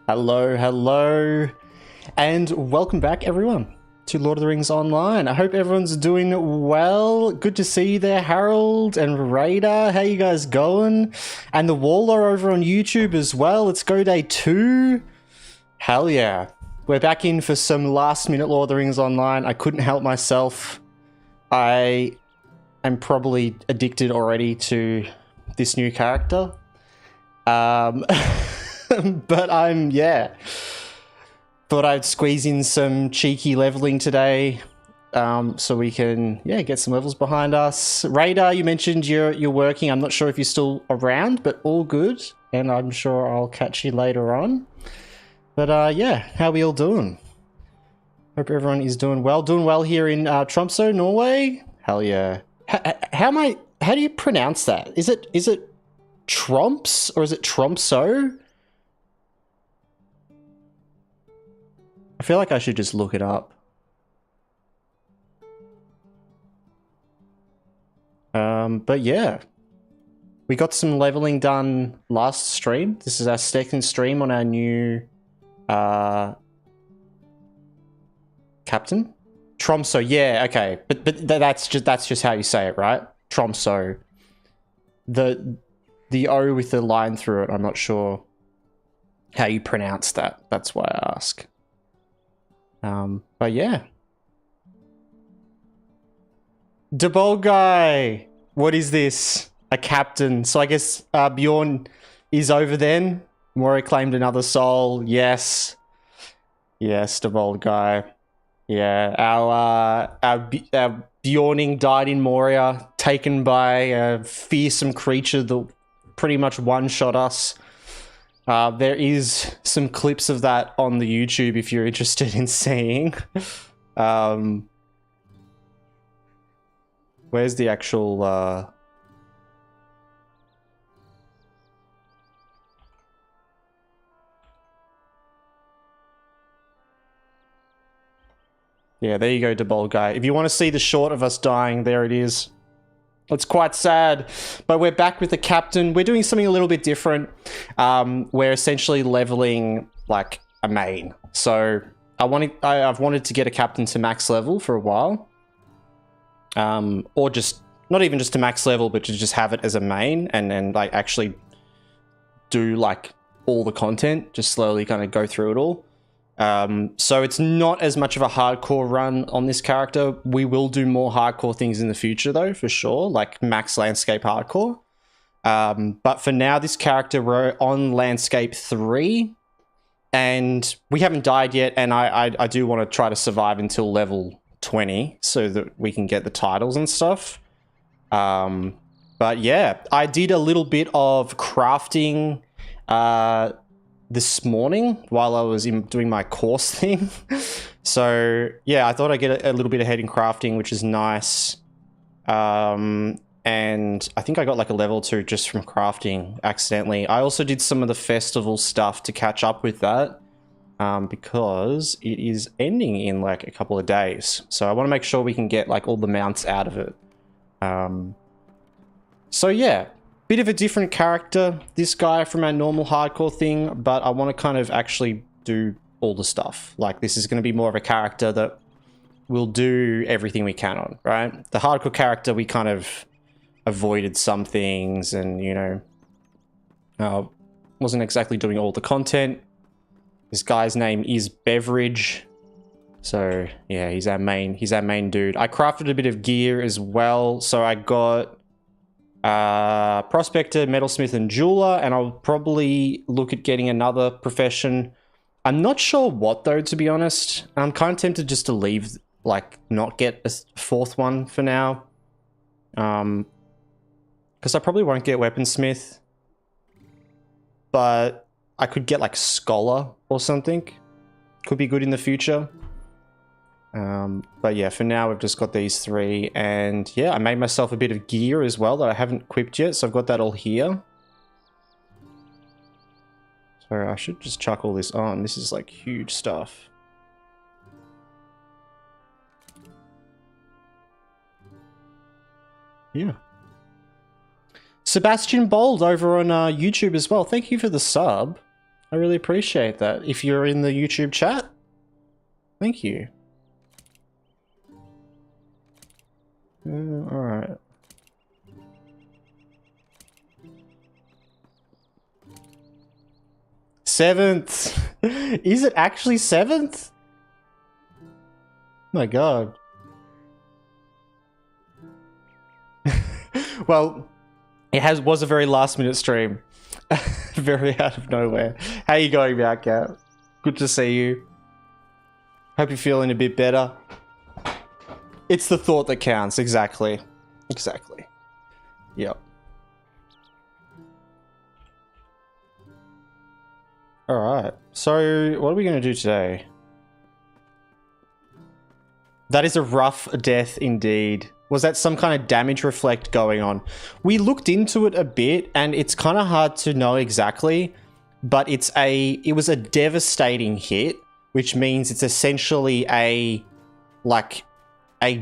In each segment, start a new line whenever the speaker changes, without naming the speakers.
Hello, hello, and welcome back everyone to Lord of the Rings Online. I hope everyone's doing well. Good to see you there, Harold and Raider. How you guys going? And the Waller over on YouTube as well. Let's go day 2. Hell yeah. We're back in for some last minute Lord of the Rings Online. I couldn't help myself. I am probably addicted already to this new character. But thought I'd squeeze in some cheeky leveling today, so we can, get some levels behind us. Radar, you mentioned you're working. I'm not sure if you're still around, but all good, and I'm sure I'll catch you later on. But how are we all doing? Hope everyone is doing well. Doing well here in Tromsø, Norway. Hell yeah. How do you pronounce that? Is it Tromps or is it Tromsø? I feel like I should just look it up. But yeah, we got some leveling done last stream. This is our second stream on our new captain, Tromsø. Yeah, okay, but that's just how you say it, right? Tromsø. The O with the line through it. I'm not sure how you pronounce that. That's why I ask. But yeah. The bald guy. What is this? A captain. So I guess Bjorn is over then. Moria claimed another soul. Yes. Yes, the bald guy. Yeah, our Bjorning died in Moria, taken by a fearsome creature that pretty much one-shot us. There is some clips of that on the YouTube if you're interested in seeing. Where's the actual... Yeah, there you go, Debold guy. If you want to see the short of us dying, there it is. It's quite sad, but we're back with the captain. We're doing something a little bit different. We're essentially leveling like a main. So I've wanted to get a captain to max level for a while, or just not even just to max level, but to just have it as a main and then like actually do like all the content, just slowly kind of go through it all. So it's not as much of a hardcore run on this character. We will do more hardcore things in the future though, for sure, like max landscape hardcore. But for now, this character, we're on landscape 3 and we haven't died yet. And I do want to try to survive until level 20 so that we can get the titles and stuff. But yeah, I did a little bit of crafting, this morning while I was doing my course thing. So yeah, I thought I'd get a little bit ahead in crafting, which is nice. And I think I got like a level 2 just from crafting accidentally. I also did some of the festival stuff to catch up with that, because it is ending in like a couple of days. So I want to make sure we can get like all the mounts out of it. So yeah, bit of a different character, this guy, from our normal hardcore thing, but I want to kind of actually do all the stuff. Like, this is going to be more of a character that will do everything we can on, right? The hardcore character, we kind of avoided some things and, you know, wasn't exactly doing all the content. This guy's name is Beverage. So, yeah, he's our main dude. I crafted a bit of gear as well. So I got... prospector, metalsmith, and jeweler, and I'll probably look at getting another profession. I'm not sure what though, to be honest. I'm kind of tempted just to leave, like, not get a 4th one for now. Because I probably won't get weaponsmith, but I could get like scholar or something. Could be good in the future. But yeah, for now we've just got these 3, and yeah, I made myself a bit of gear as well that I haven't equipped yet, so I've got that all here. So I should just chuck all this on. This is like huge stuff. Yeah. Sebastian Bold over on YouTube as well. Thank you for the sub. I really appreciate that. If you're in the YouTube chat, thank you. Alright. Seventh! Is it actually 7th? My god. Well, it was a very last minute stream. Very out of nowhere. How you going, Cat? Good to see you. Hope you're feeling a bit better. It's the thought that counts, exactly. Exactly. Yep. Alright, so what are we going to do today? That is a rough death indeed. Was that some kind of damage reflect going on? We looked into it a bit and it's kind of hard to know exactly, but it was a devastating hit, which means it's essentially a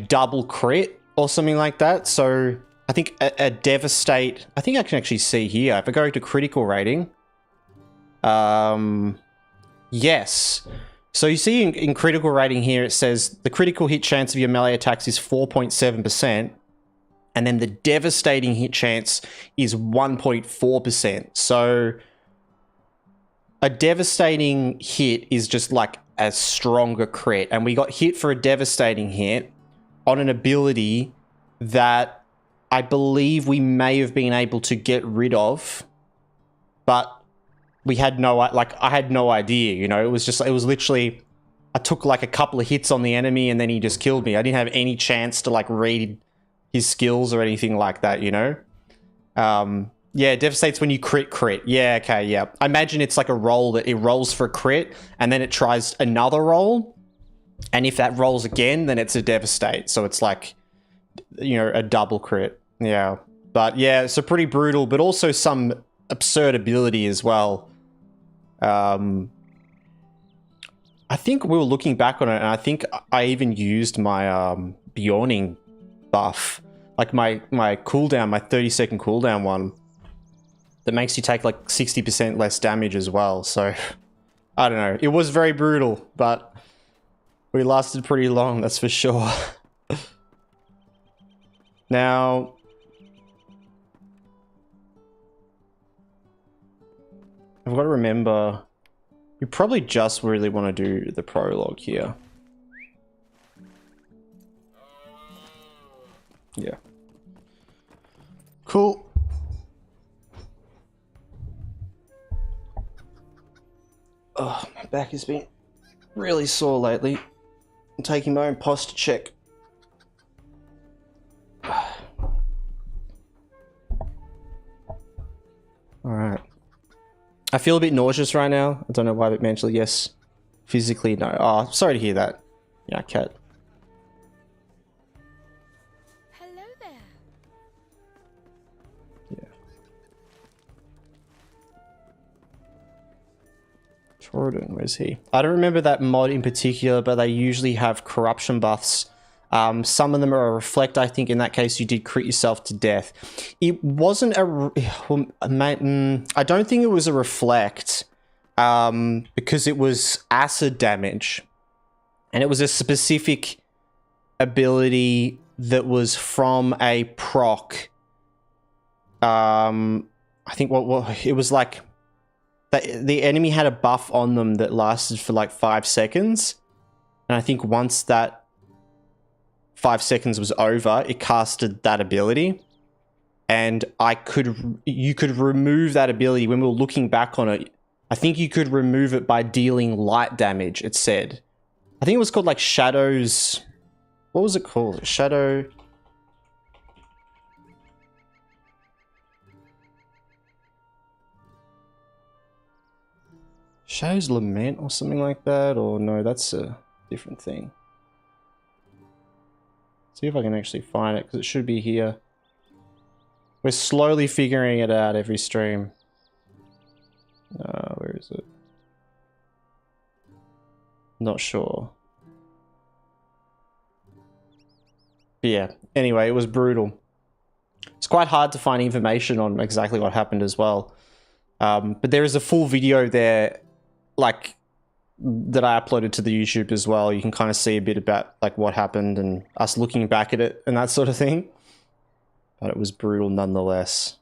double crit or something like that. So I think a devastate, I think I can actually see here, if I go to critical rating, yes. So you see in critical rating here, it says the critical hit chance of your melee attacks is 4.7%, and then the devastating hit chance is 1.4%. So a devastating hit is just like a stronger crit, and we got hit for a devastating hit on an ability that I believe we may have been able to get rid of, but we had no, I had no idea, you know. It was literally, I took like a couple of hits on the enemy and then he just killed me. I didn't have any chance to like read his skills or anything like that, you know. Yeah, devastates when you crit. Yeah, okay, yeah. I imagine it's like a roll that it rolls for a crit and then it tries another roll, and if that rolls again, then it's a devastate. So it's like, you know, a double crit. Yeah, but yeah, so pretty brutal, but also some absurd ability as well. I think we were looking back on it, and I think I even used my Bjorning buff, like my cooldown, my 30-second cooldown one, that makes you take like 60% less damage as well. So I don't know. It was very brutal, but we lasted pretty long, that's for sure. Now, I've got to remember, we probably just really want to do the prologue here. Yeah. Cool. Oh, my back has been really sore lately. I'm taking my own posture check. Alright. I feel a bit nauseous right now. I don't know why, but mentally, yes. Physically, no. Oh, sorry to hear that. Yeah, Cat.
Hello there.
Yeah. Jordan, where's he? I don't remember that mod in particular, but they usually have corruption buffs. Some of them are a reflect. I think in that case you did crit yourself to death. It wasn't a... I don't think it was a reflect, because it was acid damage. And it was a specific ability that was from a proc. I think what it was like... The enemy had a buff on them that lasted for like 5 seconds. And I think once that 5 seconds was over, it casted that ability, and you could remove that ability. When we were looking back on it, I think you could remove it by dealing light damage, it said. I think it was called like Shadows. What was it called? Shadows Lament or something like that, or no, that's a different thing. See if I can actually find it, because it should be here. We're slowly figuring it out every stream. Where is it? Not sure. But yeah, anyway, it was brutal. It's quite hard to find information on exactly what happened as well. But there is a full video there like that I uploaded to the YouTube as well. You can kind of see a bit about like what happened and us looking back at it and that sort of thing. But it was brutal nonetheless.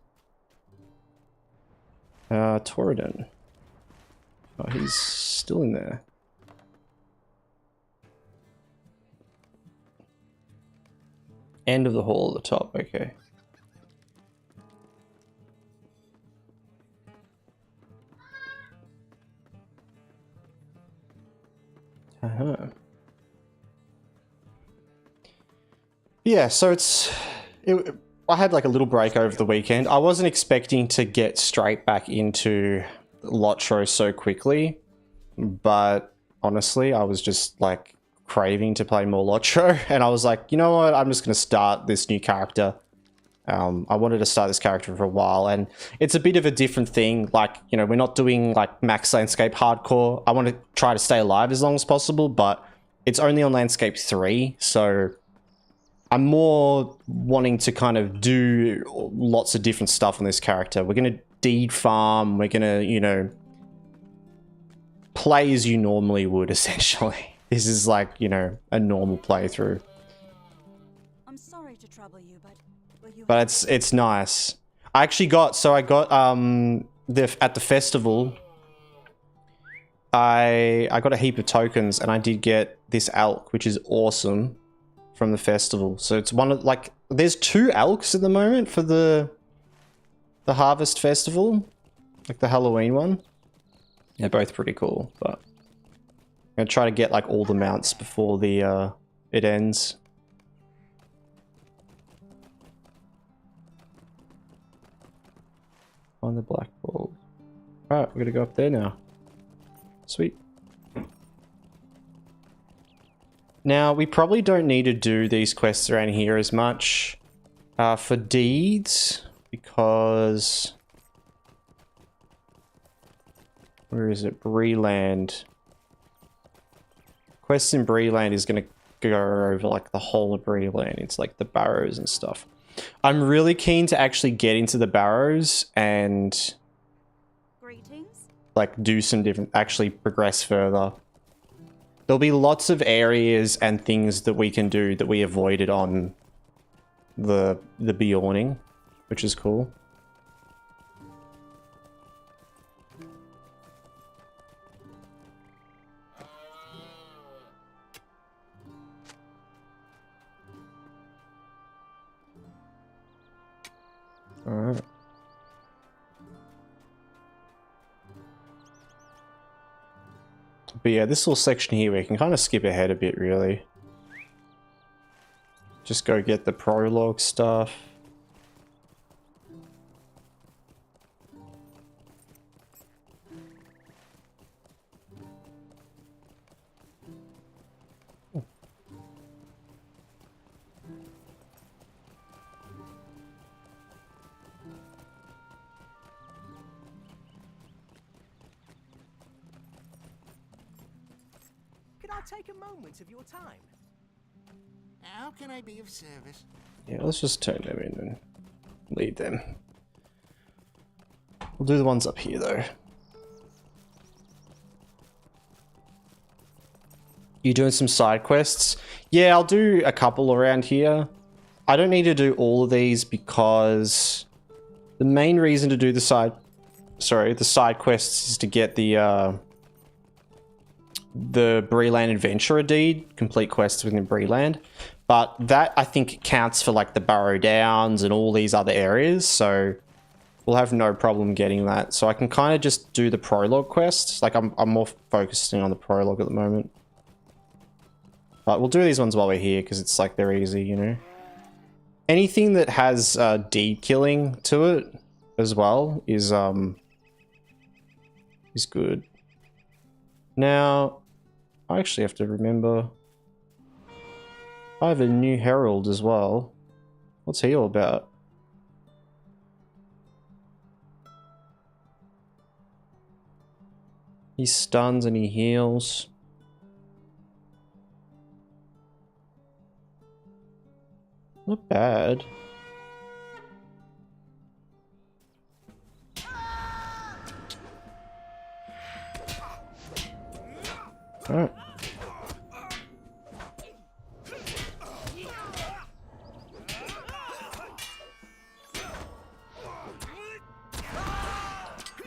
Torridon. Oh, he's still in there. End of the hall at the top, okay. Yeah, so I had like a little break over the weekend. I wasn't expecting to get straight back into LOTRO so quickly, but honestly, I was just like craving to play more LOTRO, and I was like, you know what, I'm just going to start this new character. I wanted to start this character for a while, and it's a bit of a different thing. Like, you know, we're not doing like max landscape hardcore. I want to try to stay alive as long as possible, but it's only on landscape 3, so I'm more wanting to kind of do lots of different stuff on this character. We're going to deed farm. We're going to, you know, play as you normally would, essentially. This is like, you know, a normal playthrough.
I'm sorry to trouble you,
but it's nice. I actually got, so I got at the festival, I got a heap of tokens, and I did get this elk, which is awesome, from the festival. So it's one of, like, there's 2 elks at the moment for the Harvest Festival, like the Halloween one. They're both pretty cool, but I'm gonna try to get like all the mounts before the it ends. On the black ball. Alright, we're gonna go up there now. Sweet. Now, we probably don't need to do these quests around here as much for deeds, because... Where is it? Breeland. Quests in Breeland is going to go over like the whole of Breeland. It's like the barrows and stuff. I'm really keen to actually get into the barrows and like do some different, actually progress further. There'll be lots of areas and things that we can do that we avoided on the Bjorning, which is cool. Alright. But yeah, this little section here, we can kind of skip ahead a bit, really. Just go get the prologue stuff.
Take a moment of your time. How can I be of service?
Yeah, let's just turn them in and leave them. We'll do the ones up here, though. You doing some side quests? Yeah, I'll do a couple around here. I don't need to do all of these because the main reason to do the side quests is to get the Breeland Adventurer deed, complete quests within Breeland. But that, I think, counts for like the Burrow Downs and all these other areas, so we'll have no problem getting that. So I can kind of just do the prologue quests. Like, I'm more focusing on the prologue at the moment. But we'll do these ones while we're here, because it's like they're easy, you know. Anything that has deed killing to it as well is good. Now, I actually have to remember, I have a new herald as well. What's he all about? He stuns and he heals. Not bad. Alright.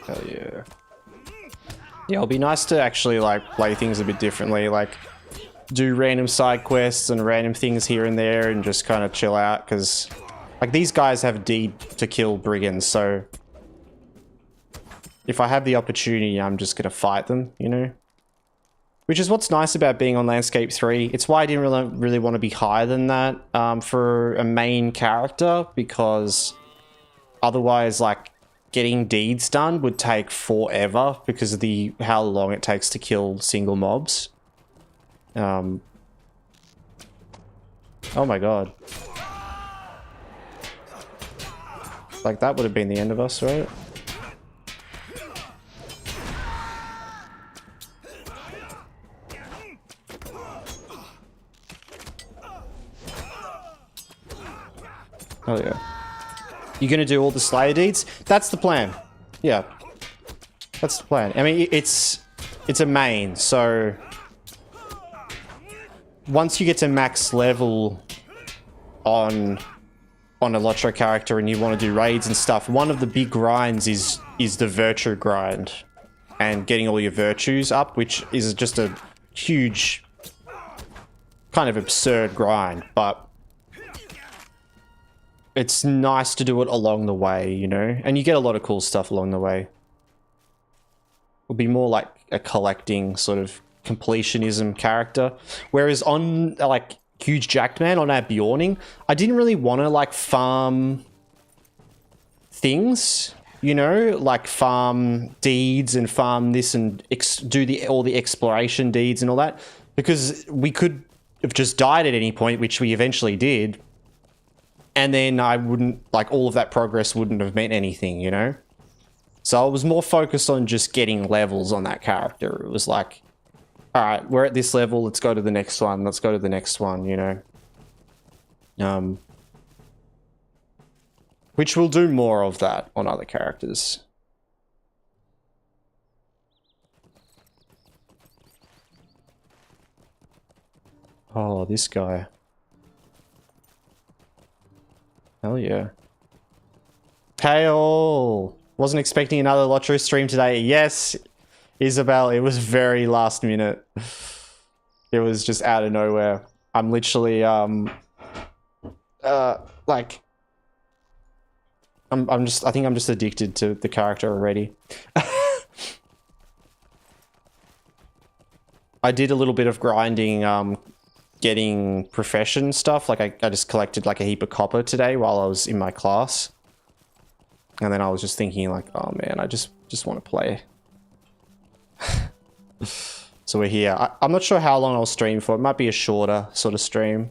Hell yeah. Yeah, it'll be nice to actually like play things a bit differently, like do random side quests and random things here and there and just kind of chill out, because like these guys have a deed to kill brigands, so if I have the opportunity, I'm just gonna fight them, you know? Which is what's nice about being on Landscape 3. It's why I didn't really want to be higher than that for a main character, because otherwise, like, getting deeds done would take forever because of how long it takes to kill single mobs. Oh my god. Like, that would have been the end of us, right? Oh yeah. You're gonna do all the Slayer deeds? That's the plan. Yeah. That's the plan. I mean, it's a main, so once you get to max level on a LOTRO character and you want to do raids and stuff, one of the big grinds is the virtue grind and getting all your virtues up, which is just a huge, kind of absurd grind, but it's nice to do it along the way, you know? And you get a lot of cool stuff along the way. It'll be more like a collecting sort of completionism character. Whereas on, like, Huge Jacked Man, on our Bjorning, I didn't really want to, like, farm things, you know? Like, farm deeds and farm this and do all the exploration deeds and all that. Because we could have just died at any point, which we eventually did. And then I wouldn't, like, all of that progress wouldn't have meant anything, you know? So I was more focused on just getting levels on that character. It was like, all right, we're at this level, let's go to the next one, let's go to the next one, you know? Which we'll do more of that on other characters. Oh, this guy. Hell yeah. Kale! Wasn't expecting another LOTRO stream today. Yes, Isabel, it was very last minute. It was just out of nowhere. I'm literally, like... I think I'm just addicted to the character already. I did a little bit of grinding, getting profession stuff. Like I just collected like a heap of copper today while I was in my class. And then I was just thinking like, oh man, I just want to play. So we're here. I'm not sure how long I'll stream for. It might be a shorter sort of stream.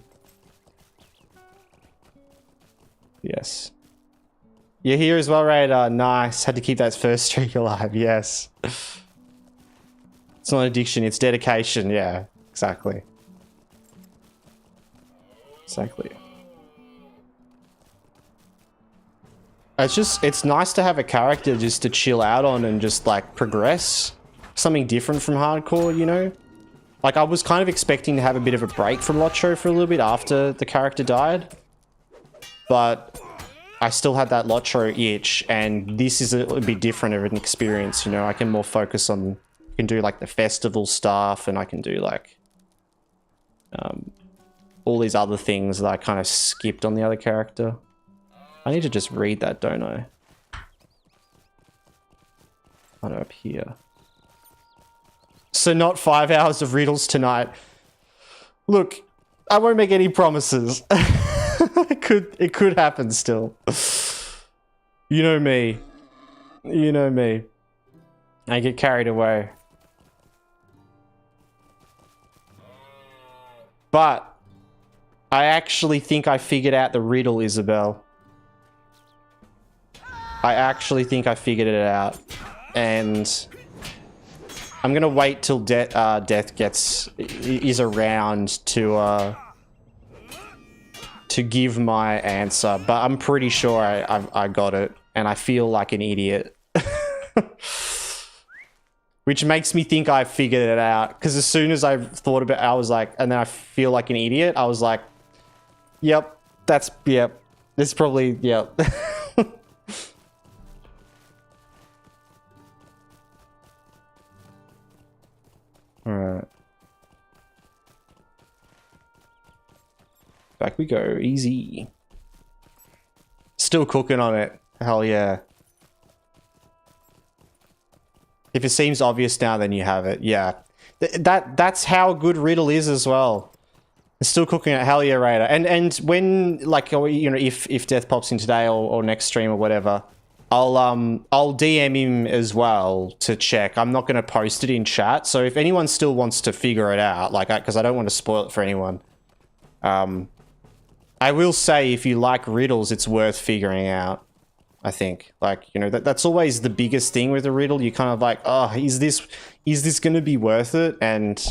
Yes. You're here as well, Raider. Nice. Had to keep that first streak alive. Yes. It's not addiction, it's dedication. Yeah, exactly. Exactly. It's nice to have a character just to chill out on and just like progress. Something different from hardcore, you know? Like I was kind of expecting to have a bit of a break from LOTRO for a little bit after the character died. But I still had that LOTRO itch, and this is a bit different of an experience, you know? I can more focus on, I can do like the festival stuff, and I can do like all these other things that I kind of skipped on the other character. I need to just read that, don't I? Oh no, up here. So not 5 hours of riddles tonight. Look, I won't make any promises. It could happen still. You know me. You know me. I get carried away. But I actually think I figured out the riddle, Isabel. I actually think I figured it out. And I'm gonna wait till Death is around to give my answer, but I'm pretty sure I got it, and I feel like an idiot. which makes me think I figured it out. Because as soon as I thought about it, I was like, and then I feel like an idiot. I was like, yep, yep. This probably, yep. Alright. Back we go. Easy. Still cooking on it. Hell yeah. If it seems obvious now, then you have it. Yeah. That's how good Riddle is as well. It's still cooking it. Hell yeah, Raider. And when, like, you know, if Death pops in today or next stream or whatever, I'll DM him as well to check. I'm not going to post it in chat. So if anyone still wants to figure it out, like, because I don't want to spoil it for anyone. I will say if you like riddles, it's worth figuring out. I think, like, you know, that's always the biggest thing with a riddle. You kind of like, oh, is this going to be worth it? And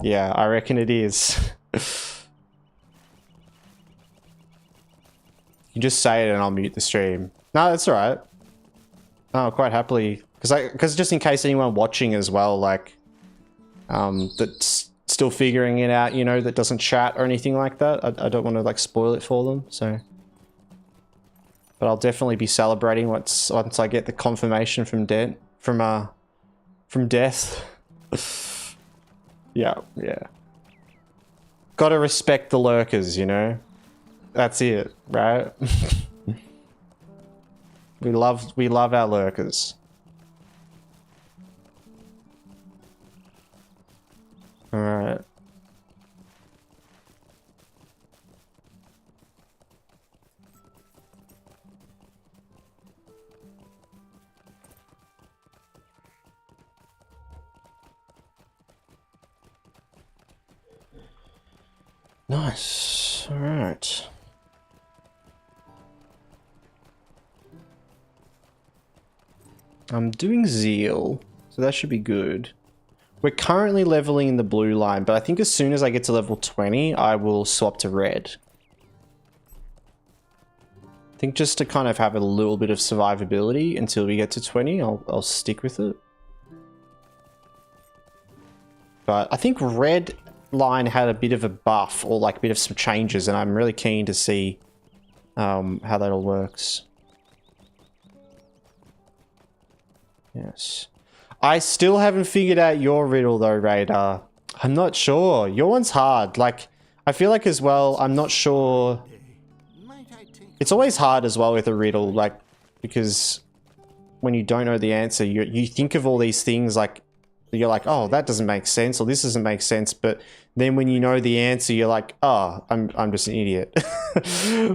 yeah, I reckon it is. You just say it and I'll mute the stream. No, that's all right. Oh, quite happily, because just in case anyone watching as well, like, that's still figuring it out, you know, that doesn't chat or anything like that. I don't want to like spoil it for them, so. But I'll definitely be celebrating once I get the confirmation from Death. Yeah. Gotta respect the lurkers, you know? That's it, right? We love our lurkers. Alright. Nice. All right. I'm doing Zeal, so that should be good. We're currently leveling in the blue line, but I think as soon as I get to level 20, I will swap to red. I think just to kind of have a little bit of survivability until we get to 20, I'll stick with it. But I think red line had a bit of a buff, or like a bit of some changes, and I'm really keen to see how that all works. Yes. I still haven't figured out your riddle though, Radar. I'm not sure. Your one's hard. Like, I feel like as well, I'm not sure. It's always hard as well with a riddle, like, because when you don't know the answer, you think of all these things, like, you're like, oh, that doesn't make sense, or this doesn't make sense, but then when you know the answer, you're like, oh, I'm just an idiot.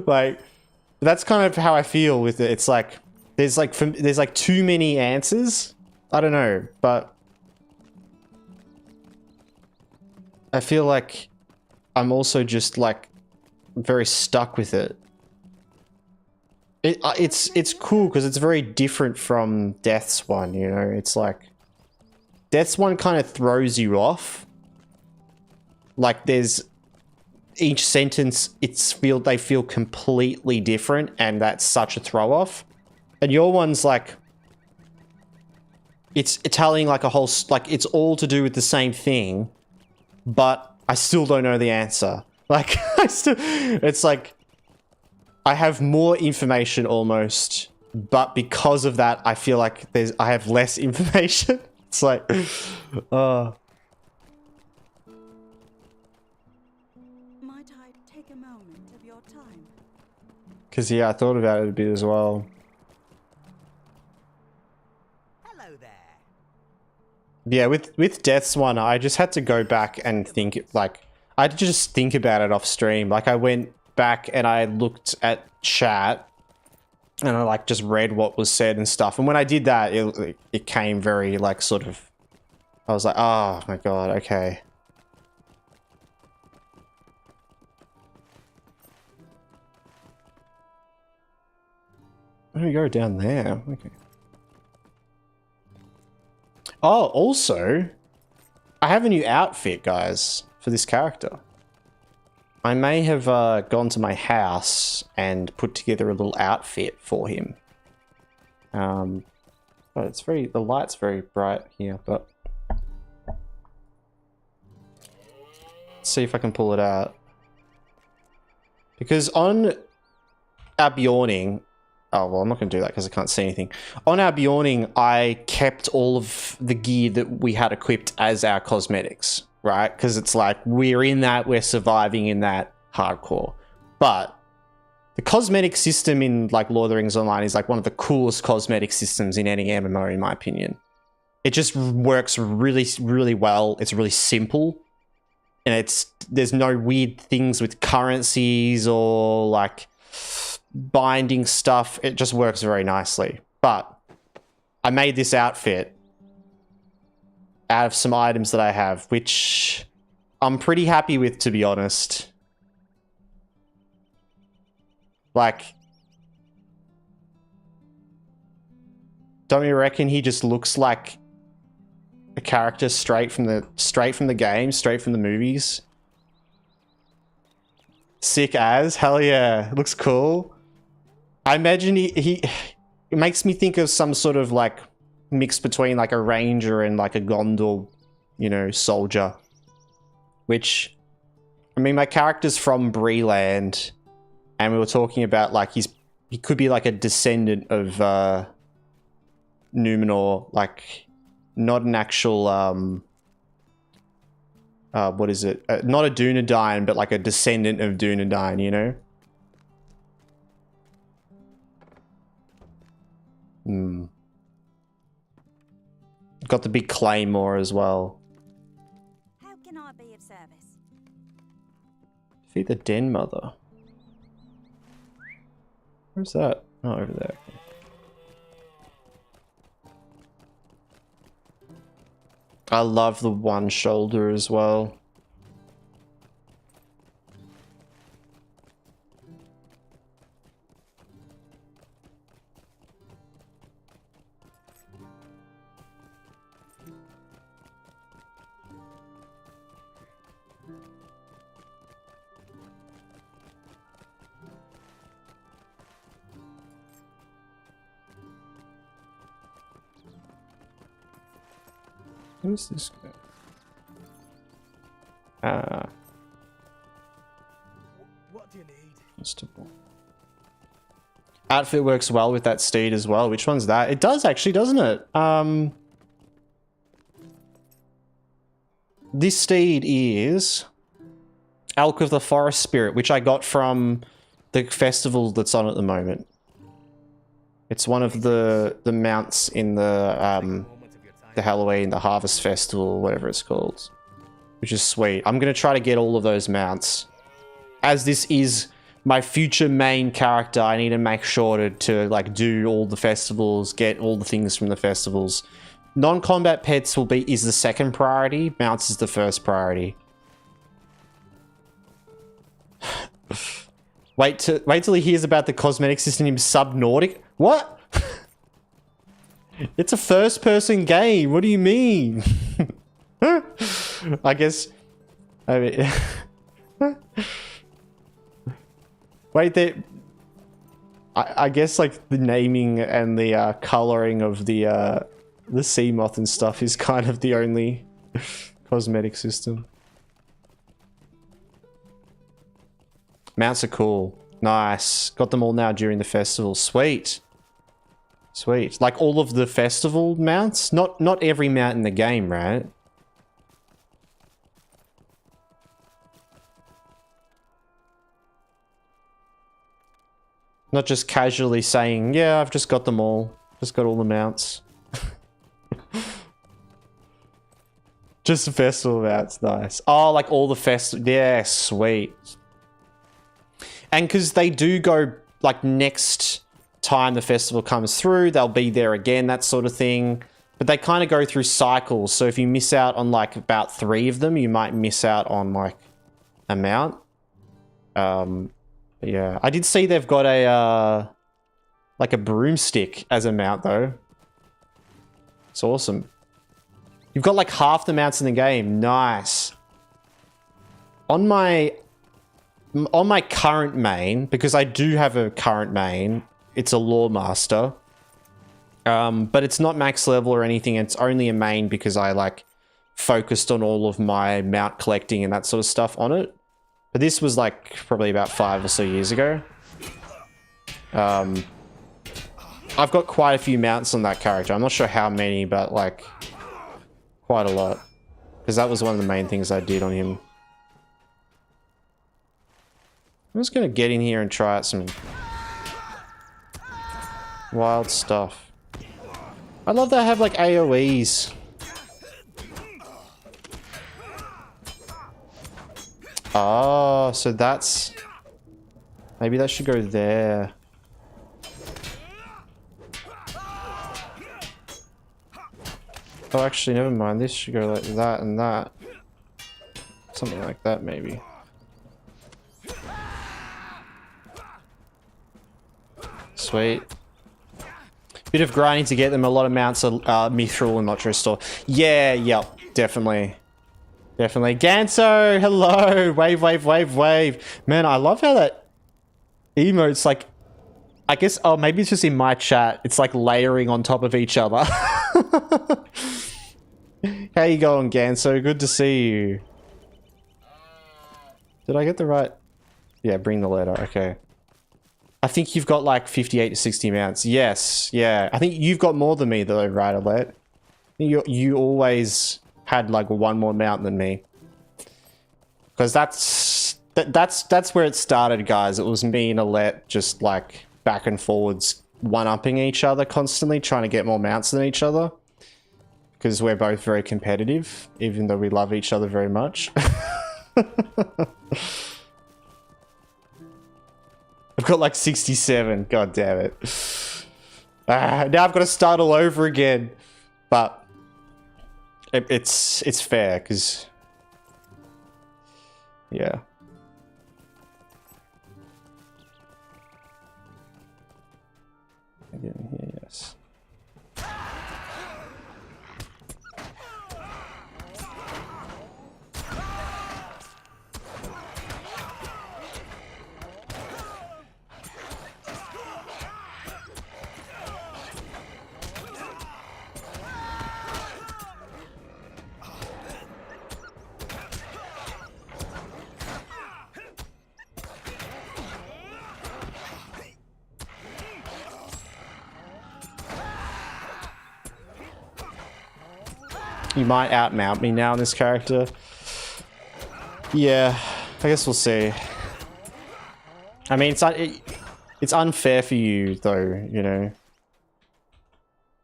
Like, that's kind of how I feel with it. It's like there's like too many answers. I don't know, but I feel like I'm also just like very stuck with it. It's cool because it's very different from Death's one, you know. It's like Death's one kind of throws you off. Like there's each sentence, they feel completely different, and that's such a throw off. And your one's like, it's telling like a whole, like it's all to do with the same thing, but I still don't know the answer. Like it's like I have more information almost, but because of that, I feel like I have less information. It's like,
Might I take a moment of your time?
Because yeah, I thought about it a bit as well.
Hello there.
Yeah, with Death's one, I just had to go back and think, like, I had to just think about it off stream. Like, I went back and I looked at chat and I, like, just read what was said and stuff. And when I did that, it came very, like, sort of, I was like, oh my god, okay. Where do we go? Down there? Okay. Oh, also, I have a new outfit, guys, for this character. I may have gone to my house and put together a little outfit for him. But it's very, the light's very bright here, but let's see if I can pull it out. Because on our Bjorning, oh well, I'm not going to do that because I can't see anything. On our Bjorning, I kept all of the gear that we had equipped as our cosmetics, right? Because it's like, we're in that, we're surviving in that hardcore. But the cosmetic system in like Lord of the Rings Online is like one of the coolest cosmetic systems in any MMO, in my opinion. It just works really, really well. It's really simple. And there's no weird things with currencies or like binding stuff. It just works very nicely. But I made this outfit out of some items that I have, which I'm pretty happy with, to be honest. Like, don't you reckon he just looks like a character straight from the game, straight from the movies? Sick as, hell yeah, looks cool. I imagine he it makes me think of some sort of like mix between like a ranger and like a Gondor, you know, soldier. Which, I mean, my character's from Breeland, and we were talking about like he could be like a descendant of Numenor, like not an actual what is it? Not a Dunedain, but like a descendant of Dunedain, you know? Hmm. Got the big claymore as well.
How can I be of service?
Defeat the Den Mother. Where's that? Oh, over there. I love the one shoulder as well. Who's this guy?
What do you need?
Mr. Outfit works well with that steed as well. Which one's that? It does actually, doesn't it? This steed is Elk of the Forest Spirit, which I got from the festival that's on at the moment. It's one of the mounts in the Halloween, the Harvest Festival, whatever it's called, which is sweet. I'm gonna try to get all of those mounts. As this is my future main character, I need to make sure to like do all the festivals, get all the things from the festivals. Non-combat pets is the second priority. Mounts is the first priority. wait till he hears about the cosmetic system in Subnautic. What? It's a first-person game. What do you mean? I guess. I mean, wait, I guess like the naming and the coloring of the sea moth and stuff is kind of the only cosmetic system. Mounts are cool. Nice. Got them all now during the festival. Sweet. Sweet. Like all of the festival mounts? Not every mount in the game, right? Not just casually saying, yeah, I've just got them all. Just got all the mounts. Just the festival mounts, nice. Oh, like all the festival, yeah, sweet. And because they do go, like next time the festival comes through, they'll be there again, that sort of thing. But they kind of go through cycles, so if you miss out on like about 3 of them, you might miss out on like a mount. Yeah, I did see they've got a like a broomstick as a mount though. It's awesome. You've got like half the mounts in the game. Nice. On my current main, because I do have a current main, it's a Lore Master. But it's not max level or anything. It's only a main because I like focused on all of my mount collecting and that sort of stuff on it. But this was like probably about 5 or so years ago. I've got quite a few mounts on that character. I'm not sure how many, but like quite a lot. Because that was one of the main things I did on him. I'm just going to get in here and try out some wild stuff. I love that I have like AoEs. Oh, so that's... Maybe that should go there. Oh, actually, never mind. This should go like that and that. Something like that, maybe. Sweet. Bit of grinding to get them. A lot of mounts are mithril and LOTRO store. Yeah, yep, definitely. Definitely. Ganso, hello! Wave, wave, wave, wave. Man, I love how that emote's like... I guess, oh, maybe it's just in my chat. It's like layering on top of each other. How you going, Ganso? Good to see you. Did I get the right... Yeah, bring the letter. Okay. I think you've got like 58 to 60 mounts. Yes, yeah. I think you've got more than me though, right, Alette? You always had like one more mount than me. Because that's where it started, guys. It was me and Alette just like back and forwards one-upping each other constantly, trying to get more mounts than each other. Because we're both very competitive, even though we love each other very much. I've got like 67. God damn it. Now I've got to start all over again. But it's fair because yeah. Get in here, yes. You might outmount me now in this character. Yeah, I guess we'll see. I mean, it's unfair for you, though, you know.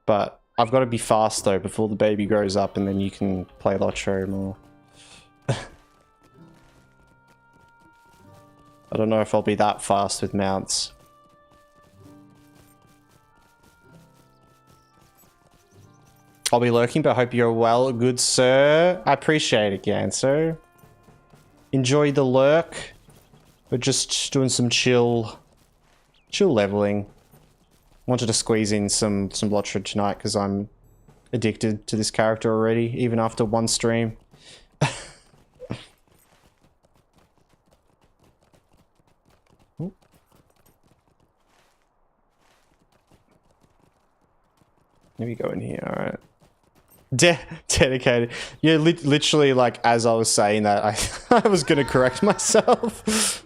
But I've got to be fast, though, before the baby grows up, and then you can play LOTRO more. I don't know if I'll be that fast with mounts. I'll be lurking, but I hope you're well, good sir. I appreciate it, Ganso. Enjoy the lurk. We're just doing some chill leveling. Wanted to squeeze in some LOTRO tonight because I'm addicted to this character already, even after one stream. Maybe go in here, alright. Dedicated. Yeah, literally, like, as I was saying that, I was gonna correct myself.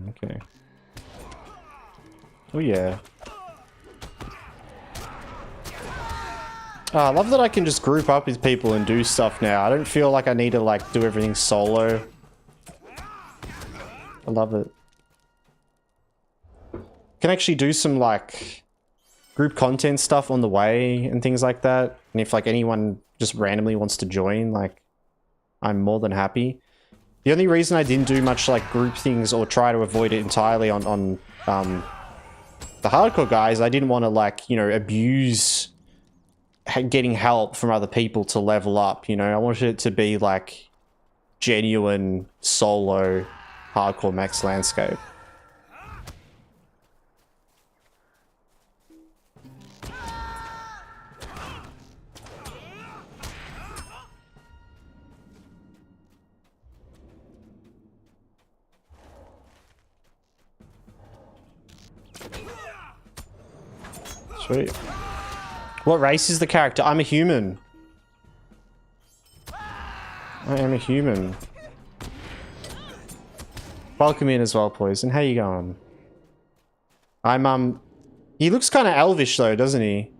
Okay. Oh, yeah. Oh, I love that I can just group up with people and do stuff now. I don't feel like I need to, like, do everything solo. I love it. Can actually do some, like, group content stuff on the way and things like that. And if, like, anyone just randomly wants to join, like, I'm more than happy. The only reason I didn't do much, like, group things or try to avoid it entirely on the hardcore guys, I didn't want to, like, you know, abuse getting help from other people to level up, you know. I wanted it to be like genuine solo hardcore max landscape. Sweet. What race is the character? I'm a human. I am a human. Welcome in as well, Poison. How you going? I'm, he looks kind of elvish though, doesn't he?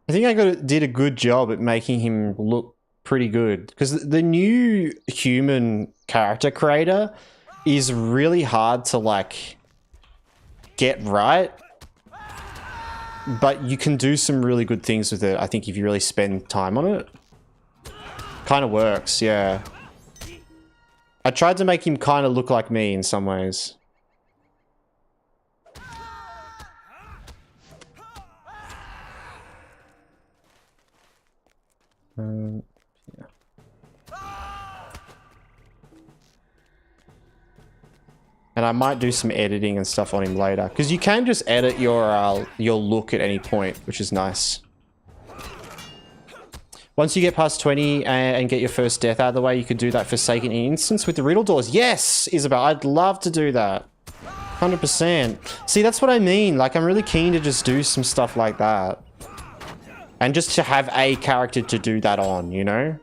I think I did a good job at making him look pretty good. Because the new human character creator is really hard to, like, get right. But you can do some really good things with it, I think, if you really spend time on it. Kind of works, yeah. I tried to make him kind of look like me in some ways. Yeah. And I might do some editing and stuff on him later, because you can just edit your look at any point, which is nice. Once you get past 20 and get your first death out of the way, you could do that Forsaken instance with the riddle doors. Yes, Isabel, I'd love to do that. 100%. See, that's what I mean. Like, I'm really keen to just do some stuff like that. And just to have a character to do that on, you know?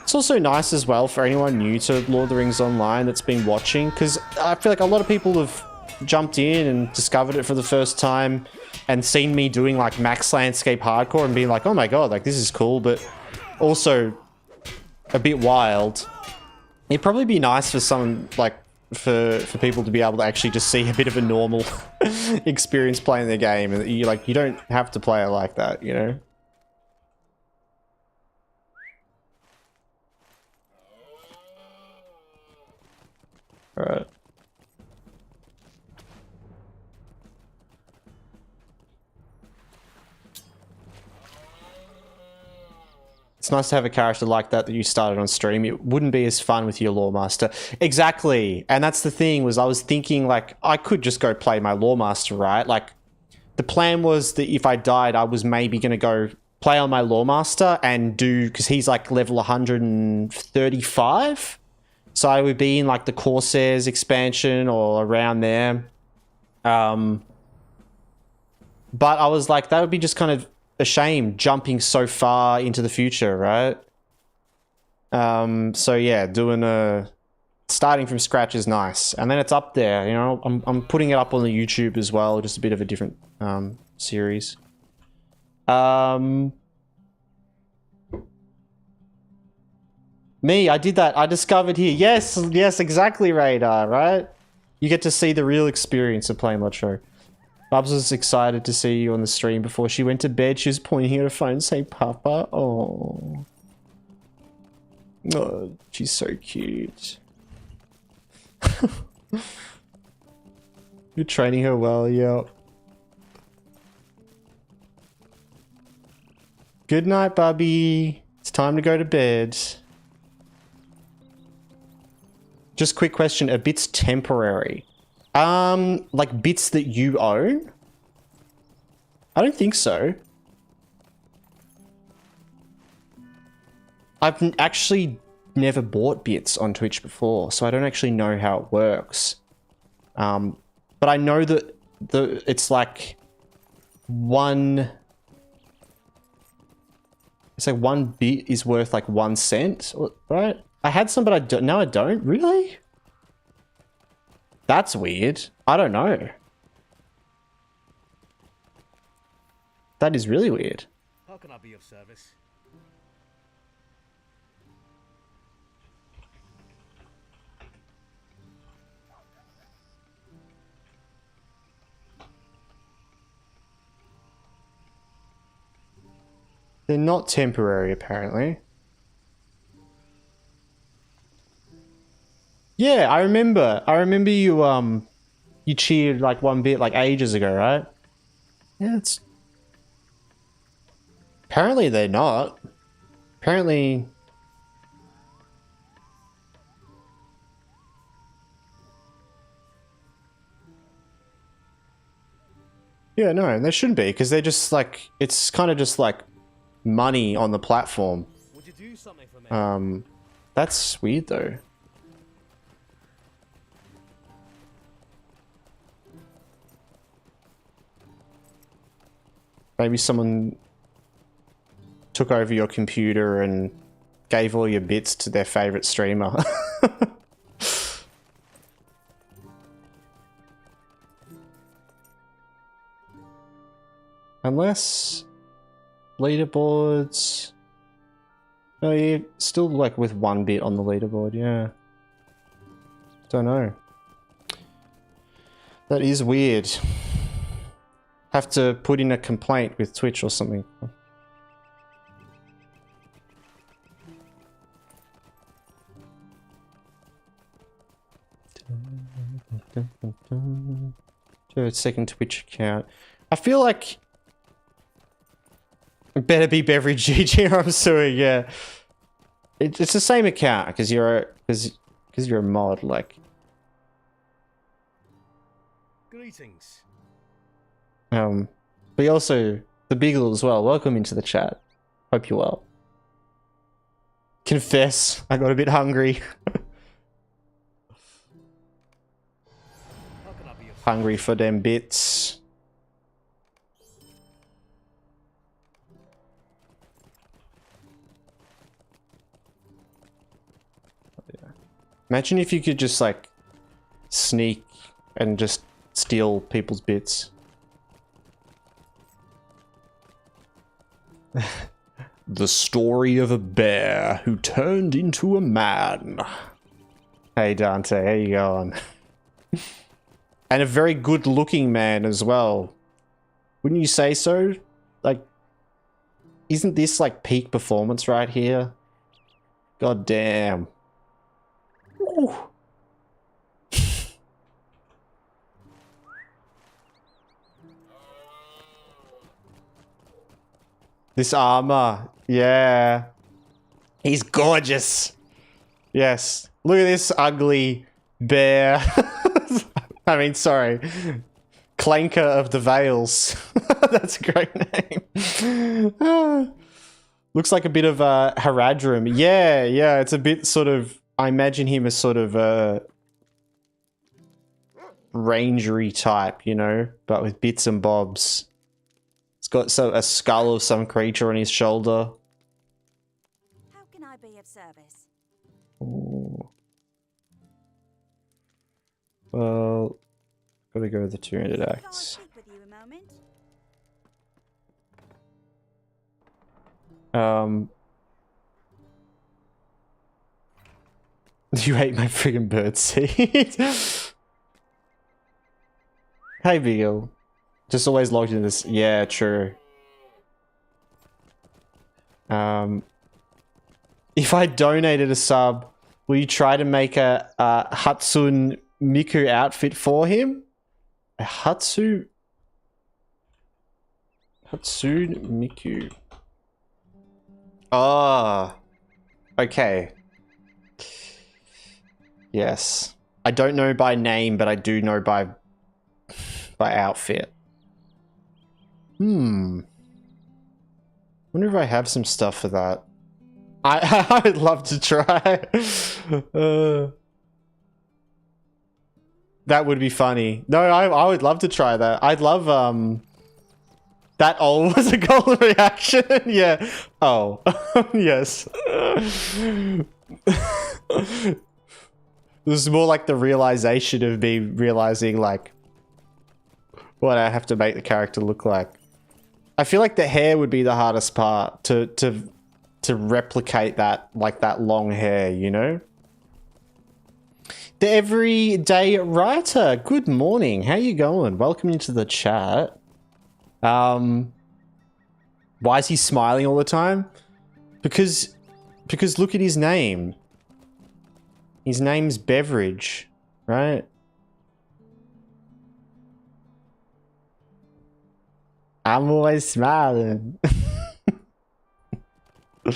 It's also nice as well for anyone new to Lord of the Rings Online that's been watching, because I feel like a lot of people have jumped in and discovered it for the first time and seen me doing like max landscape hardcore and being like, oh my god, like this is cool, but also a bit wild. It'd probably be nice for some, like, for people to be able to actually just see a bit of a normal experience playing the game, and you don't have to play it like that, you know? Alright. It's nice to have a character like that you started on stream. It wouldn't be as fun with your Lore Master. Exactly. And that's the thing, was I was thinking, like, I could just go play my Lore Master, right? Like, the plan was that if I died, I was maybe going to go play on my Lore Master and do, because he's like level 135. So I would be in like the Corsairs expansion or around there. But I was like, that would be just kind of a shame, jumping so far into the future, right? So yeah, starting from scratch is nice, and then it's up there, you know. I'm putting it up on the YouTube as well, just a bit of a different series. Me, I did that. I discovered here. Yes, exactly, Radar, right? You get to see the real experience of playing LOTRO. Bubs was excited to see you on the stream before she went to bed. She was pointing at her phone saying, Papa. Oh, she's so cute. You're training her well, yeah. Good night, Bubby. It's time to go to bed. Just quick question, are bits temporary? Like bits that you own? I don't think so. I've actually never bought bits on Twitch before, so I don't actually know how it works. But I know that it's like one bit is worth like 1 cent, right? I had some, but I don't. No, I don't. Really? That's weird. I don't know. That is really weird.
How can I be of service?
They're not temporary, apparently. Yeah, I remember you you cheered like one bit like ages ago, right? Yeah, it's apparently they're not. Apparently yeah, no, they shouldn't be, because they're just like, it's kind of just like money on the platform.
Would you do something for me?
That's weird though. Maybe someone took over your computer and gave all your bits to their favorite streamer. Unless leaderboards. Oh, yeah, still like with 1 bit on the leaderboard, yeah. Don't know. That is weird. Have to put in a complaint with Twitch or something. Do a second Twitch account. I feel like it better be Beverage GG or I'm suing, yeah. It's the same account because you're a mod, like.
Greetings.
But also the Beagle as well. Welcome into the chat. Hope you're well. Confess, I got a bit hungry.
How can I be of
Hungry for them bits. Imagine if you could just like sneak and just steal people's bits. The story of a bear who turned into a man. Hey Dante, how you going? And a very good looking man as well. Wouldn't you say so? Like, isn't this like peak performance right here? God damn. Ooh. This armor, yeah. He's gorgeous. Yes. Look at this ugly bear. I mean, sorry. Clanker of the Vales. That's a great name. Looks like a bit of a Haradrim. Yeah, yeah, it's a bit sort of, I imagine him as sort of a rangery type, you know, but with bits and bobs. It's got a skull of some creature on his shoulder.
How can I be of service?
Ooh. Well, gotta go with the 200
Could I
acts.
speak with you a moment?
You ate my friggin' bird seed. Hey, Beagle. Just always logged into this. Yeah, true. If I donated a sub, will you try to make a Hatsune Miku outfit for him? A Hatsune Miku. Ah. Okay. Yes. I don't know by name, but I do know by outfit. Wonder if I have some stuff for that. I would love to try. That would be funny. No, I would love to try that. I'd love that all was a golden reaction. Yeah. Oh. Yes. This is more like the realization of me realizing like what I have to make the character look like. I feel like the hair would be the hardest part to replicate that, like that long hair, you know? The Everyday Writer, good morning. How you going? Welcome into the chat. Why is he smiling all the time? Because look at his name. His name's Beverage, right? I'm always smiling. I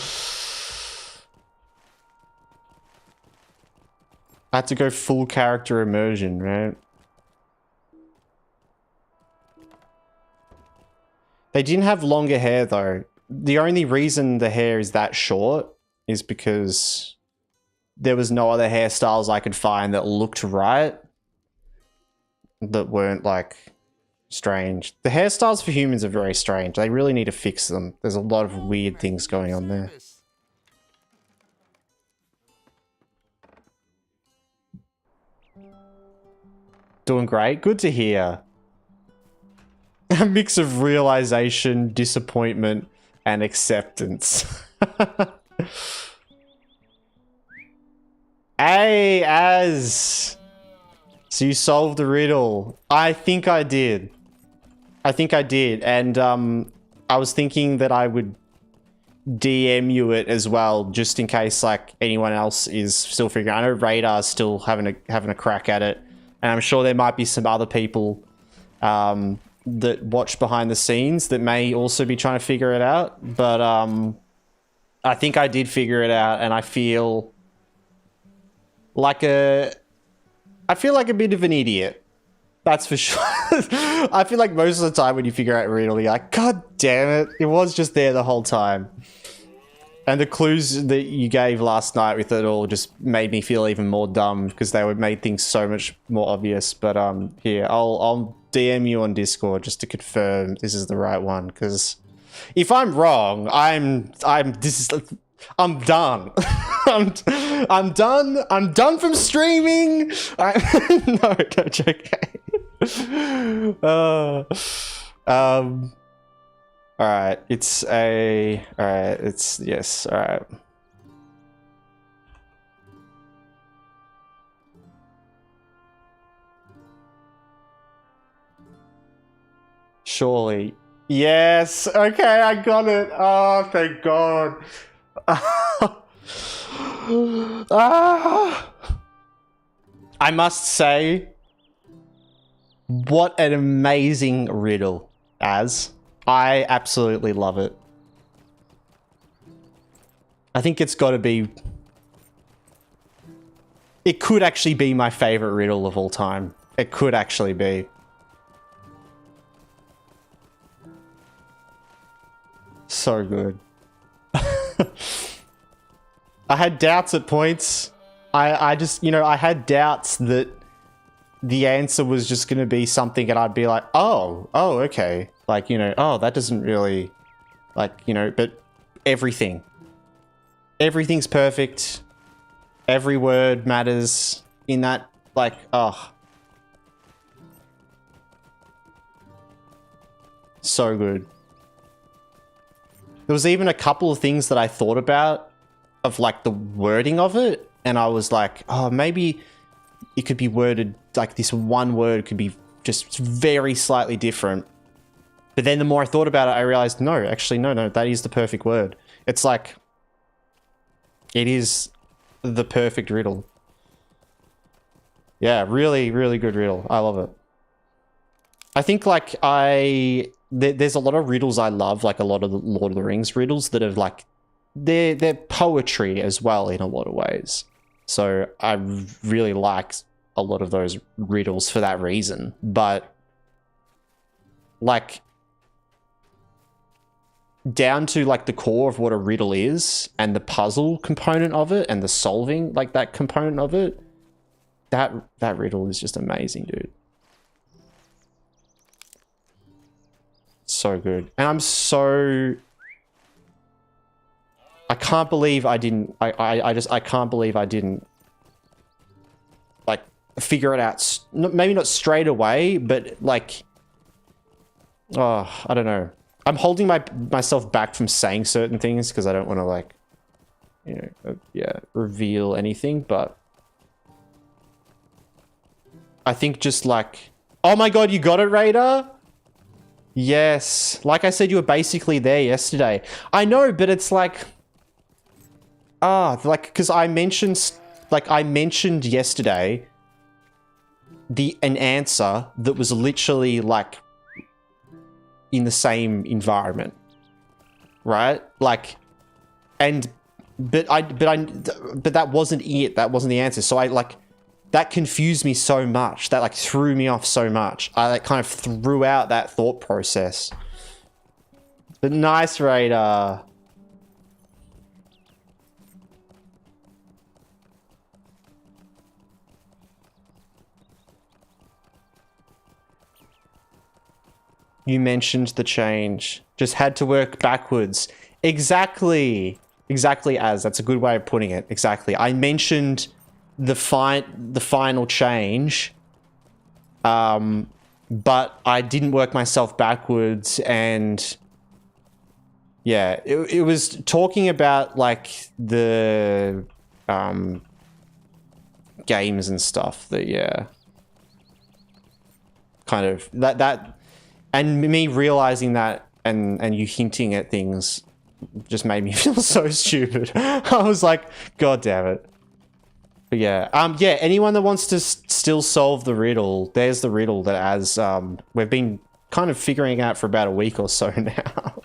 had to go full character immersion, right? They didn't have longer hair though. The only reason the hair is that short is because there was no other hairstyles I could find that looked right. That weren't like strange. The hairstyles for humans are very strange. They really need to fix them. There's a lot of weird things going on there. Doing great. Good to hear. A mix of realization, disappointment, and acceptance. Hey, Az! So you solved the riddle. I think I did. And I was thinking that I would DM you it as well, just in case like anyone else is still figuring. I know Radar's still having a crack at it, and I'm sure there might be some other people that watch behind the scenes that may also be trying to figure it out. But I think I did figure it out, and I feel like a bit of an idiot. That's for sure. I feel like most of the time when you figure out a riddle, you're like, God damn it, it was just there the whole time. And the clues that you gave last night with it all just made me feel even more dumb because they would make things so much more obvious. But here, I'll DM you on Discord just to confirm this is the right one. Because if I'm wrong, I'm done. I'm done. I'm done from streaming. No, joke. All right. Yes. All right. Surely. Yes. Okay, I got it. Oh, thank God. I must say, what an amazing riddle, Az. I absolutely love it. I think it's got to be... It could actually be my favorite riddle of all time. It could actually be. So good. I had doubts at points. I just, you know, I had doubts that the answer was just going to be something and I'd be like, oh, okay. Like, you know, oh, that doesn't really, like, you know, but everything's perfect. Every word matters in that, like, oh. So good. There was even a couple of things that I thought about of like the wording of it. And I was like, oh, maybe it could be worded like this one word could be just very slightly different. But then the more I thought about it, I realized, no, actually, no, that is the perfect word. It's like, it is the perfect riddle. Yeah, really, really good riddle. I love it. I think like there's a lot of riddles I love, like a lot of the Lord of the Rings riddles that have like, they're poetry as well in a lot of ways. So I really like a lot of those riddles for that reason. But like down to like the core of what a riddle is and the puzzle component of it and the solving like that component of it, that riddle is just amazing, dude. So good. And I'm so... I can't believe I didn't... I can't believe I didn't like figure it out. Maybe not straight away, but like... Oh, I don't know. I'm holding myself back from saying certain things because I don't want to like, you know, reveal anything, but I think just like, oh my God, you got it, Raider? Yes. Like I said, you were basically there yesterday. I know, but it's like, like, because I mentioned yesterday an answer that was literally like in the same environment, right? Like, but that wasn't it. That wasn't the answer. So I like, that confused me so much. That like threw me off so much. I like kind of threw out that thought process. But nice, Raider. You mentioned the change. Just had to work backwards. Exactly. Exactly as. That's a good way of putting it. Exactly. I mentioned the final change. But I didn't work myself backwards, and yeah, it was talking about like the games and stuff that, yeah, kind of that and me realizing that and you hinting at things just made me feel so stupid. I was like, god damn it. But yeah, yeah, anyone that wants to still solve the riddle, there's the riddle that as we've been kind of figuring out for about a week or so now.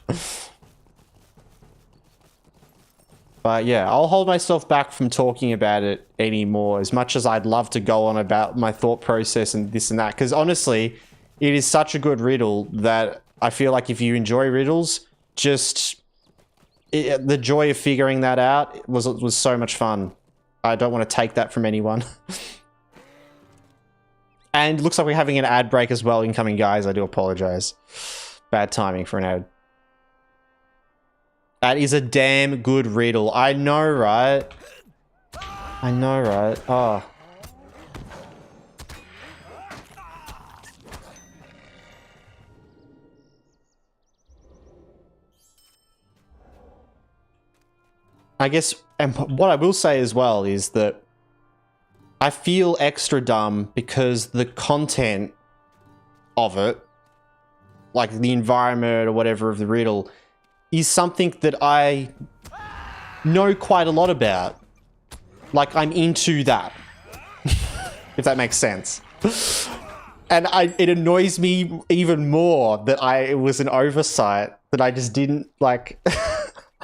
But yeah, I'll hold myself back from talking about it anymore, as much as I'd love to go on about my thought process and this and that, because honestly, it is such a good riddle that I feel like if you enjoy riddles, just the joy of figuring that out was so much fun. I don't want to take that from anyone. And looks like we're having an ad break as well, incoming, guys. I do apologize. Bad timing for an ad. That is a damn good riddle. I know, right? I know, right? Oh. I guess, and what I will say as well is that I feel extra dumb because the content of it, like the environment or whatever of the riddle, is something that I know quite a lot about. Like, I'm into that. If that makes sense. And it annoys me even more that it was an oversight, that I just didn't, like...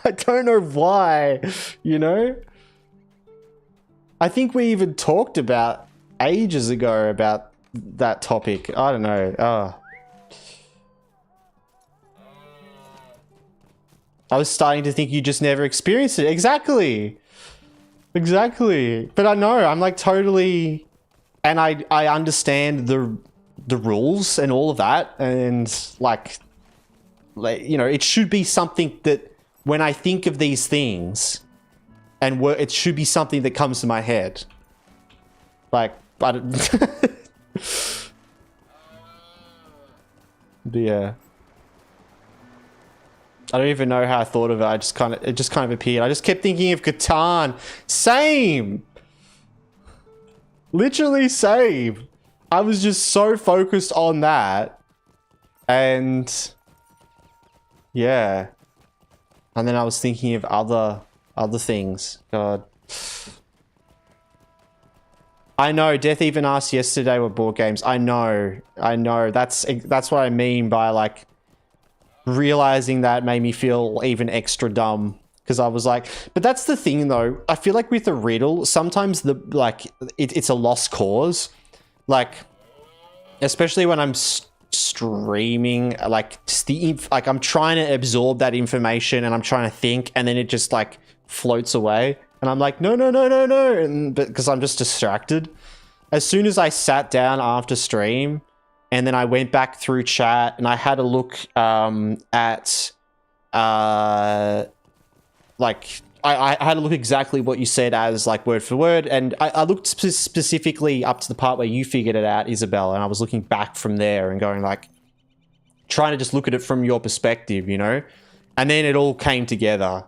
I don't know why, you know? I think we even talked about ages ago about that topic. I don't know. Oh. I was starting to think you just never experienced it. Exactly. Exactly. But I know, I'm like totally... And I understand the rules and all of that. And like, you know, it should be something that when I think of these things, and it should be something that comes to my head. Like, I don't... But yeah. I don't even know how I thought of it. It just kind of appeared. I just kept thinking of Catan. Same! Literally same. I was just so focused on that. And... yeah. And then I was thinking of other things. God. I know. Death even asked yesterday what board games. I know. That's what I mean by like realizing that made me feel even extra dumb, because I was like, but that's the thing though. I feel like with a riddle, sometimes it's a lost cause. Like, especially when I'm streaming, like I'm trying to absorb that information and I'm trying to think, and then it just like floats away and I'm like, no, and because I'm just distracted. As soon as I sat down after stream and then I went back through chat and I had a look at like I had to look exactly what you said as like word for word, and I looked specifically up to the part where you figured it out, Isabel, and I was looking back from there and going like, trying to just look at it from your perspective, you know? And then it all came together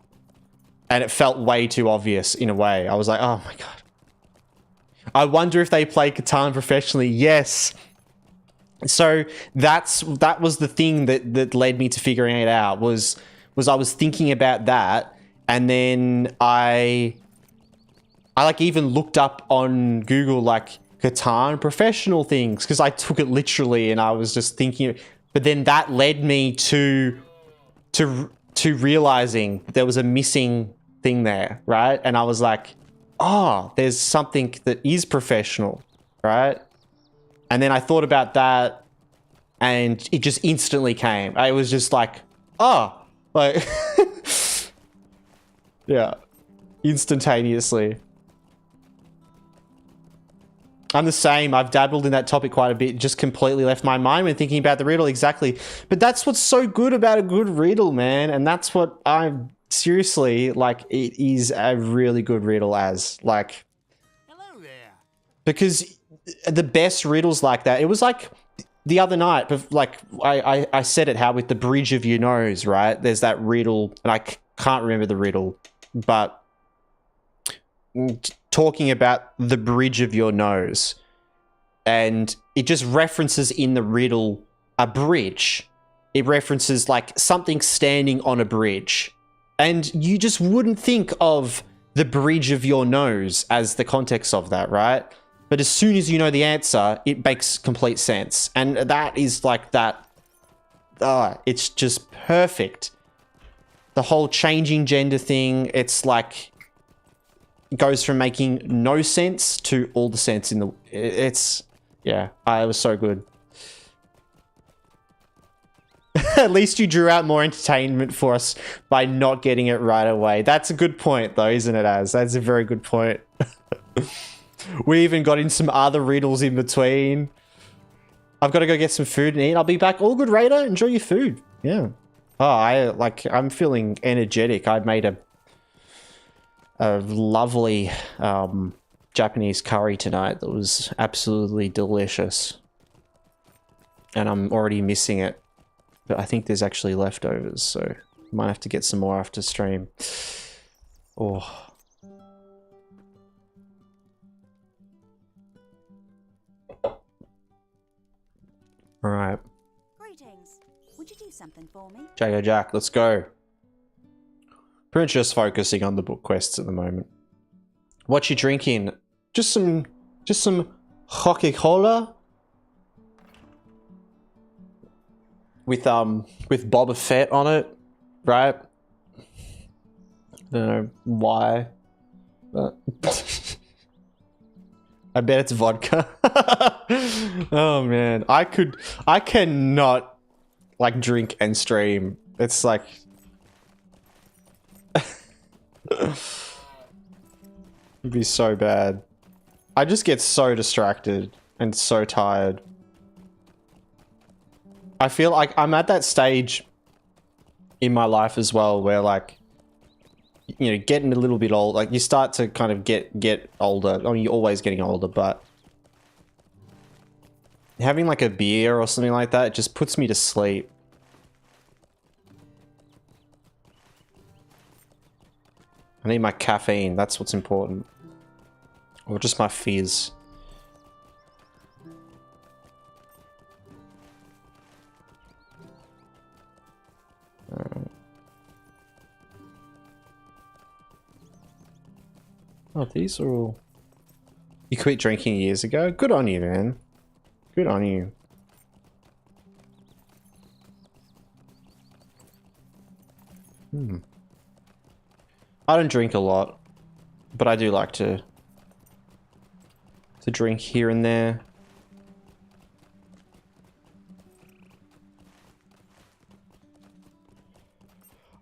and it felt way too obvious in a way. I was like, oh my God. I wonder if they play Catan professionally. Yes. So that was the thing that led me to figuring it out, was I was thinking about that. And then I like even looked up on Google like Catan professional things, because I took it literally and I was just thinking, but then that led me to realizing that there was a missing thing there, right? And I was like, oh, there's something that is professional, right? And then I thought about that and it just instantly came. I was just like, oh, like... Yeah, instantaneously. I'm the same. I've dabbled in that topic quite a bit. Just completely left my mind when thinking about the riddle. Exactly. But that's what's so good about a good riddle, man. And that's what I'm seriously like. It is a really good riddle as like.
Hello there.
Because the best riddles like that, it was like the other night, but like I said it, how with the bridge of your nose, right? There's that riddle, and I can't remember the riddle, but talking about the bridge of your nose, and it just references in the riddle a bridge. It references like something standing on a bridge, and you just wouldn't think of the bridge of your nose as the context of that, right? But as soon as you know the answer, it makes complete sense. And that is like that. It's just perfect. The whole changing gender thing, it's like, it goes from making no sense to all the sense in the... It's... Yeah, it was so good. At least you drew out more entertainment for us by not getting it right away. That's a good point, though, isn't it, Az? That's a very good point. We even got in some other riddles in between. I've got to go get some food and eat. I'll be back. All good, Raider. Enjoy your food. Yeah. Oh, I'm feeling energetic. I made a lovely Japanese curry tonight that was absolutely delicious. And I'm already missing it. But I think there's actually leftovers, so might have to get some more after stream. Oh. All right.
Greetings. Would you do something for me?
Jago Jack, let's go. Pretty much just focusing on the book quests at the moment. What you drinking? Just some Coca-Cola with Boba Fett on it, right? I don't know why, but I bet it's vodka. Oh man, I cannot like drink and stream. It's like it'd be so bad. I just get so distracted and so tired. I feel like I'm at that stage in my life as well where like, you know, getting a little bit old, like you start to kind of get older. I mean, you're always getting older, but having like a beer or something like that, it just puts me to sleep. I need my caffeine, that's what's important. Or just my fizz. Oh, these are all... You quit drinking years ago? Good on you, man. Good on you. I don't drink a lot, but I do like to drink here and there.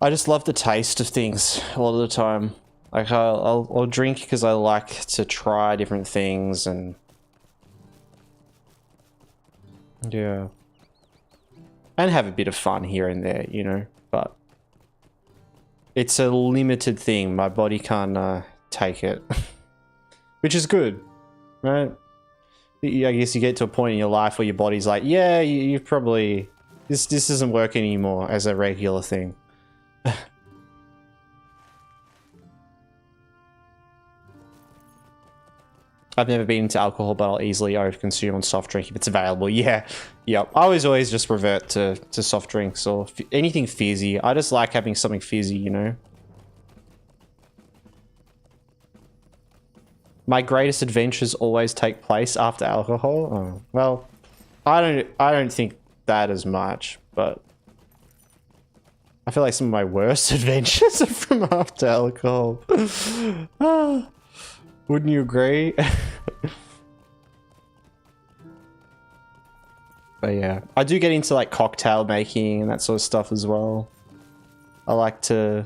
I just love the taste of things a lot of the time. Like I'll drink because I like to try different things and yeah, and have a bit of fun here and there, you know. But it's a limited thing. My body can't take it, which is good, right? I guess you get to a point in your life where your body's like, yeah, you probably this doesn't work anymore as a regular thing. I've never been into alcohol, but I'll easily overconsume on soft drink if it's available. Yeah, yep. I always just revert to soft drinks or anything fizzy. I just like having something fizzy, you know. My greatest adventures always take place after alcohol. Oh, well, I don't think that as much, but I feel like some of my worst adventures are from after alcohol. Wouldn't you agree? But yeah, I do get into like cocktail making and that sort of stuff as well. I like to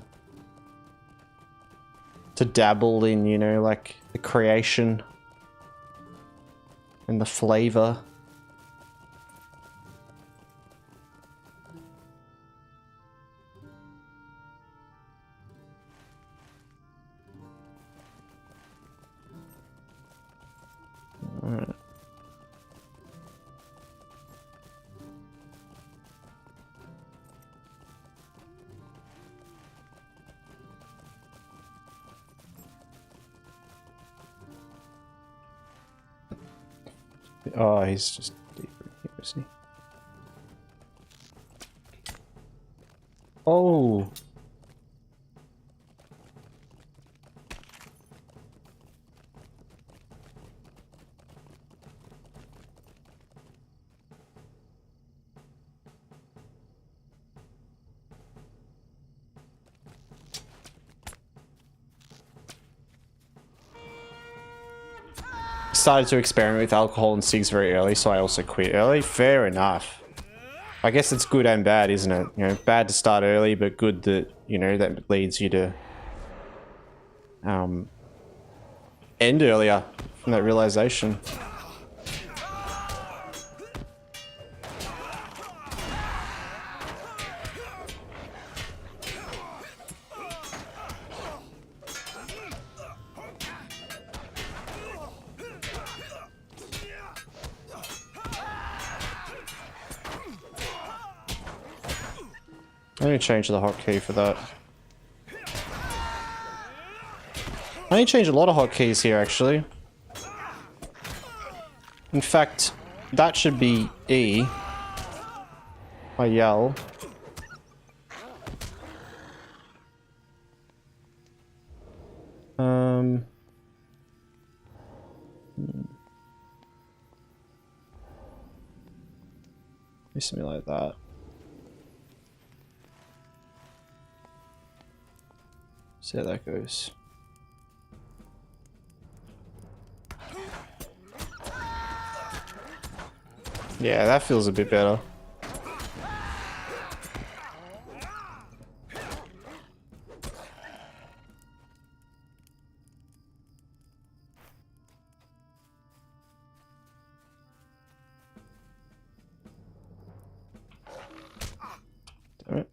dabble in, you know, like the creation and the flavor. Alright. Oh, he's just deeper here, is he? Oh! Started to experiment with alcohol and cigs very early, so I also quit early. Fair enough. I guess it's good and bad, isn't it? You know, bad to start early, but good that, you know, that leads you to end earlier from that realization. I need to change the hotkey for that. I need to change a lot of hotkeys here, actually. In fact, that should be E. I yell. Maybe something like that. See how that goes. Yeah, that feels a bit better. Damn it.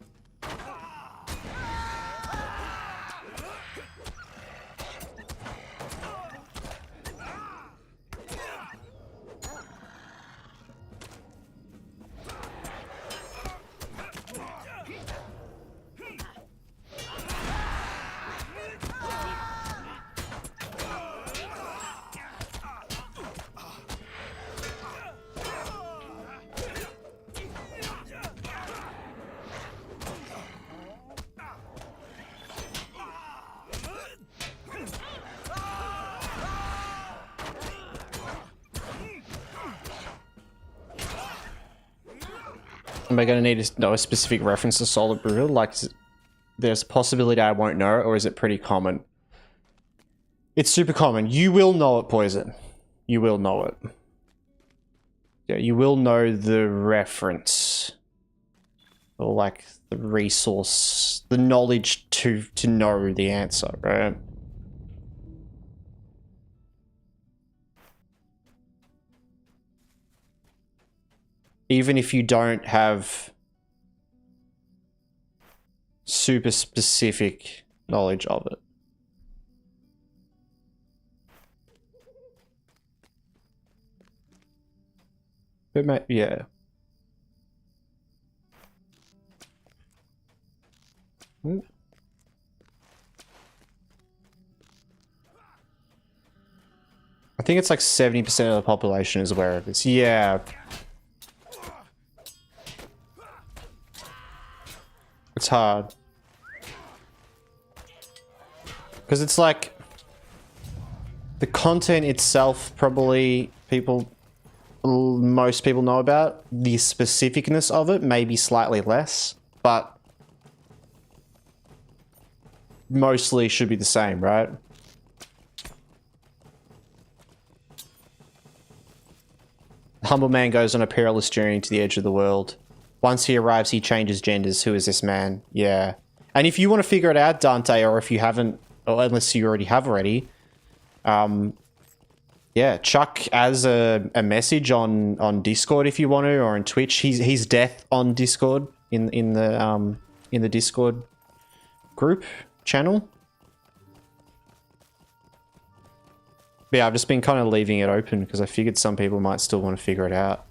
Am I going to need to know a specific reference to Solid Brutal? Like, there's a possibility I won't know, or is it pretty common? It's super common. You will know it, Poison. You will know it. Yeah, you will know the reference. Or, like, the resource, the knowledge to know the answer, right? Even if you don't have super specific knowledge of it. But yeah. Ooh. I think it's like 70% of the population is aware of this. Yeah. It's hard. Because it's like the content itself probably most people know about. The specificness of it may be slightly less, but mostly should be the same, right? The humble man goes on a perilous journey to the edge of the world. Once he arrives, he changes genders. Who is this man? Yeah. And if you want to figure it out, Dante, or if you haven't, or unless you already have already, yeah, Chuck as a message on Discord if you want to, or on Twitch. He's Death on Discord in the Discord group channel. But yeah, I've just been kind of leaving it open because I figured some people might still want to figure it out.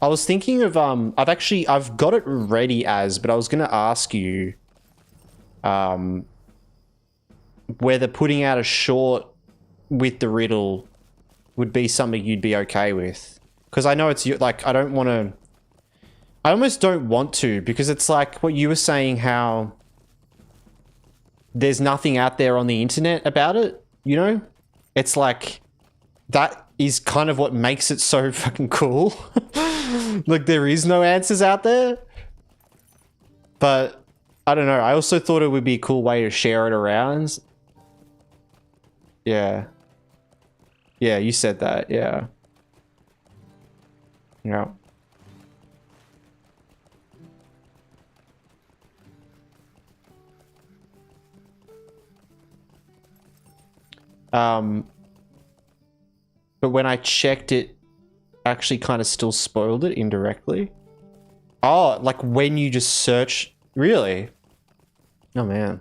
I was thinking of I've got it ready as, but I was gonna ask you whether putting out a short with the riddle would be something you'd be okay with. Because I know it's like I almost don't want to, because it's like what you were saying, how there's nothing out there on the internet about it, you know? It's like that is kind of what makes it so fucking cool. Like there is no answers out there. But I don't know. I also thought it would be a cool way to share it around. Yeah. Yeah, you said that. Yeah. Yeah. But when I checked it, actually kind of still spoiled it indirectly. Oh, like when you just search, really? Oh man.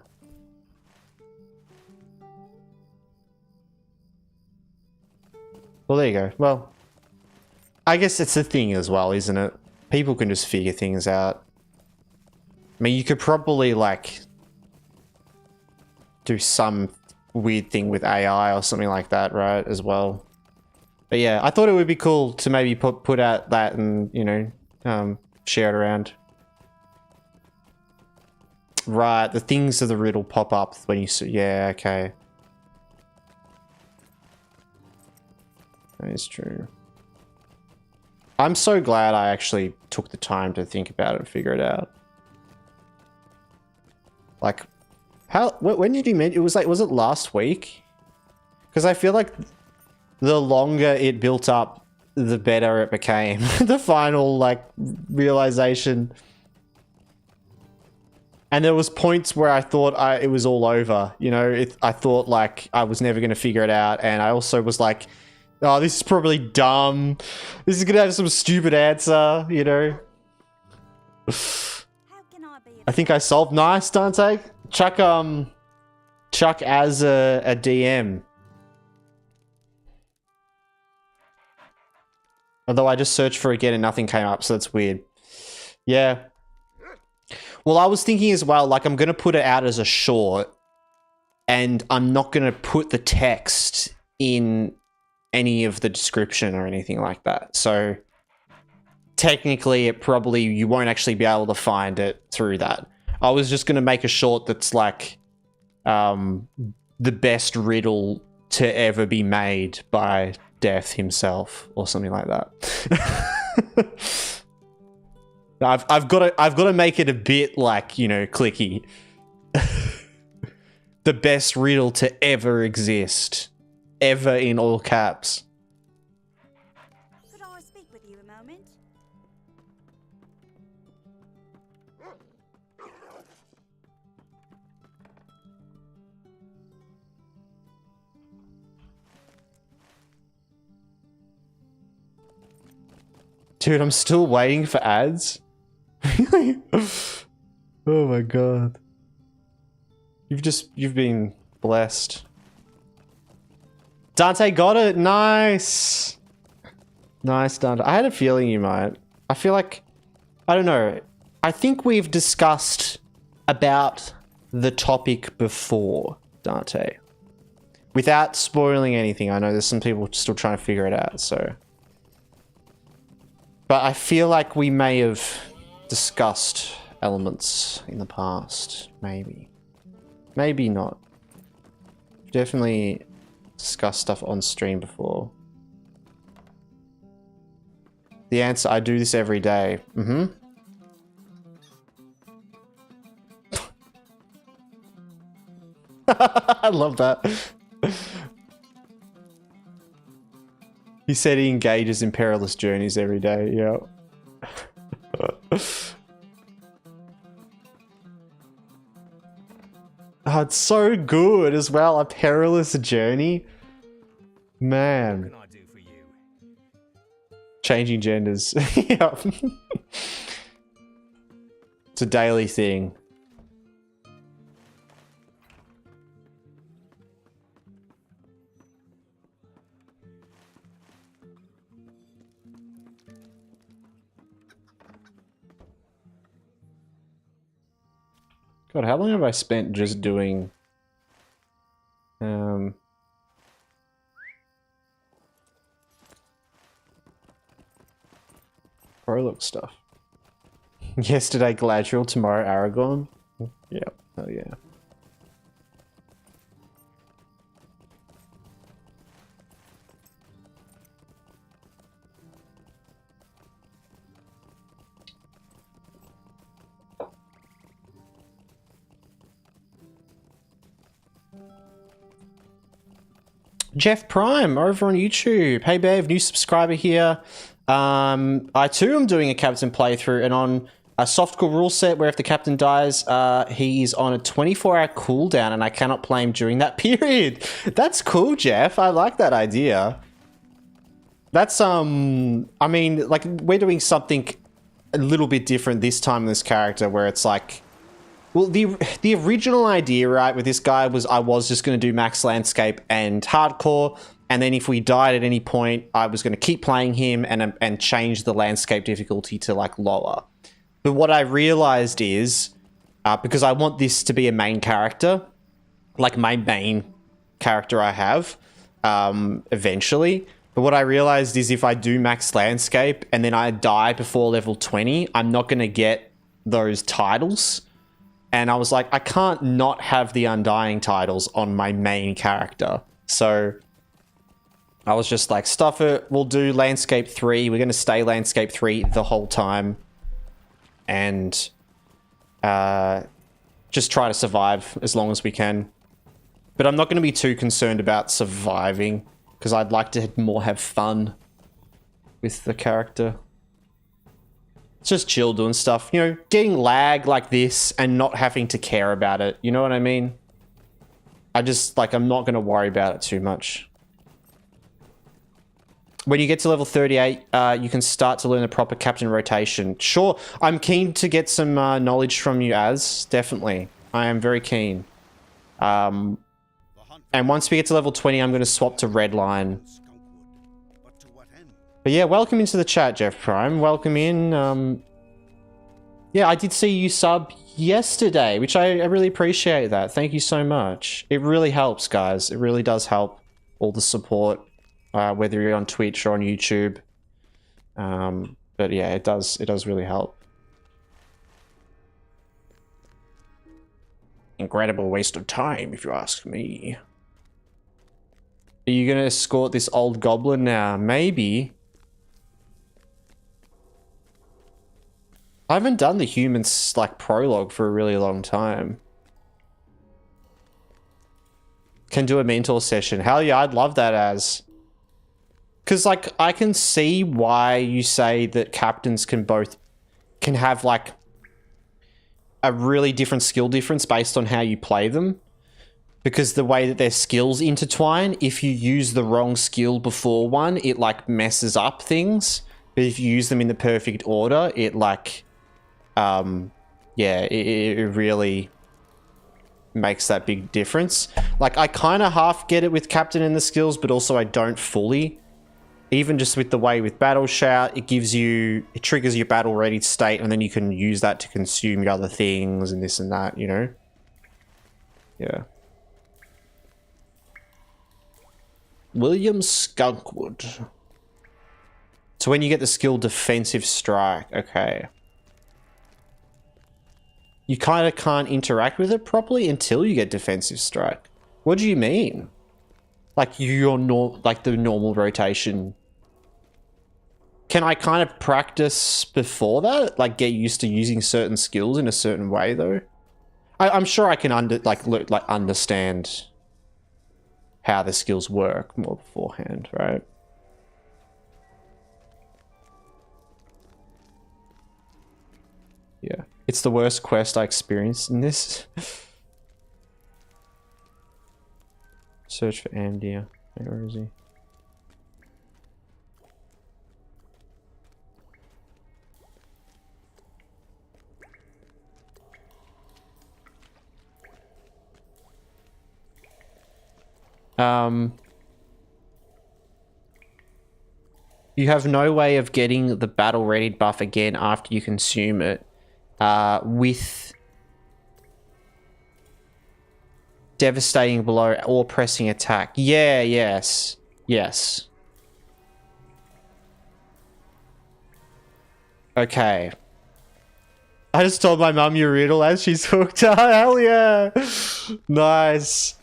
Well, there you go. Well, I guess it's a thing as well, isn't it? People can just figure things out. I mean, you could probably like do some weird thing with AI or something like that, right? As well. But yeah, I thought it would be cool to maybe put out that and, you know, share it around. Right, the things of the riddle pop up when you see. Yeah, okay. That is true. I'm so glad I actually took the time to think about it and figure it out. Like, when did you mention? It was like, was it last week? Because I feel like the longer it built up, the better it became. The final, like, realization. And there was points where I thought it was all over. You know, I thought, like, I was never going to figure it out. And I also was like, oh, this is probably dumb. This is going to have some stupid answer, you know. I think I solved. Nice, Dante. Chuck as a DM. Although I just searched for it again and nothing came up, so that's weird. Yeah. Well, I was thinking as well, like I'm going to put it out as a short and I'm not going to put the text in any of the description or anything like that. So technically you won't actually be able to find it through that. I was just going to make a short that's like the best riddle to ever be made by Death himself or something like that. I've got to make it a bit like, you know, clicky. The best riddle to ever exist. Ever in all caps.
Could I speak with you a moment?
Dude, I'm still waiting for ads. Really? Oh my god. You've been blessed. Dante got it. Nice. Nice, Dante. I had a feeling you might. I feel like, I don't know. I think we've discussed about the topic before, Dante. Without spoiling anything. I know there's some people still trying to figure it out, so. But I feel like we may have discussed elements in the past. Maybe. Maybe not. Definitely discussed stuff on stream before. The answer, I do this every day. Mm-hmm. I love that. He said he engages in perilous journeys every day. Yeah. Oh, it's so good as well. A perilous journey. Man.
What can I do for you?
Changing genders. Yep. It's a daily thing. God, how long have I spent just doing prologue stuff? Yesterday Galadriel, tomorrow Aragorn. Yep, oh yeah. Jeff Prime over on YouTube. Hey Bev, new subscriber here. I too am doing a captain playthrough, and on a softcore rule set where if the captain dies, he's on a 24-hour cooldown and I cannot play him during that period. That's cool, Jeff. I like that idea. That's, I mean, like, we're doing something a little bit different this time in this character where it's like, well, the original idea, right, with this guy was I was just going to do max landscape and hardcore, and then if we died at any point, I was going to keep playing him and change the landscape difficulty to, like, lower. But what I realized is, because I want this to be a main character, like my main character I have, eventually, but what I realized is if I do max landscape and then I die before level 20, I'm not going to get those titles. And I was like, I can't not have the Undying titles on my main character. So I was just like, stuff it. We'll do Landscape 3. We're going to stay Landscape 3 the whole time. And just try to survive as long as we can. But I'm not going to be too concerned about surviving, because I'd like to more have fun with the character. Just chill doing stuff, you know, getting lag like this and not having to care about it. You know what I mean? I just, like, I'm not going to worry about it too much. When you get to level 38, you can start to learn the proper captain rotation. Sure, I'm keen to get some knowledge from you, Az. Definitely. I am very keen. And once we get to level 20, I'm going to swap to Redline. But yeah, welcome into the chat, Jeff Prime. Welcome in. Yeah, I did see you sub yesterday, which I really appreciate that. Thank you so much. It really helps, guys. It really does help, all the support, whether you're on Twitch or on YouTube. But yeah, it does really help. Incredible waste of time, if you ask me. Are you going to escort this old goblin now? Maybe. I haven't done the humans, like, prologue for a really long time. Can do a mentor session. Hell yeah, I'd love that, Az. Because, like, I can see why you say that captains can have, like, a really different skill difference based on how you play them. Because the way that their skills intertwine, if you use the wrong skill before one, it, like, messes up things. But if you use them in the perfect order, it, like... yeah, it really makes that big difference. Like, I kind of half get it with Captain and the skills, but also I don't fully. Even just with the way with Battle Shout, it triggers your battle ready state, and then you can use that to consume your other things and this and that, you know? Yeah. William Skunkwood. So when you get the skill Defensive Strike, okay. You kind of can't interact with it properly until you get Defensive Strike. What do you mean? Like like the normal rotation. Can I kind of practice before that? Like get used to using certain skills in a certain way though? I'm sure I can understand how the skills work more beforehand, right? Yeah. It's the worst quest I experienced in this. Search for Amdia. Where is he? You have no way of getting the battle readied buff again after you consume it with devastating blow or pressing attack. Yeah, yes. Yes. Okay. I just told my mum your riddle as she's hooked. Oh, hell yeah. Nice.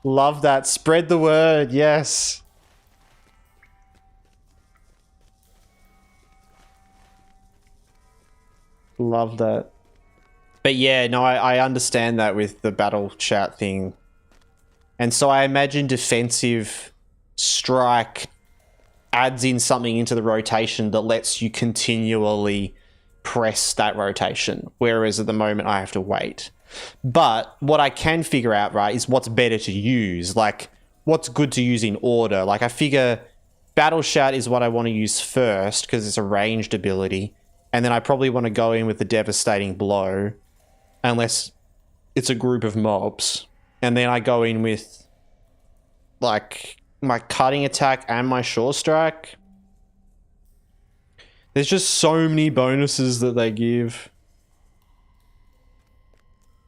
Love that. Spread the word. Yes. Love that. But yeah, no, I understand that with the battle chat thing. And so I imagine defensive strike adds in something into the rotation that lets you continually press that rotation. Whereas at the moment I have to wait. But what I can figure out, right, is what's better to use. Like, what's good to use in order. Like, I figure Battle Shout is what I want to use first because it's a ranged ability. And then I probably want to go in with the Devastating Blow. Unless it's a group of mobs. And then I go in with, like, my Cutting Attack and my Sure Strike. There's just so many bonuses that they give.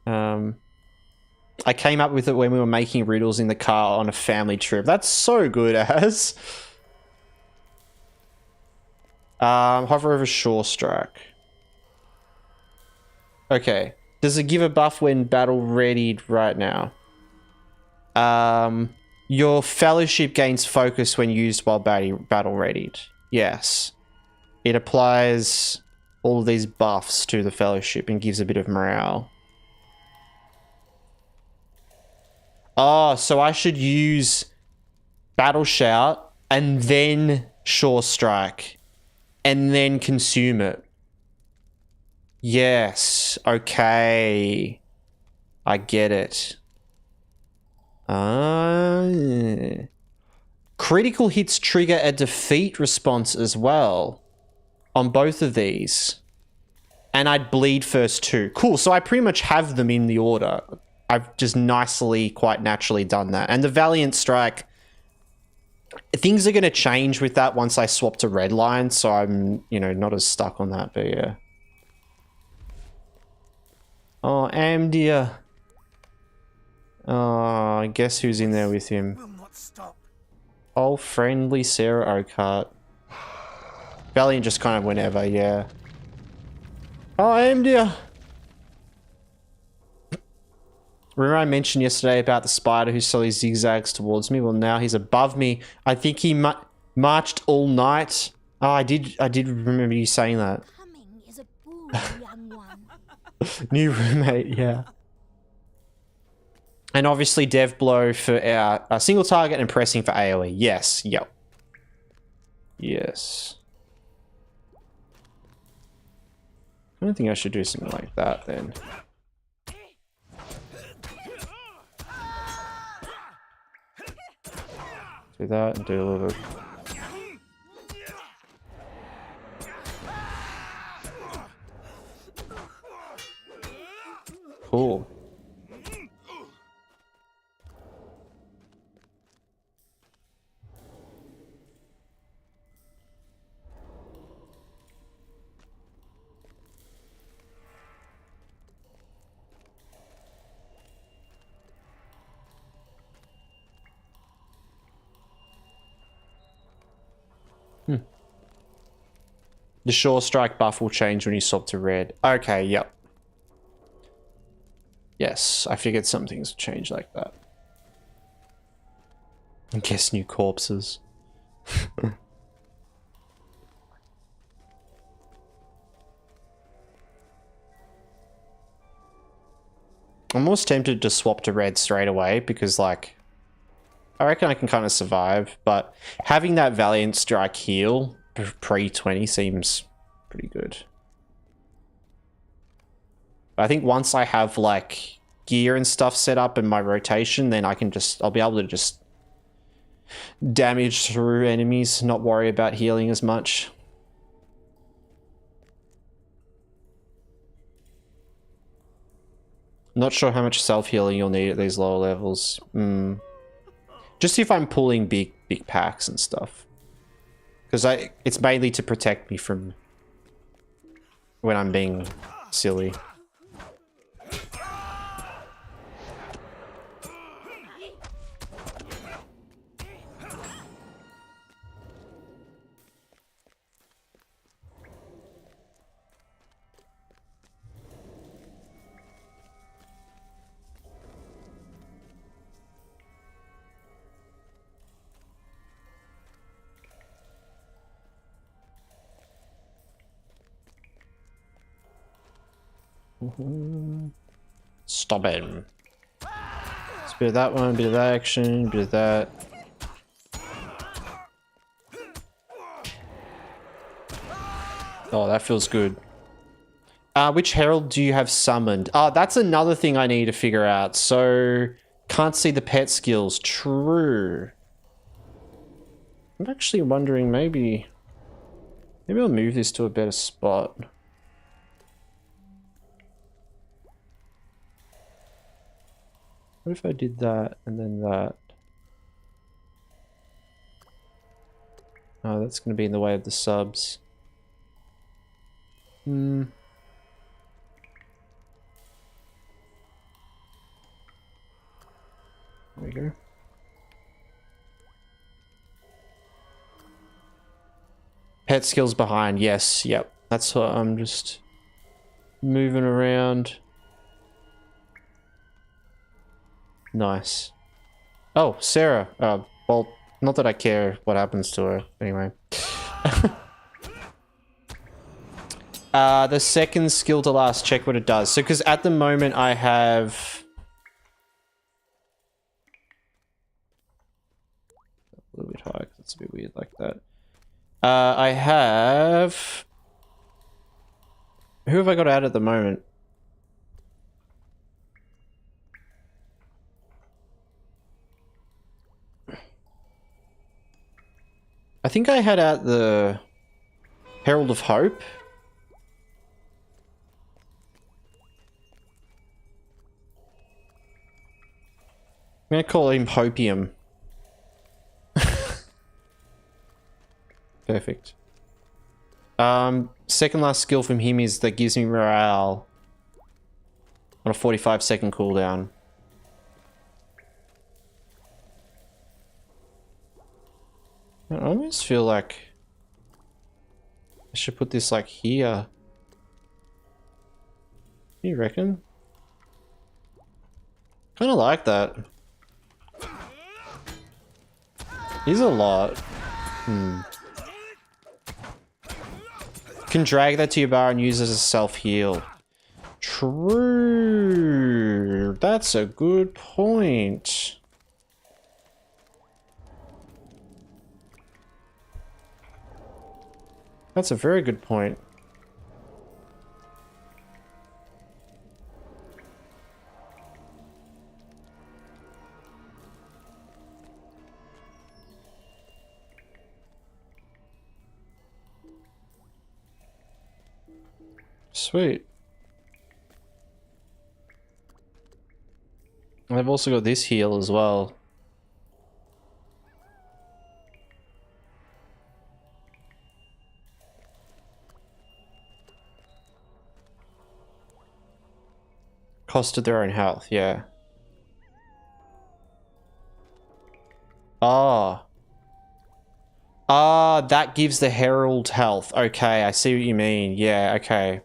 I came up with it when we were making riddles in the car on a family trip. That's so good, Az. Hover over Sure Strike. Okay. Does it give a buff when battle readied right now? Your fellowship gains focus when used while battle readied. Yes. It applies all of these buffs to the fellowship and gives a bit of morale. Oh, so I should use Battle Shout and then Sure Strike and then consume it. Yes. Okay. I get it. Critical hits trigger a defeat response as well on both of these. And I'd bleed first too. Cool. So I pretty much have them in the order. I've just nicely, quite naturally done that. And the Valiant Strike, things are going to change with that once I swap to Redline. So I'm, you know, not as stuck on that, but yeah. Oh, Amdia. Oh, guess who's in there with him?
Will not stop.
Oh, friendly Sarah Oakheart. Valiant just kind of whenever, yeah. Oh, Amdia. Remember I mentioned yesterday about the spider who slowly zigzags towards me? Well, now he's above me. I think he marched all night. Oh, I did remember you saying that.
Coming is a boon, young one.
New roommate, yeah. And obviously dev blow for our single target and pressing for AoE. Yes, yep. Yes. I don't think I should do something like that then. Do that and do a little bit. Cool. The Sure Strike buff will change when you swap to red. Okay, yep. Yes, I figured some things would change like that. I guess new corpses. I'm almost tempted to swap to red straight away because, like, I reckon I can kind of survive, but having that Valiant Strike heal pre-20 seems pretty good. I think once I have, like, gear and stuff set up and my rotation, then I'll be able to just damage through enemies, not worry about healing as much. Not sure how much self-healing you'll need at these lower levels. Just if I'm pulling big packs and stuff. Because it's mainly to protect me from when I'm being silly. Stop him. It's a bit of that one, a bit of that action, a bit of that. Oh, that feels good. Which herald do you have summoned? That's another thing I need to figure out. So, can't see the pet skills. True. I'm actually wondering maybe I'll move this to a better spot. What if I did that and then that? Oh, that's going to be in the way of the subs. There we go. Pet skills behind, yes, yep. That's what I'm just moving around. Nice. Oh, Sarah. Well, not that I care what happens to her. Anyway. The second skill to last, check what it does. So, because at the moment I have... A little bit high, because it's a bit weird like that. I have... Who have I got out at the moment? I think I had out the Herald of Hope. I'm gonna call him Hopium. Perfect. Second last skill from him is that gives me morale on a 45-second cooldown. I almost feel like I should put this like here. You reckon? Kind of like that. He's a lot. Can drag that to your bar and use it as a self-heal. True. That's a good point. That's a very good point. Sweet. And I've also got this heal as well. Cost of their own health, yeah. That gives the Herald health. Okay, I see what you mean. Yeah, okay.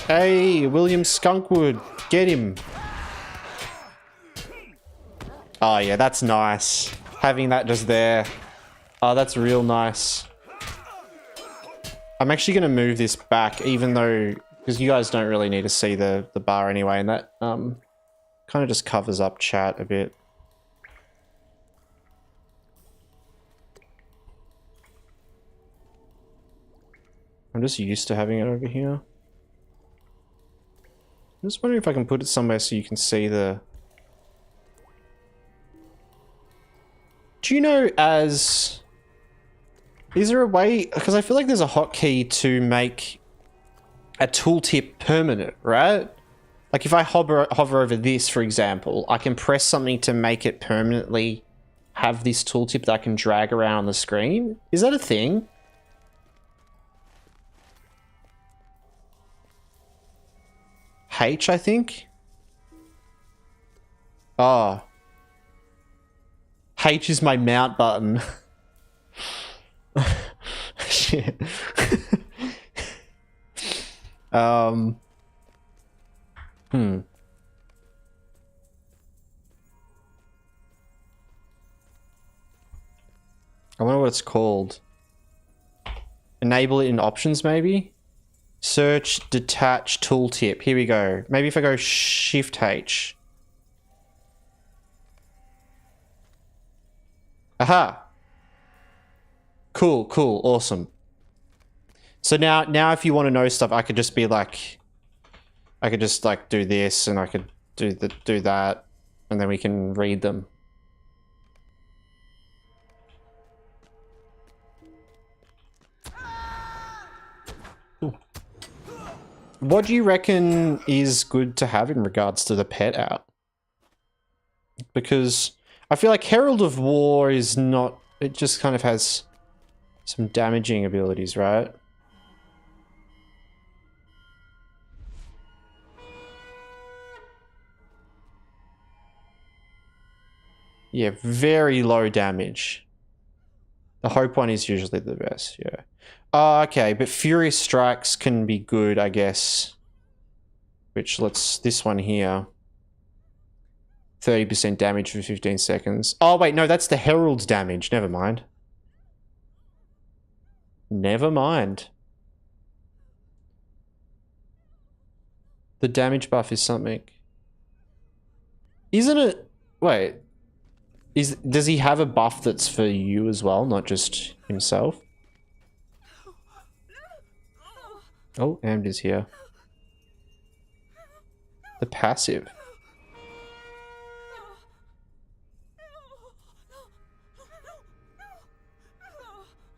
Hey, William Skunkwood, get him. Oh yeah, that's nice. Having that just there. Oh, that's real nice. I'm actually going to move this back, even though, because you guys don't really need to see the bar anyway, and that kind of just covers up chat a bit. I'm just used to having it over here. I'm just wondering if I can put it somewhere so you can see the... Do you know as... Is there a way... Because I feel like there's a hotkey to make a tooltip permanent, right? Like if I hover over this, for example, I can press something to make it permanently have this tooltip that I can drag around on the screen. Is that a thing? H, I think? Oh. H is my mount button. Shit. I wonder what it's called. Enable it in options, maybe? Search, detach, tooltip. Here we go. Maybe if I go Shift H. Aha! Cool, cool, awesome. So now if you want to know stuff, I could just be like... I could just like do this and I could do that and then we can read them. What do you reckon is good to have in regards to the pet out? Because I feel like Herald of War is not... It just kind of has some damaging abilities, right? Yeah, very low damage. The Hope one is usually the best, yeah. Okay, but Furious Strikes can be good, I guess. Which, this one here. 30% damage for 15 seconds. Oh, wait, no, that's the Herald's damage. Never mind. Never mind. The damage buff is something. Isn't it... Wait. Does he have a buff that's for you as well, not just himself? Oh, AMD is here. The passive.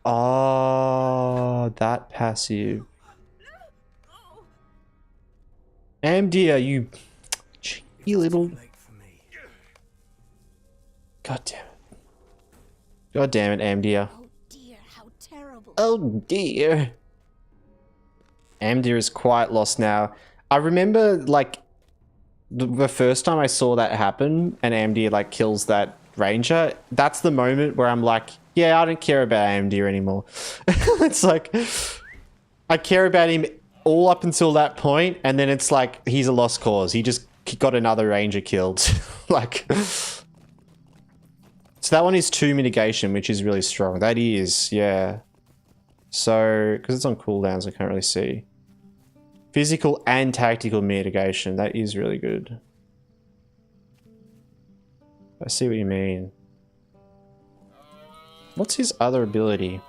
Oh, that passive. AMD, are you cheeky little... God damn it. God damn it, AMD.
Oh dear, how terrible.
Oh dear. AMD is quite lost now. I remember, like, the first time I saw that happen and AMD, like, kills that ranger, that's the moment where I'm like, yeah, I don't care about AMD anymore. It's like, I care about him all up until that point, and then it's like, he's a lost cause. He just got another ranger killed. Like... So that one is 2 mitigation, which is really strong. That is, yeah. So, because it's on cooldowns, I can't really see. Physical and tactical mitigation. That is really good. I see what you mean. What's his other ability?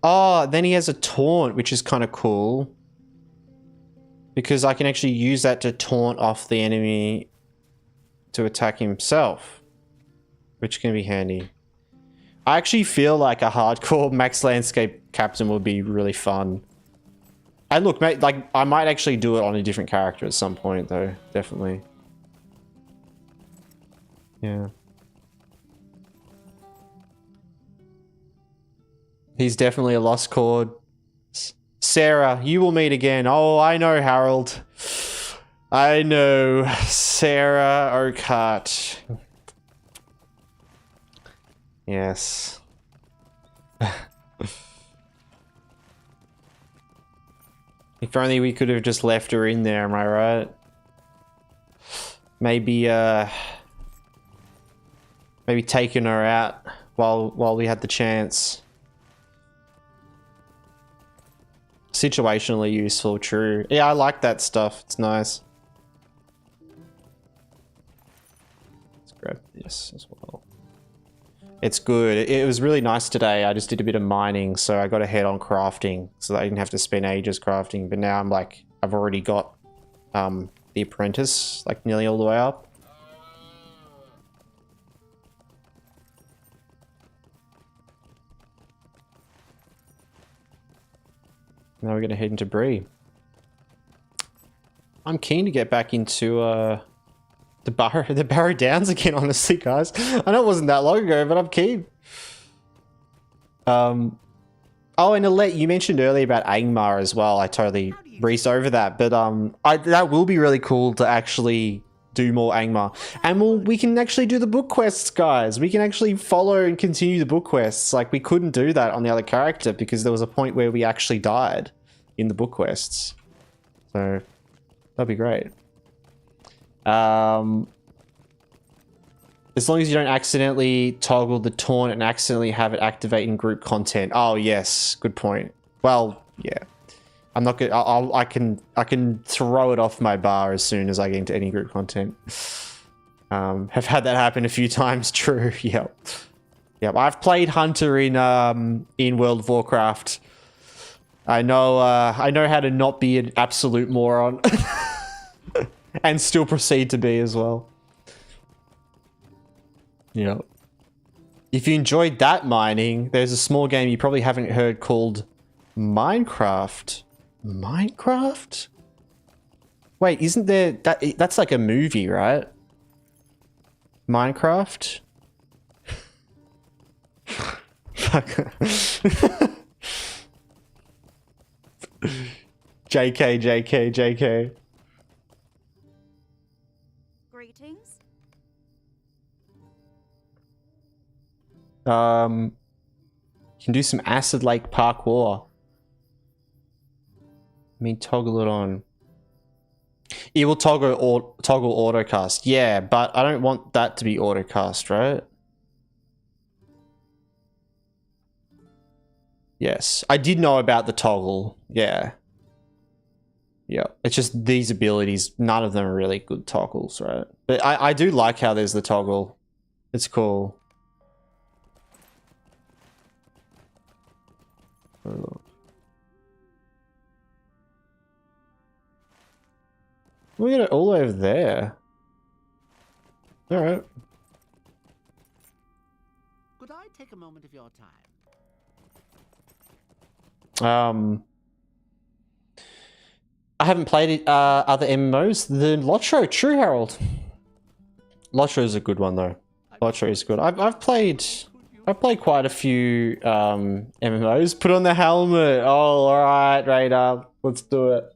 Oh, then he has a taunt, which is kind of cool. Because I can actually use that to taunt off the enemy to attack himself, which can be handy. I actually feel like a hardcore max landscape captain would be really fun. And look, mate, like, I might actually do it on a different character at some point, though. Definitely. Yeah. He's definitely a lost cause. Sarah, you will meet again. Oh, I know, Harold. I know, Sarah Urquhart. Yes. If only we could have just left her in there, am I right? Maybe, maybe taken her out while we had the chance. Situationally useful, true. Yeah, I like that stuff. It's nice. Let's grab this as well. It's good. It was really nice today. I just did a bit of mining, so I got ahead on crafting, so that I didn't have to spend ages crafting. But now I'm like, I've already got the apprentice, like nearly all the way up. Now we're gonna head into Bree. I'm keen to get back into the Barrow Downs again, honestly, guys. I know it wasn't that long ago, but I'm keen. Oh, and Alette, you mentioned earlier about Angmar as well. I totally breezed over that, but that will be really cool to actually do more Angmar. And we can actually do the book quests, guys. We can actually follow and continue the book quests. Like, we couldn't do that on the other character because there was a point where we actually died in the book quests. So that'd be great. As long as you don't accidentally toggle the taunt and accidentally have it activate in group content. Oh yes, good point. Well, yeah. I'm not gonna. I can throw it off my bar as soon as I get into any group content. Have had that happen a few times. True. Yep. Yep. I've played Hunter in World of Warcraft. I know how to not be an absolute moron, and still proceed to be as well. Yeah. If you enjoyed that mining, there's a small game you probably haven't heard called Minecraft. Minecraft? Wait, isn't there that's like a movie, right? Minecraft? Fuck. JK, JK, JK.
Greetings.
You can do some Acid Lake parkour. I mean, toggle it on. It will toggle autocast. Yeah, but I don't want that to be autocast, right? Yes, I did know about the toggle. Yeah. Yeah, it's just these abilities, none of them are really good toggles, right? But I do like how there's the toggle. It's cool. We got it all over there. Alright.
Could I take a moment of your time?
I haven't played it, other MMOs. The LOTRO, true, Harold. LOTRO is a good one though. LOTRO is good. I've played quite a few MMOs. Put on the helmet. Oh, all right, Radar. Let's do it.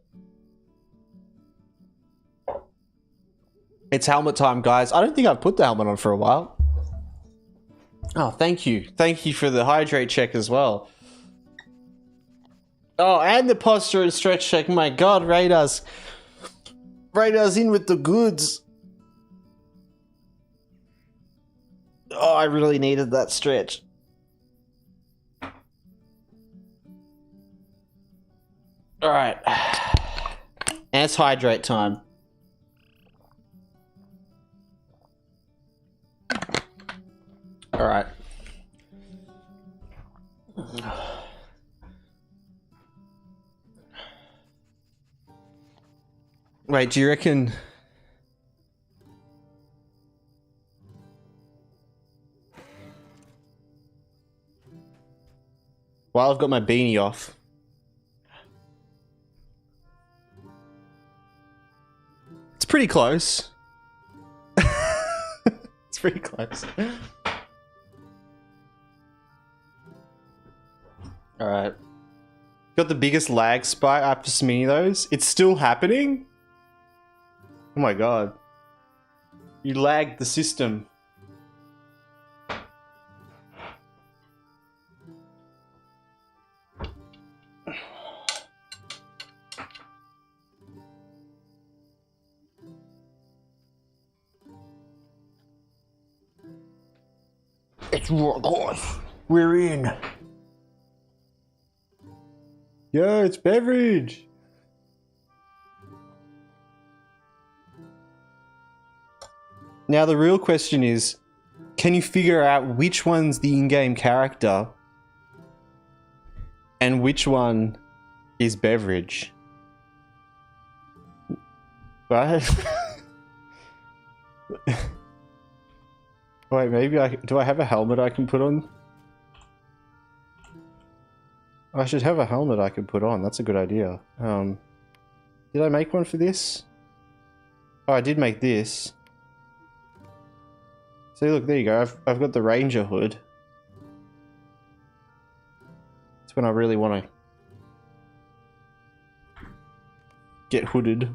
It's helmet time, guys. I don't think I've put the helmet on for a while. Oh, thank you. Thank you for the hydrate check as well. Oh, and the posture and stretch check. My God, Radar's in with the goods. Oh, I really needed that stretch. All right. And it's hydrate time. All right. Wait, do you reckon... While I've got my beanie off... It's pretty close. It's pretty close. Alright. Got the biggest lag spike after so many of those. It's still happening? Oh my God. You lagged the system. It's right, guys. We're in. Yo, it's beverage. Now the real question is, can you figure out which one's the in-game character and which one is beverage? Right? Wait, maybe do I have a helmet I can put on? I should have a helmet I can put on. That's a good idea. Did I make one for this? Oh, I did make this. See, look, there you go. I've got the Ranger hood. It's when I really want to get hooded.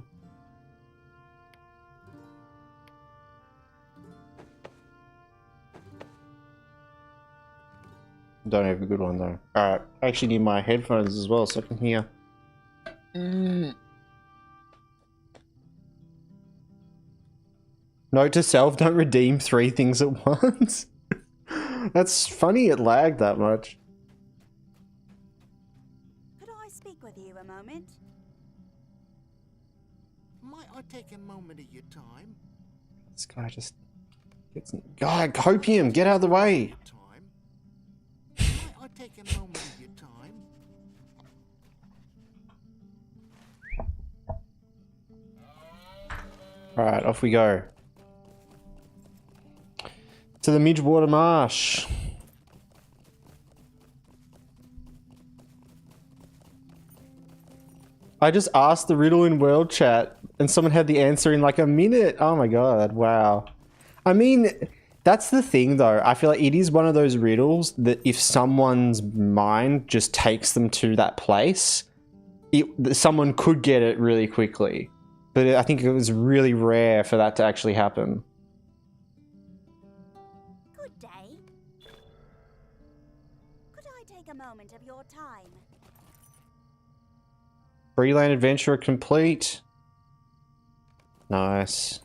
Don't have a good one though. Alright, I actually need my headphones as well so I can hear. Note to self, don't redeem 3 things at once. That's funny it lagged that much.
Could I speak with you a moment?
Might I take a moment of your time?
This guy just gets... God, copium, get out of the way!
Time? Might I take a moment of your time?
Alright, off we go. To the Midgewater Marsh. I just asked the riddle in world chat and someone had the answer in like a minute. Oh my god, wow. I mean, that's the thing though. I feel like it is one of those riddles that if someone's mind just takes them to that place, someone could get it really quickly. But I think it was really rare for that to actually happen.
Good day. Could I take a moment of your time?
Freeland adventure complete. Nice.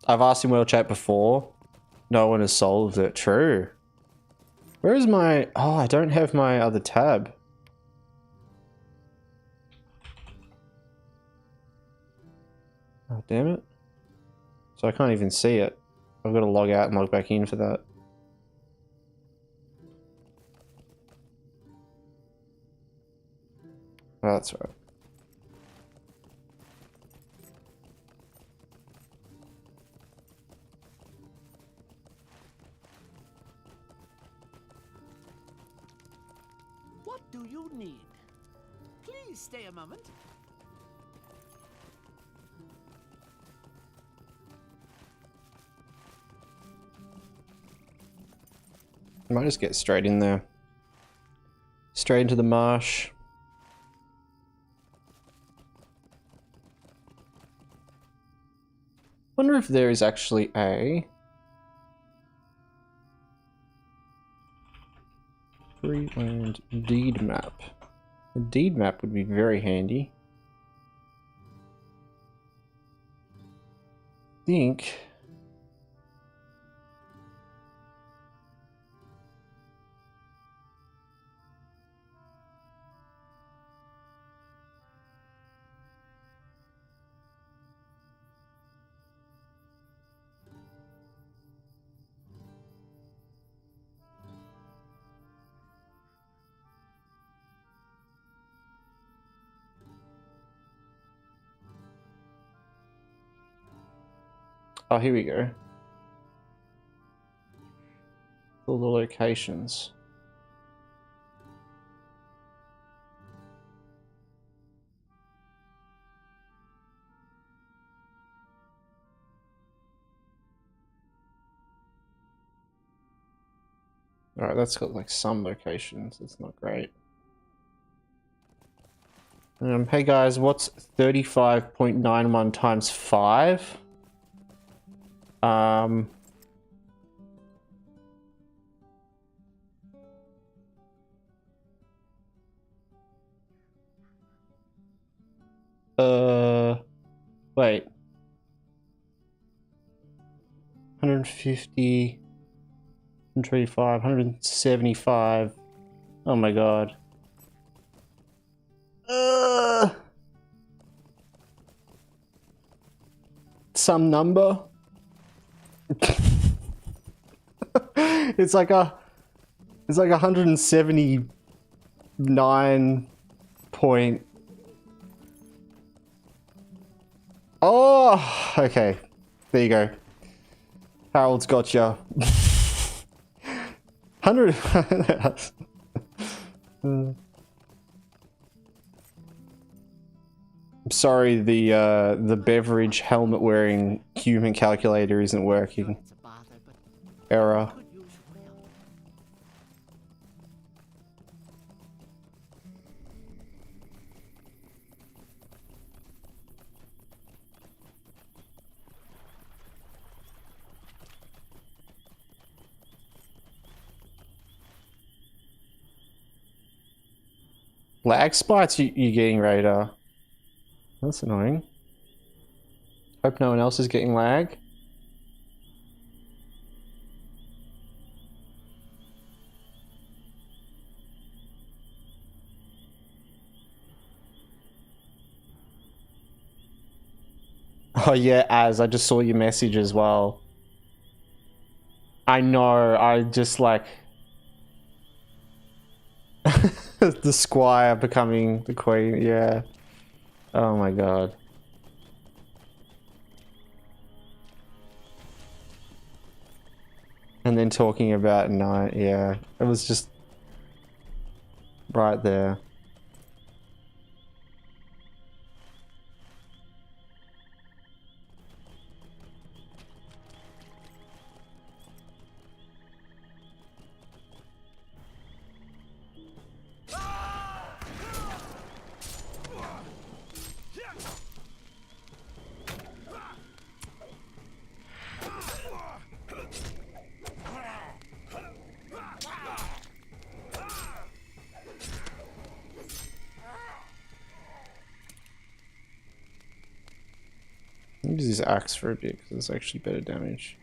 I've asked in world chat before. No one has solved it. True. Where is my... Oh, I don't have my other tab. Oh, damn it. So I can't even see it. I've got to log out and log back in for that. Oh, that's right.
What do you need? Please stay a moment.
I might just get straight in there. Straight into the marsh. Wonder if there is actually a Freeland deed map. A deed map would be very handy. I think. Oh, here we go. All the locations. Alright, that's got like some locations. It's not great. Hey guys, what's 35.91 times 5? Wait. 150, 125, 175. Oh my god. some number. It's like 179 point. Oh, okay. There you go. Harold's got ya. 100. I'm sorry, the beverage helmet wearing human calculator isn't working.
It's a bother, but
Error.
could use your help.
Lag spikes you're getting, Raider. That's annoying. Hope no one else is getting lag. Oh yeah, I just saw your message as well. I know, I just like... the squire becoming the queen, yeah. Oh my god. And then talking about night, yeah. It was just right there. Use this axe for a bit because it's actually better damage.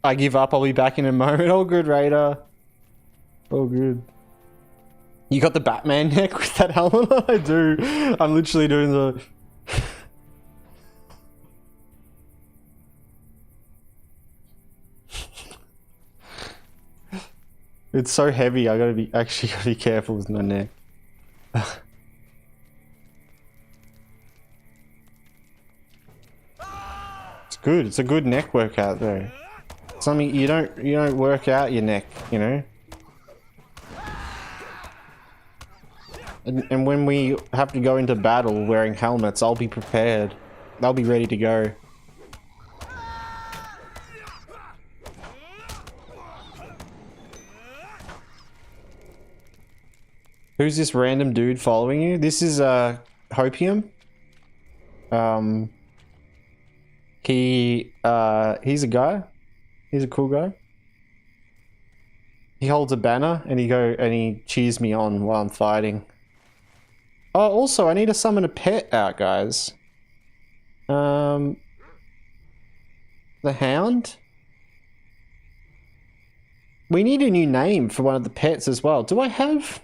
I give up, I'll be back in a moment. All good, Raider. All good. You got the Batman neck with that helmet on? I do. I'm literally doing the... It's so heavy, I gotta be careful with my neck. It's good, it's a good neck workout though. Something you don't work out your neck, you know? And when we have to go into battle wearing helmets, I'll be prepared. I'll be ready to go. Who's this random dude following you? This is Hopium. He's a guy. He's a cool guy. He holds a banner and he cheers me on while I'm fighting. Oh, also, I need to summon a pet out, guys. The Hound? We need a new name for one of the pets as well. Do I have...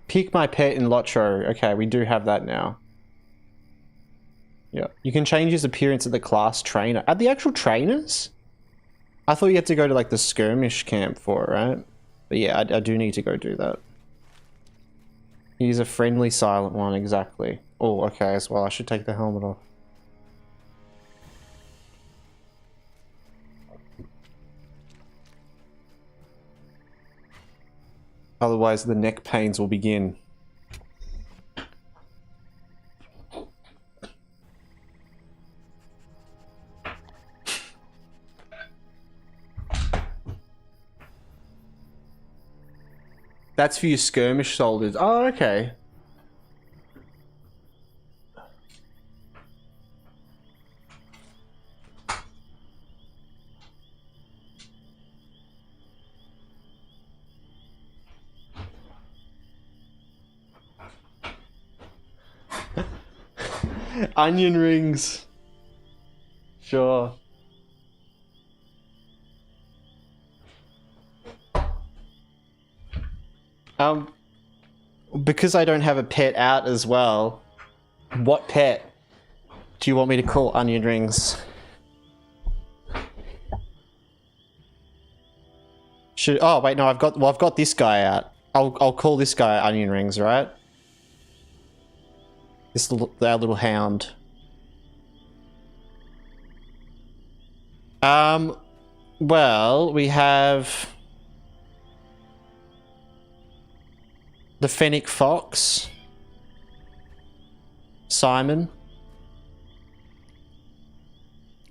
Pick my pet in LOTRO. Okay, we do have that now. Yeah. You can change his appearance at the class trainer. At the actual trainers? I thought you had to go to like the skirmish camp for it, right? But yeah, I do need to go do that. He's a friendly silent one, exactly. Oh, okay, as well. I should take the helmet off. Otherwise, the neck pains will begin. That's for your skirmish soldiers. Oh, okay. Onion rings. Sure. Because I don't have a pet out as well, what pet do you want me to call onion rings? Oh wait, no, I've got this guy out. I'll call this guy onion rings, right? Our little hound. Well, we have the Fennec Fox, Simon,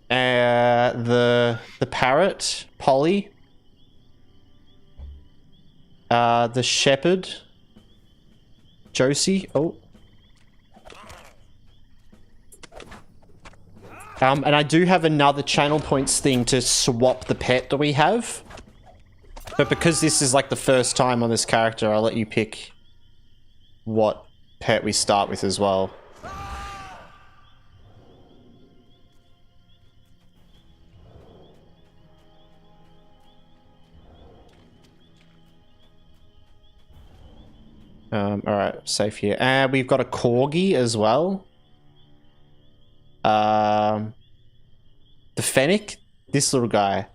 the parrot, Polly, the shepherd, Josie. Oh. And I do have another channel points thing to swap the pet that we have. But because this is like the first time on this character, I'll let you pick what pet we start with as well. Alright, safe here. And we've got a corgi as well. The Fennec, this little guy.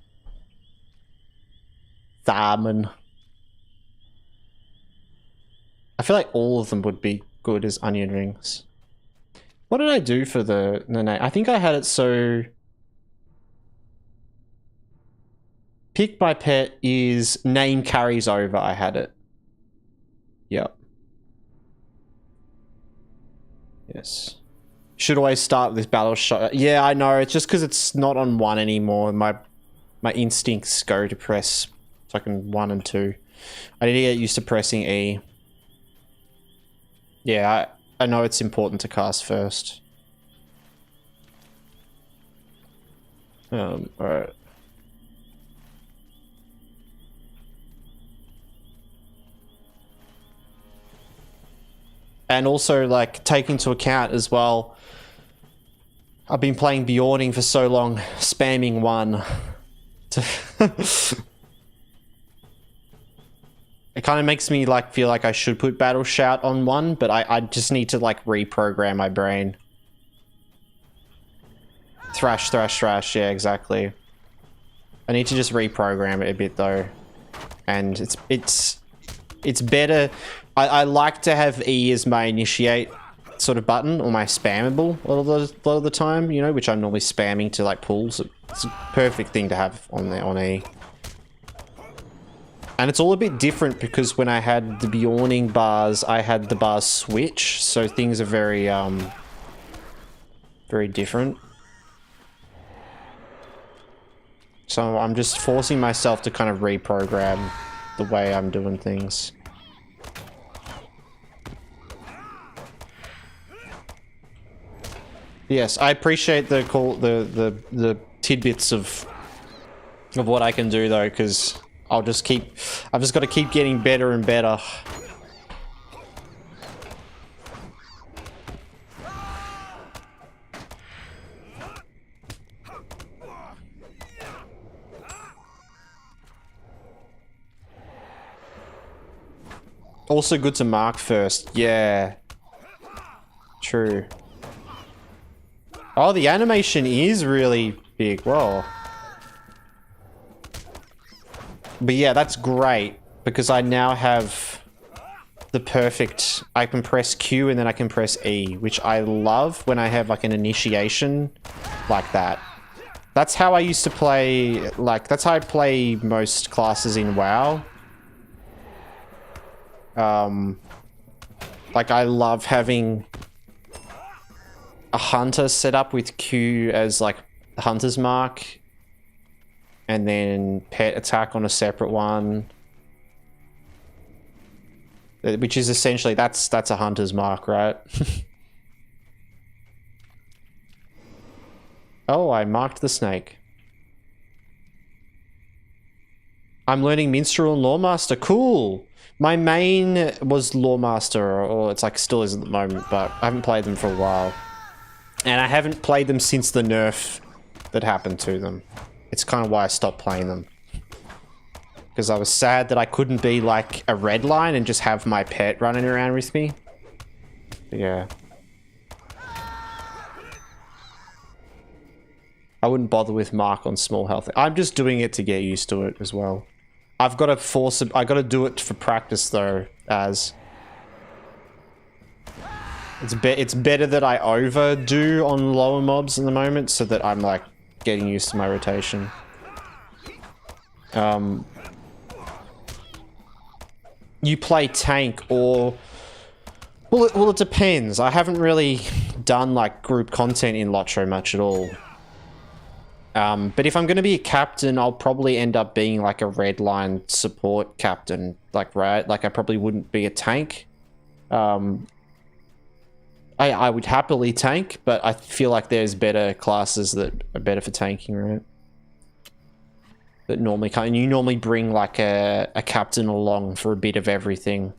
Tharman. I feel like all of them would be good as onion rings. What did I do for the name? I think I had it so... Pick my pet is name carries over. I had it. Yep. Yes. Should always start with this battle shot. Yeah, I know. It's just because it's not on 1 anymore. My instincts go to press fucking 1 and 2. I need to get used to pressing E. Yeah, I know it's important to cast first. Alright. And also, like, take into account as well, I've been playing Bjorning for so long, spamming 1. It kind of makes me like feel like I should put Battle Shout on 1, but I just need to like reprogram my brain. Thrash, thrash, thrash, yeah, exactly. I need to just reprogram it a bit though. And it's better. I like to have E as my initiate sort of button, or my spammable a lot of the time, you know, which I'm normally spamming to like pulls. It's a perfect thing to have on there on E. And it's all a bit different because when I had the Bjorning bars, I had the bars switch, so things are very very different. So I'm just forcing myself to kind of reprogram the way I'm doing things. Yes, I appreciate the the tidbits of what I can do though, because I've just got to keep getting better and better. Also good to mark first. Yeah. True. Oh, the animation is really big. Whoa. But yeah, that's great because I now have the perfect... I can press Q and then I can press E, which I love when I have like an initiation like that. That's how I used to play... Like, that's how I play most classes in WoW. Like, I love having a hunter set up with Q as like hunter's mark, and then pet attack on a separate one. which is essentially that's a hunter's mark, right? Oh, I marked the snake. I'm learning Minstrel and Lawmaster. Cool. My main was Lawmaster, or it's like still is at the moment, but I haven't played them for a while. And I haven't played them since the nerf that happened to them. It's kind of why I stopped playing them. Because I was sad that I couldn't be like a red line and just have my pet running around with me. But yeah. I wouldn't bother with Mark on small health. I'm just doing it to get used to it as well. I've got to force it. I got to do it for practice though, as it's better that I overdo on lower mobs in the moment so that I'm like getting used to my rotation. You play tank or well, it depends. I haven't really done like group content in LOTRO much at all. But if I'm going to be a captain, I'll probably end up being like a red line support captain, like, right? Like I probably wouldn't be a tank. I would happily tank, but I feel like there's better classes that are better for tanking, right? That normally can't, and you normally bring like a captain along for a bit of everything.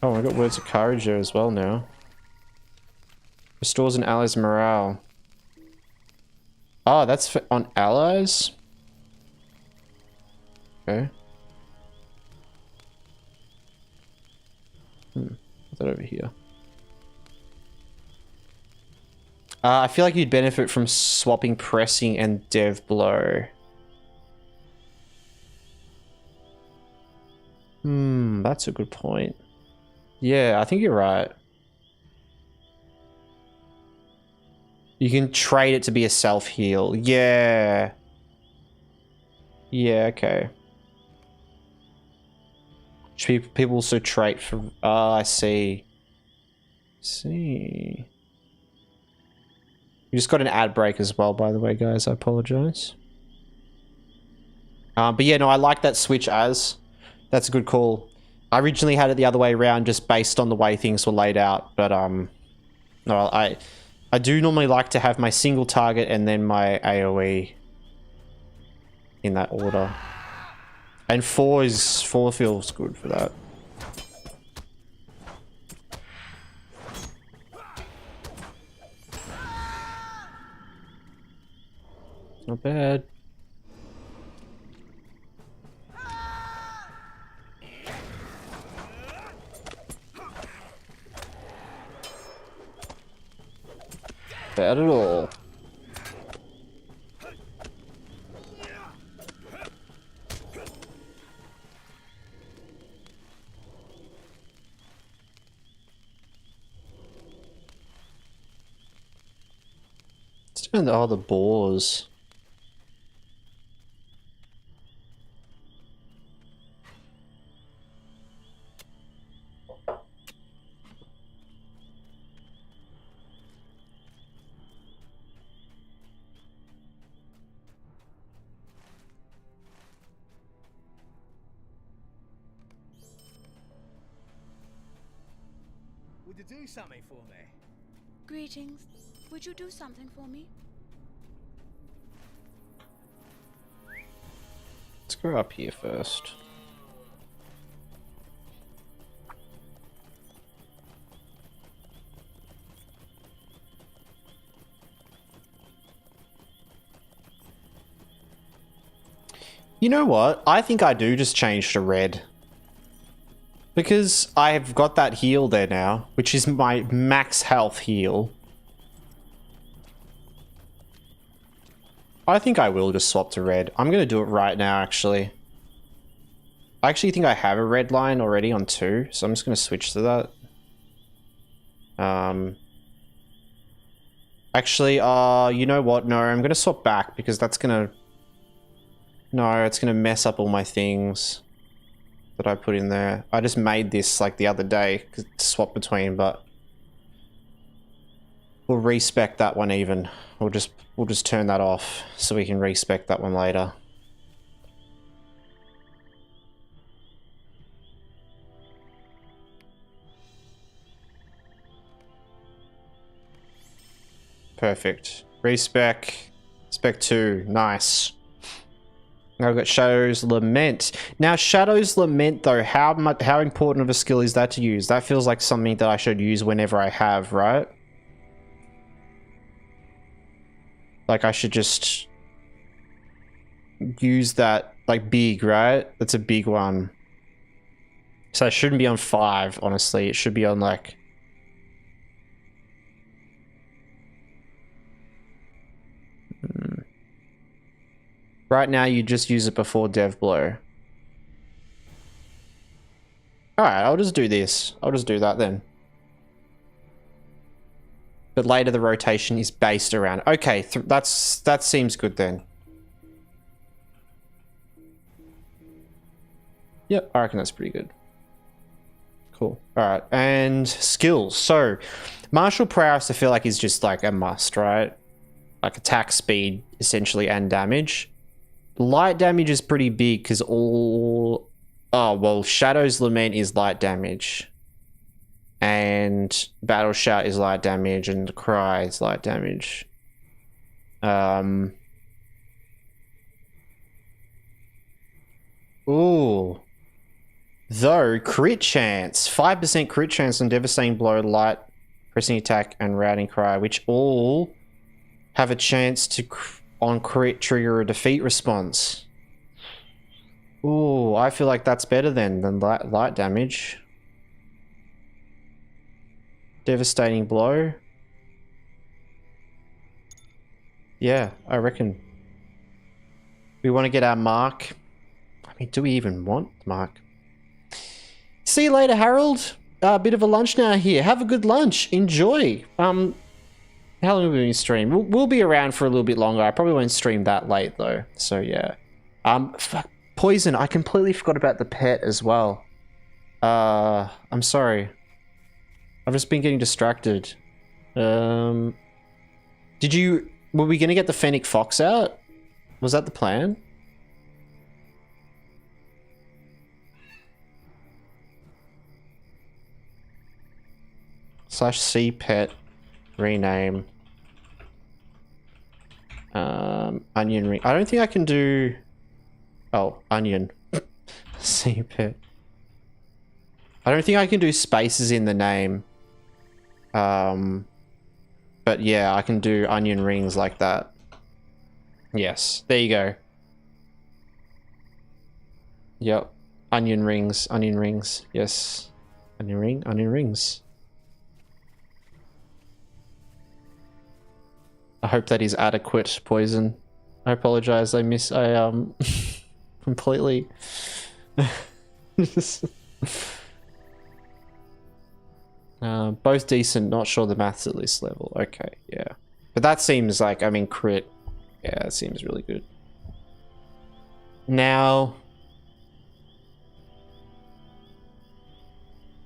Oh, I got words of courage there as well now. Restores an ally's morale. Oh, that's for, on allies? Okay. Put that over here. I feel like you'd benefit from swapping pressing and dev blow. That's a good point. Yeah, I think you're right. You can trade it to be a self-heal. Yeah. Yeah, okay. People also trait for... Oh, I see. See. You just got an ad break as well, by the way, guys. I apologize. But yeah, no, I like that switch as. That's a good call. I originally had it the other way around just based on the way things were laid out, but no, I do normally like to have my single target and then my AoE in that order. And 4 feels good for that. Not bad. Bad at all. Let's turn the other boars.
Would you do something for me?
Greetings. Would you do something for me?
Let's go up here first. You know what? I think I do just change to red. Because I've got that heal there now, which is my max health heal. I think I will just swap to red. I'm going to do it right now, actually. I actually think I have a red line already on 2, so I'm just going to switch to that. Actually, you know what? No, I'm going to swap back because that's going to... No, it's going to mess up all my things that I put in there. I just made this like the other day to swap between, but We'll respec that one even. We'll just turn that off so we can respec that one later. Perfect. Respec. Spec 2. Nice. Now I've got Shadow's Lament. Now Shadow's Lament though, how important of a skill is that to use? That feels like something that I should use whenever I have, right? Like I should just use that like big, right? That's a big one. So it shouldn't be on 5, honestly. It should be on like... Right now, you just use it before dev blow. Alright, I'll just do this. I'll just do that then. But later the rotation is based around... Okay, that seems good then. Yep, I reckon that's pretty good. Cool. Alright, and skills. So, martial prowess I feel like is just like a must, right? Like attack speed, essentially, and damage. Light damage is pretty big because all... Oh, well, Shadow's Lament is light damage. And Battle Shout is light damage and Cry is light damage. Ooh. Though, crit chance. 5% crit chance on Devastating Blow, Light, Pressing Attack, and Routing Cry, which all have a chance to... on crit trigger a defeat response. Ooh, I feel like that's better than light damage. Devastating blow. Yeah, I reckon. We want to get our mark. I mean, do we even want mark? See you later, Harold. A bit of a lunch now here. Have a good lunch. Enjoy. How long will we stream? We'll be around for a little bit longer. I probably won't stream that late though. So yeah. Fuck. Poison. I completely forgot about the pet as well. I'm sorry. I've just been getting distracted. Were we gonna get the Fennec Fox out? Was that the plan? /C pet. Rename. Onion ring. I don't think I can do... Oh, onion. C pet. I don't think I can do spaces in the name. But yeah, I can do onion rings like that. Yes, there you go. Yep. Onion rings, yes. Onion ring, onion rings. I hope that is adequate, Poison. I apologize, I completely... both decent, not sure the maths at this level. Okay, yeah. But that seems like, I mean, crit. Yeah, it seems really good. Now...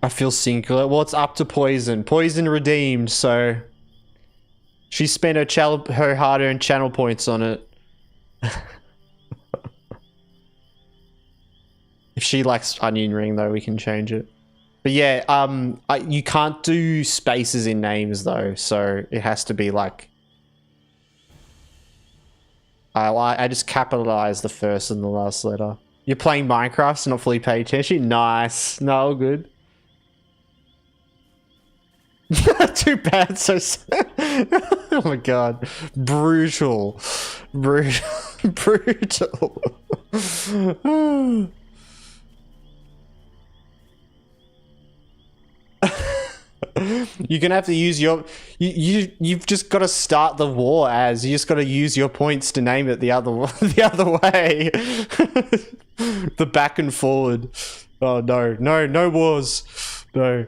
I feel singular. Well, it's up to Poison. Poison redeemed, so... She spent her hard-earned channel points on it. If she likes onion ring, though, we can change it. But yeah, you can't do spaces in names, though, so it has to be like... I just capitalize the first and the last letter. You're playing Minecraft, so not fully paying attention? Nice. No, good. Too bad, so sad. Oh my god. Brutal. Brutal. Brutal. You're gonna have to use your... You've just got to start the war as... You just got to use your points to name it the other way. The back and forward. Oh no. No, no wars. No.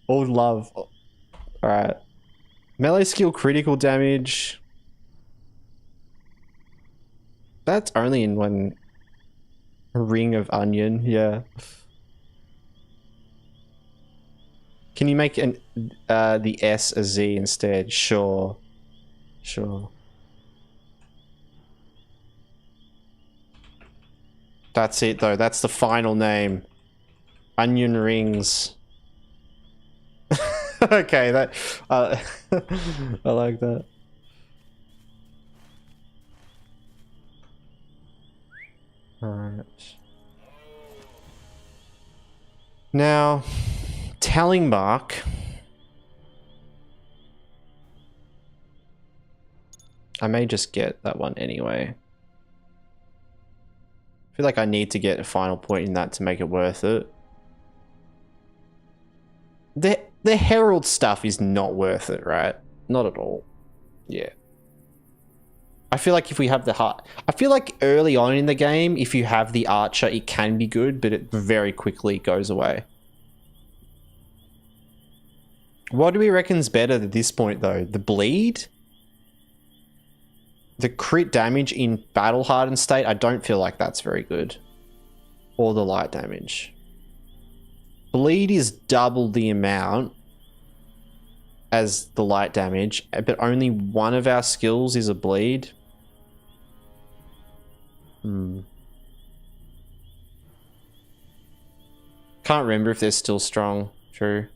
All love. Alright. Melee skill critical damage. That's only in one ring of onion, yeah. Can you make the S a Z instead. Sure. Sure. That's it though. That's the final name. Onion rings. Okay, that I like that. Alright. Now, telling mark. I may just get that one anyway. I feel like I need to get a final point in that to make it worth it. The Herald stuff is not worth it, right? Not at all. Yeah. I feel like if we have the heart... I feel like early on in the game, if you have the Archer, it can be good, but it very quickly goes away. What do we reckon's better at this point, though? The bleed? The crit damage in battle hardened state? I don't feel like that's very good. Or the light damage. Bleed is double the amount as the light damage, but only one of our skills is a bleed. Can't remember if they're still strong. True.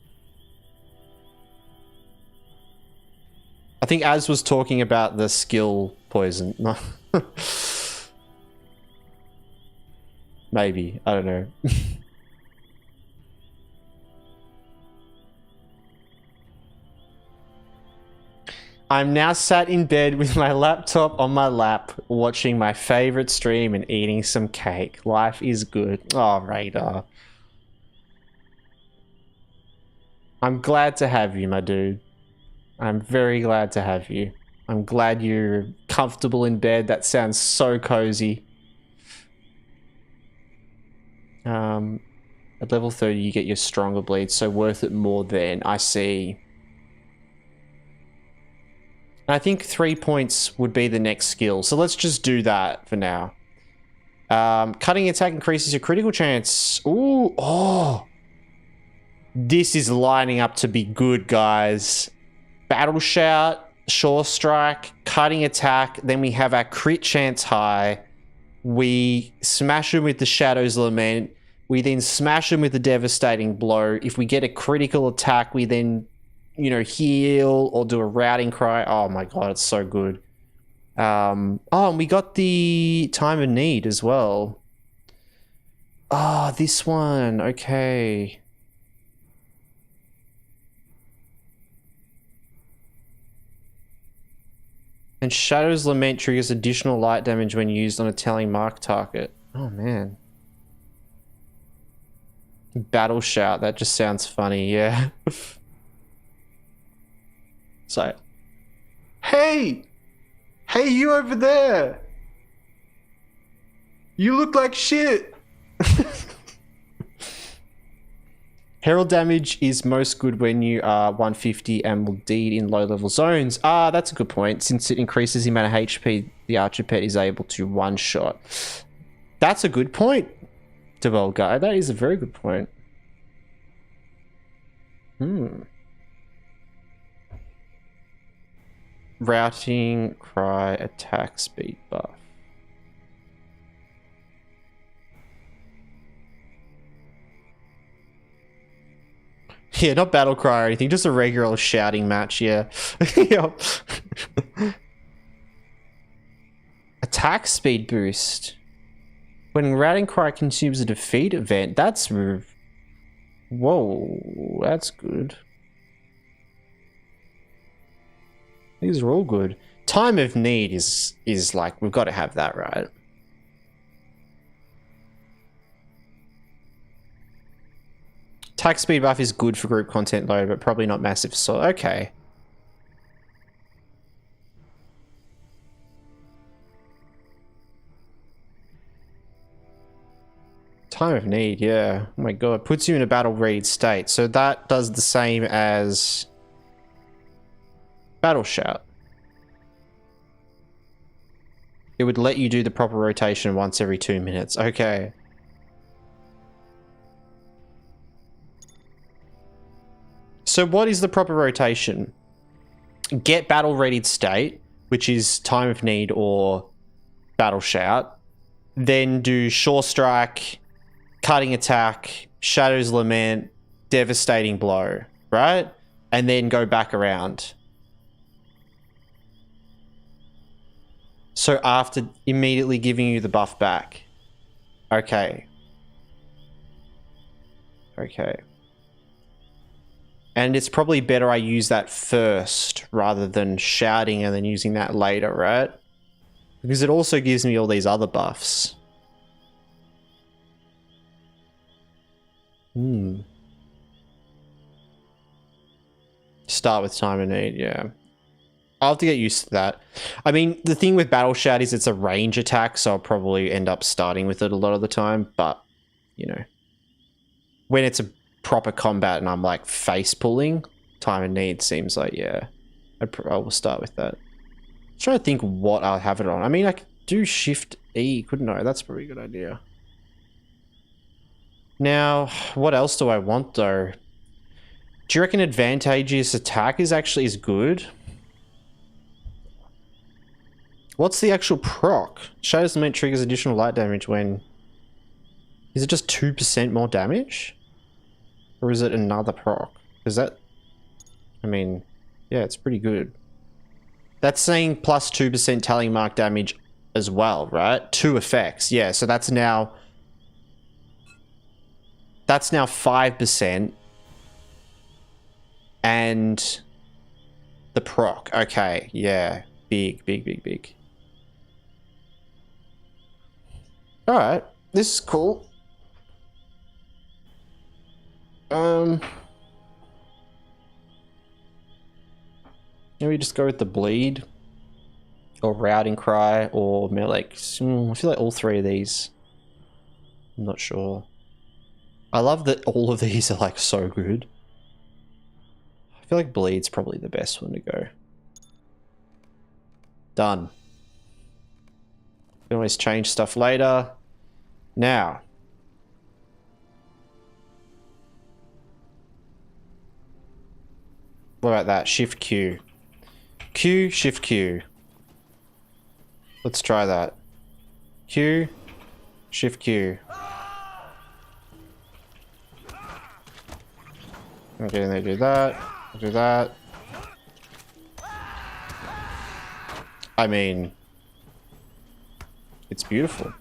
I think Az was talking about the skill poison. Maybe. I don't know. I'm now sat in bed with my laptop on my lap, watching my favorite stream and eating some cake. Life is good. Oh, Radar. I'm glad to have you, my dude. I'm very glad to have you. I'm glad you're comfortable in bed. That sounds so cozy. At level 30, you get your stronger bleed, so worth it more than. I see. I think 3 points would be the next skill, so let's just do that for now. Cutting attack increases your critical chance. Ooh, oh. This is lining up to be good, guys. Battle shout, sure strike, cutting attack, then we have our crit chance high. We smash him with the Shadow's Lament. We then smash him with the Devastating Blow. If we get a critical attack, we then, you know, heal or do a routing cry. Oh my god, it's so good. Oh, and we got the Time of Need as well. Ah, oh, this one. Okay. And Shadow's Lament triggers additional light damage when used on a telling mark target. Oh man. Battle shout, that just sounds funny, yeah. So, hey! Hey, you over there! You look like shit! Herald damage is most good when you are 150 and will deed in low level zones. Ah, that's a good point. Since it increases the amount of HP the Archer Pet is able to one-shot. That's a good point, Devil Guy. That is a very good point. Routing, cry, attack, speed buff. Yeah, not battle cry or anything, just a regular shouting match, yeah. Yep. Attack speed boost. When routing cry consumes a defeat event, that's... Whoa, that's good. These are all good. Time of Need is like, we've got to have that, right? Attack speed buff is good for group content though, but probably not massive. So, okay. Time of Need, yeah. Oh my god, puts you in a battle ready state. So that does the same as Battle Shout. It would let you do the proper rotation once every 2 minutes. Okay. So what is the proper rotation? Get battle readied state, which is time of need or battle shout. Then do sure strike, cutting attack, shadow's lament, devastating blow, right? And then go back around. So after immediately giving you the buff back. Okay. Okay. And it's probably better I use that first rather than shouting and then using that later, right? Because it also gives me all these other buffs. Start with time of need, yeah. I'll have to get used to that. I mean, the thing with Battle Shout is it's a range attack, so I'll probably end up starting with it a lot of the time, but, you know. When it's a proper combat and I'm like face pulling, time of need seems like, yeah, I will start with that. I'm trying to think what I'll have it on. I mean, I could do Shift E, couldn't I? That's probably a good idea. Now, what else do I want though? Do you reckon advantageous attack is actually as good? What's the actual proc? Shadow's Lament triggers additional light damage when... Is it just 2% more damage? Or is it another proc? Is that... I mean, yeah, it's pretty good. That's saying plus 2% tally mark damage as well, right? 2 effects. Yeah, so that's now... That's now 5%. And... The proc. Okay, yeah. Big, big, big, big. Alright, this is cool. Maybe just go with the bleed or routing cry or melee. I feel like all three of these. I'm not sure. I love that all of these are like so good. I feel like bleed's probably the best one to go. Done. You can always change stuff later. Now. What about that? Shift Q. Q, Shift Q. Let's try that. Q, Shift Q. Okay, and they do that. Do that. I mean, it's beautiful.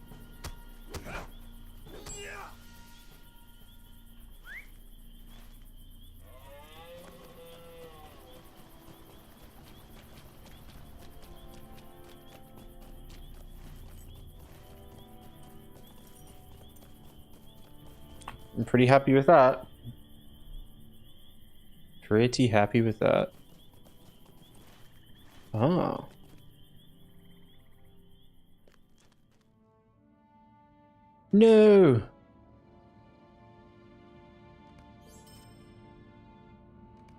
I'm pretty happy with that. Pretty happy with that. Oh. No.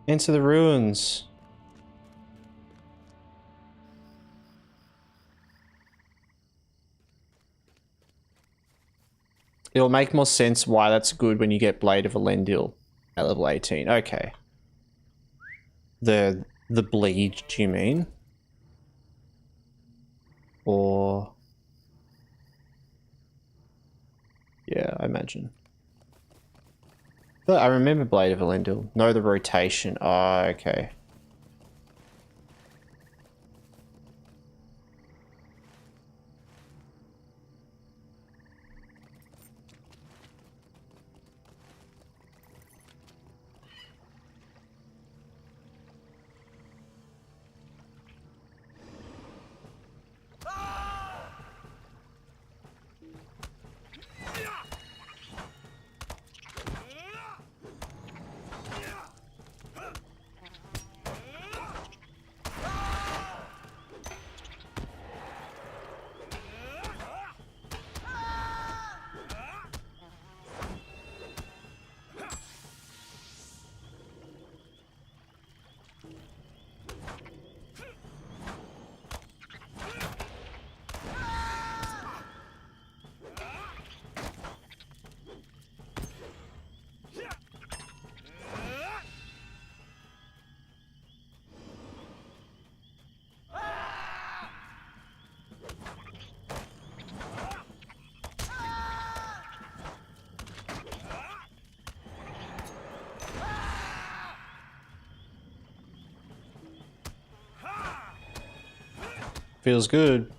Into the ruins. It'll make more sense why that's good when you get Blade of Elendil at level 18. Okay. The bleed, do you mean? Or... yeah, I imagine. But I remember Blade of Elendil. No, the rotation. Oh, okay. Feels good.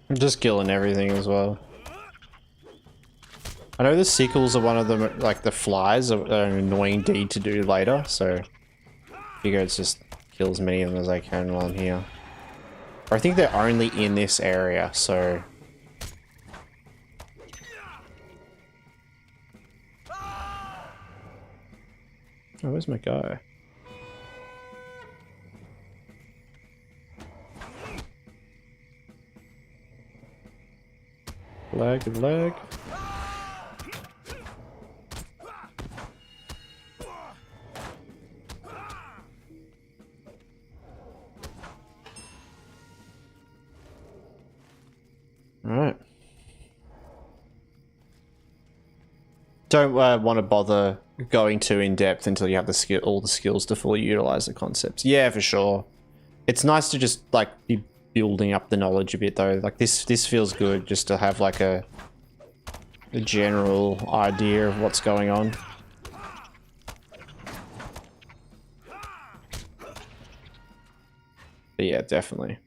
I'm just killing everything as well. I know the sickles are one of them, like the flies are an annoying deed to do later, so I figure it's just kill as many of them as I can while I'm here. Or I think they're only in this area, so... Oh, where's my guy? Lag, good lag. Alright. Don't want to bother going too in depth until you have the all the skills to fully utilize the concepts. Yeah, for sure. It's nice to just like be building up the knowledge a bit though. Like this feels good just to have like a general idea of what's going on. But yeah, definitely.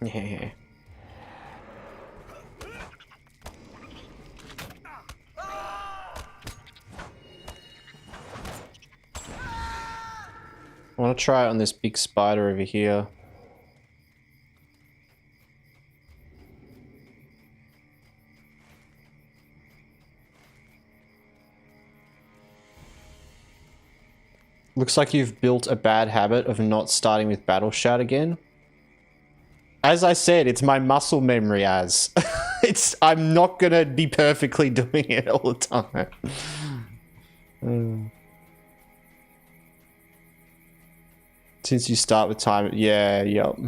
Yeah. I want to try it on this big spider over here. Looks like you've built a bad habit of not starting with battle shout again. As I said, it's my muscle memory, as I'm not gonna be perfectly doing it all the time. Since you start with time, yeah, yep.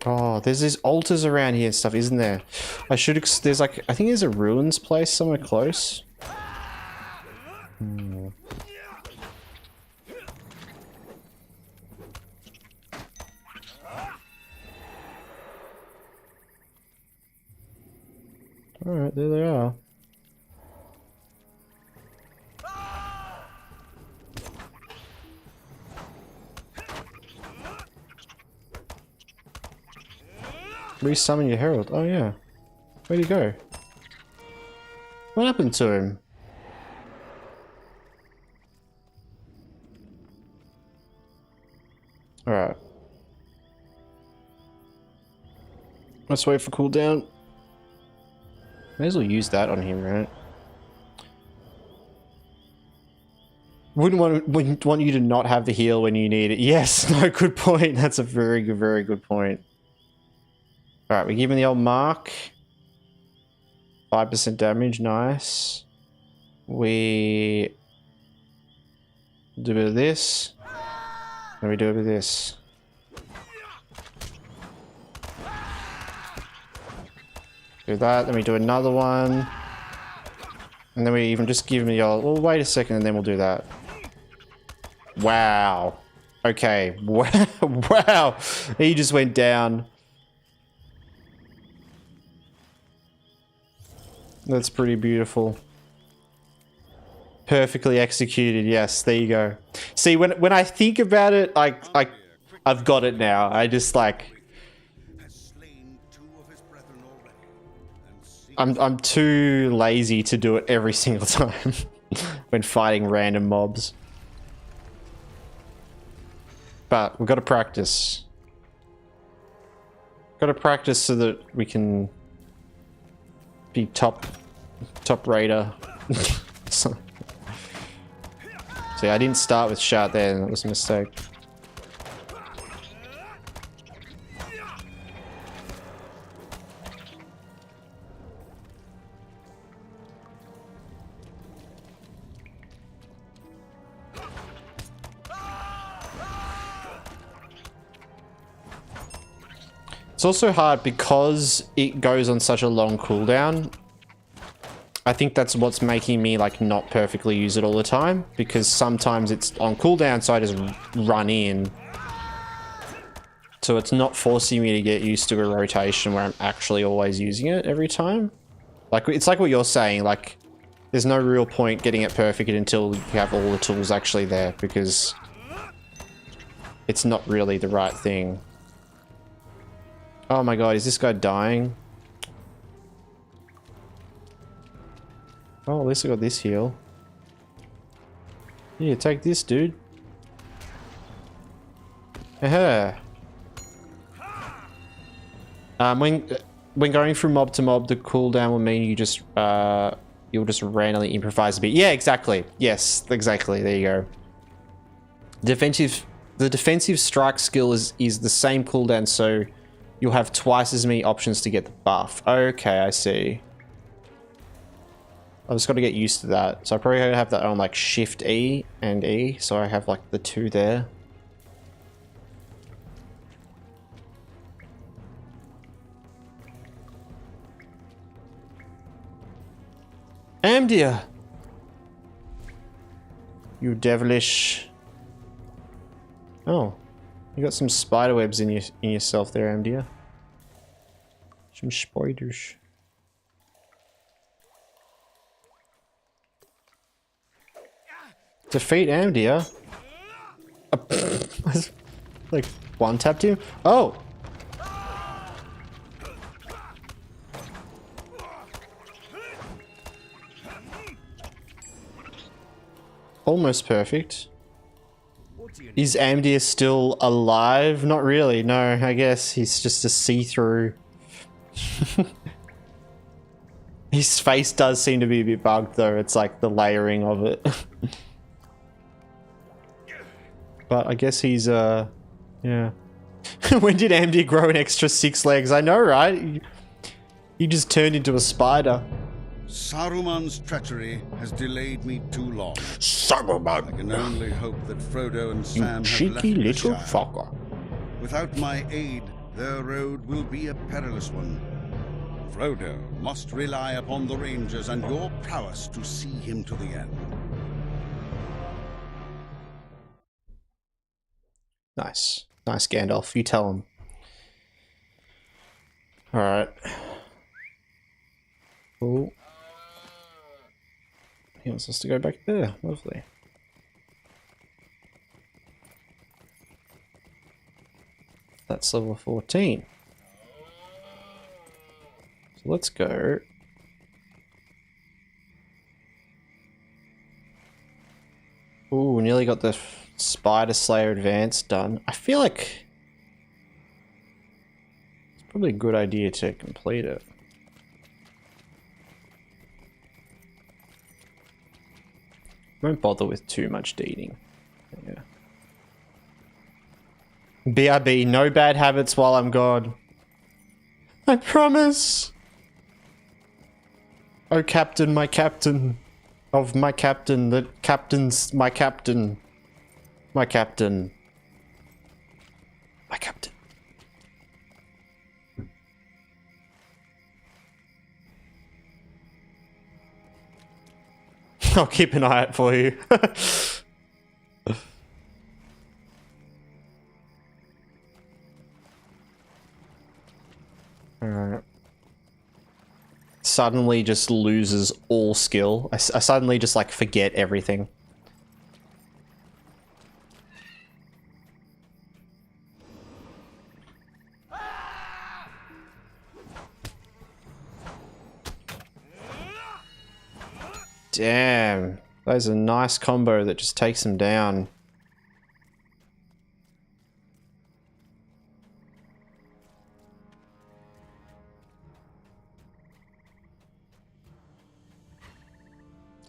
Oh, there's these altars around here and stuff, isn't there? I should. There's like, I think there's a ruins place somewhere close. Alright, there they are. Resummon your herald. Oh yeah. Where'd he go? What happened to him? Alright. Let's wait for cooldown. May as well use that on him, right? Wouldn't want you to not have the heal when you need it. Yes, no, good point. That's a very good point. Alright, we give him the old mark. 5% damage, nice. We do a bit of this. And we do a bit of this. Do that, then we do another one. And then we even just give him the old... Well, wait a second and then we'll do that. Wow. Okay. Wow. He just went down. That's pretty beautiful. Perfectly executed. Yes, there you go. See, when I think about it, I've got it now. I just like... I'm too lazy to do it every single time when fighting random mobs. But we've got to practice. Got to practice so that we can be top raider. So. See, I didn't start with shout there, that was a mistake. It's also hard because it goes on such a long cooldown. I think that's what's making me like not perfectly use it all the time, because sometimes it's on cooldown, so I just run in. So it's not forcing me to get used to a rotation where I'm actually always using it every time. Like, it's like what you're saying, like, there's no real point getting it perfect until you have all the tools actually there, because it's not really the right thing. Oh my god, is this guy dying? Oh, at least I got this heal. Yeah, take this, dude. Aha. When going from mob to mob, the cooldown will mean you just you'll just randomly improvise a bit. Yeah, exactly. Yes, exactly. There you go. The defensive strike skill is the same cooldown, so you'll have twice as many options to get the buff. Okay, I see. I've just got to get used to that. So I probably have that on like Shift E and E, so I have like the two there. Amdia! You devilish. Oh. You got some spider webs in yourself there, Amdia. Some spiders. Defeat Amdia? Like, one tapped him? Oh! Almost perfect. Is Amdia still alive? Not really, no. I guess he's just a see-through. His face does seem to be a bit bugged though. It's like the layering of it. But I guess he's, yeah. When did Amdia grow an extra 6 legs? I know, right? He just turned into a spider.
Saruman's treachery has delayed me too long.
Saruman!
I can only hope that Frodo and
You
Sam have
cheeky
left the
little
Shire.
fucker.
Without my aid, their road will be a perilous one. Frodo must rely upon the Rangers and your prowess to see him to the end.
Nice. Nice, Gandalf. You tell him. Alright. Cool. He wants us to go back there. Lovely. That's level 14. So let's go. Ooh, nearly got the Spider Slayer Advance done. I feel like it's probably a good idea to complete it. Won't bother with too much deeding. Yeah. BRB, no bad habits while I'm gone. I promise. Oh, Captain, my captain. Of my captain, the captain's my captain. My captain. My captain. I'll keep an eye out for you. Alright. Suddenly just loses all skill. I suddenly just like forget everything. Damn, that is a nice combo that just takes him down.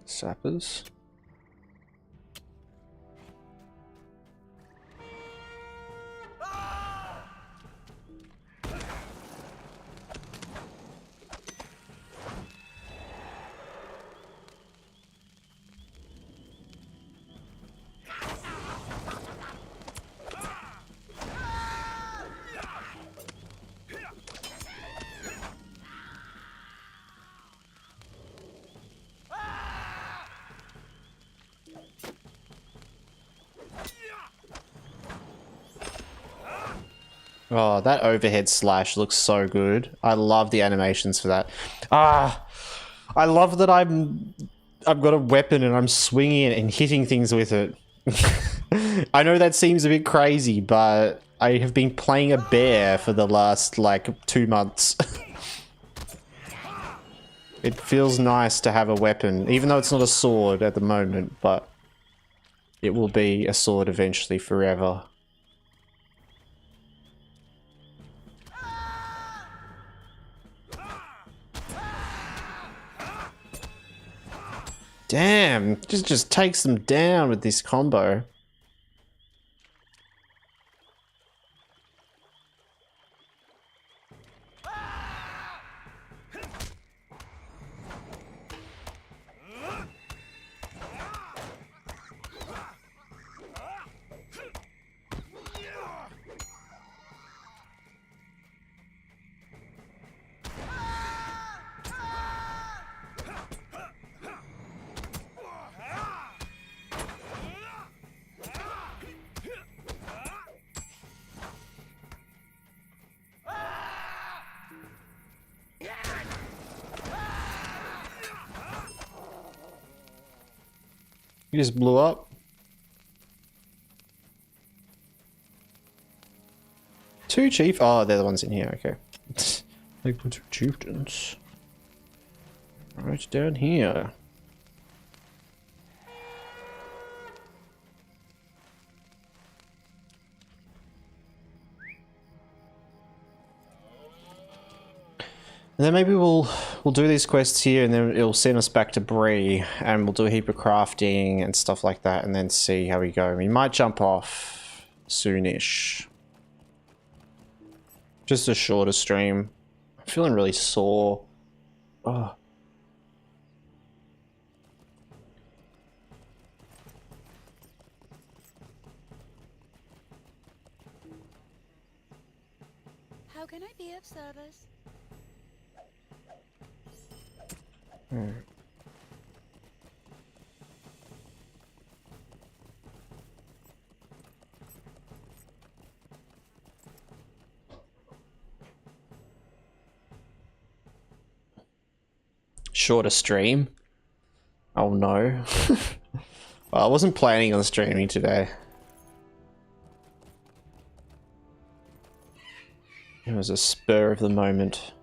Sappers. Oh, that overhead slash looks so good. I love the animations for that. Ah, I love that I've got a weapon and I'm swinging it and hitting things with it. I know that seems a bit crazy, but I have been playing a bear for the last, like, 2 months. It feels nice to have a weapon, even though it's not a sword at the moment, but it will be a sword eventually forever. Damn, just takes them down with this combo. You just blew up. 2 chief. Oh, they're the ones in here. Okay. Like 2 chieftains. Right down here. And then maybe we'll do these quests here, and then it'll send us back to Bree, and we'll do a heap of crafting and stuff like that, and then see how we go. We might jump off soonish. Just a shorter stream. I'm feeling really sore. Oh.
How can I be of service?
Shorter stream? Oh no. Well, I wasn't planning on streaming today. It was a spur of the moment.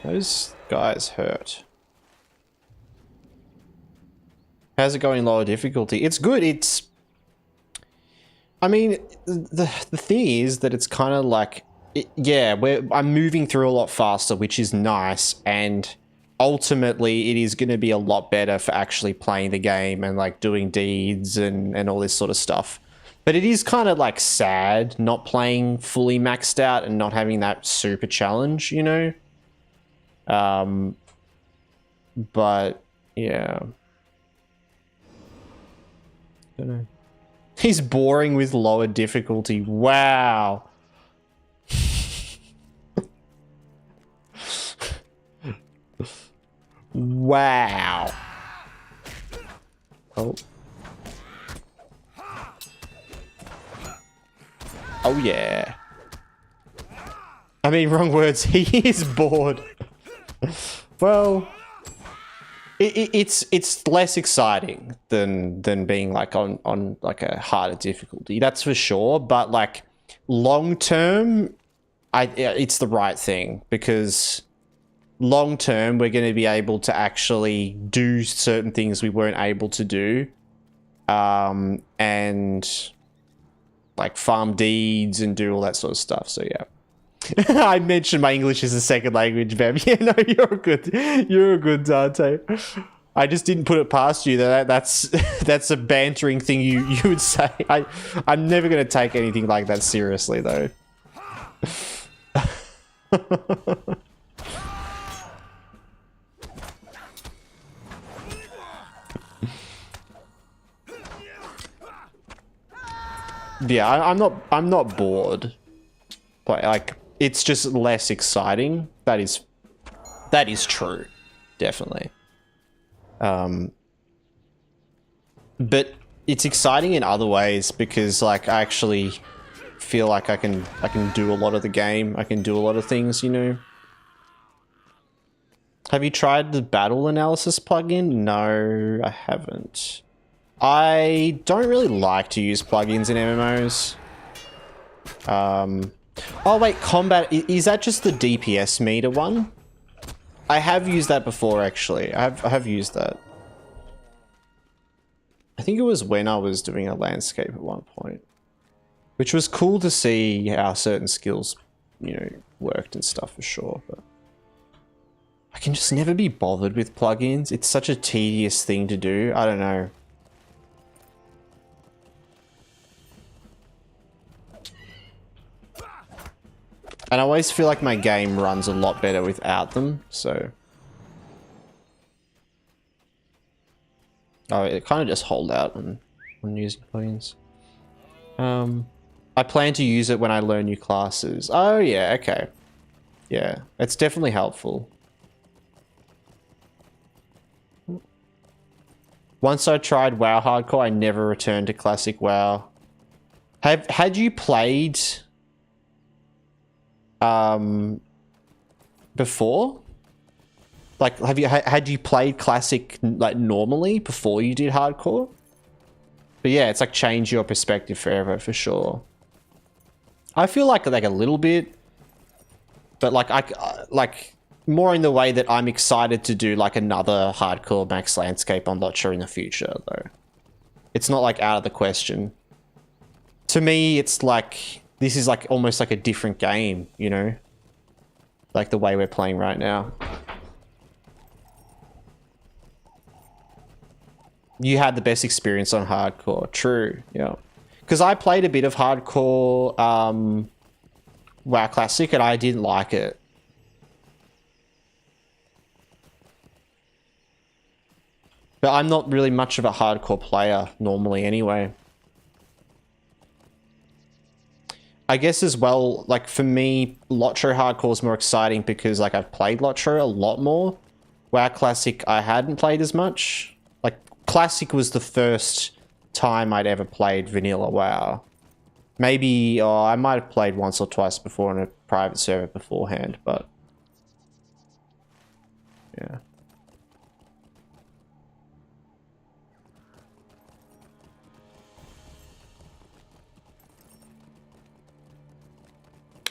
Those guys hurt. How's it going lower difficulty? It's good. It's... I mean, the thing is that it's kind of like... yeah, I'm moving through a lot faster, which is nice. And ultimately, it is going to be a lot better for actually playing the game and like doing deeds and all this sort of stuff. But it is kind of like sad not playing fully maxed out and not having that super challenge, you know? But yeah, don't know. He's boring with lower difficulty. Wow. Wow. Oh. Oh yeah. I mean, wrong words. He is bored. Well, it's less exciting than being like on like a harder difficulty. That's for sure. But like long term, it's the right thing, because long term we're going to be able to actually do certain things we weren't able to do, and like farm deeds and do all that sort of stuff. So yeah. I mentioned my English is a second language, Bev. Yeah, no, you're a good Dante. I just didn't put it past you that that's a bantering thing you would say. I'm never gonna take anything like that seriously though. Yeah, I'm not bored, but like it's just less exciting. That is true, definitely. but it's exciting in other ways because like I actually feel like I can do a lot of the game. I can do a lot of things, you know. Have you tried the battle analysis plugin? No, I haven't. I don't really like to use plugins in MMOs. Oh wait, combat, is that just the DPS meter one? I have used that before actually. I have used that. I think it was when I was doing a landscape at one point. Which was cool to see how certain skills, you know, worked and stuff for sure, but I can just never be bothered with plugins. It's such a tedious thing to do. I don't know. And I always feel like my game runs a lot better without them, so. Oh, it kind of just hold out on using plugins. I plan to use it when I learn new classes. Oh yeah, okay. Yeah, it's definitely helpful. Once I tried WoW Hardcore, I never returned to Classic WoW. Had you played before? Like, had you played Classic like normally before you did Hardcore? But yeah, it's like changed your perspective forever for sure. I feel like a little bit, but like like more in the way that I'm excited to do like another Hardcore Max Landscape on LOTRO in the future though. It's not like out of the question. To me, it's like this is like almost like a different game, you know? Like the way we're playing right now. You had the best experience on Hardcore. True, yeah. Because I played a bit of Hardcore WoW Classic and I didn't like it. But I'm not really much of a Hardcore player normally anyway. I guess as well, like for me, LOTRO Hardcore is more exciting because like I've played LOTRO a lot more. WoW Classic I hadn't played as much. Like Classic was the first time I'd ever played vanilla WoW. Maybe I might have played once or twice before in a private server beforehand, but yeah.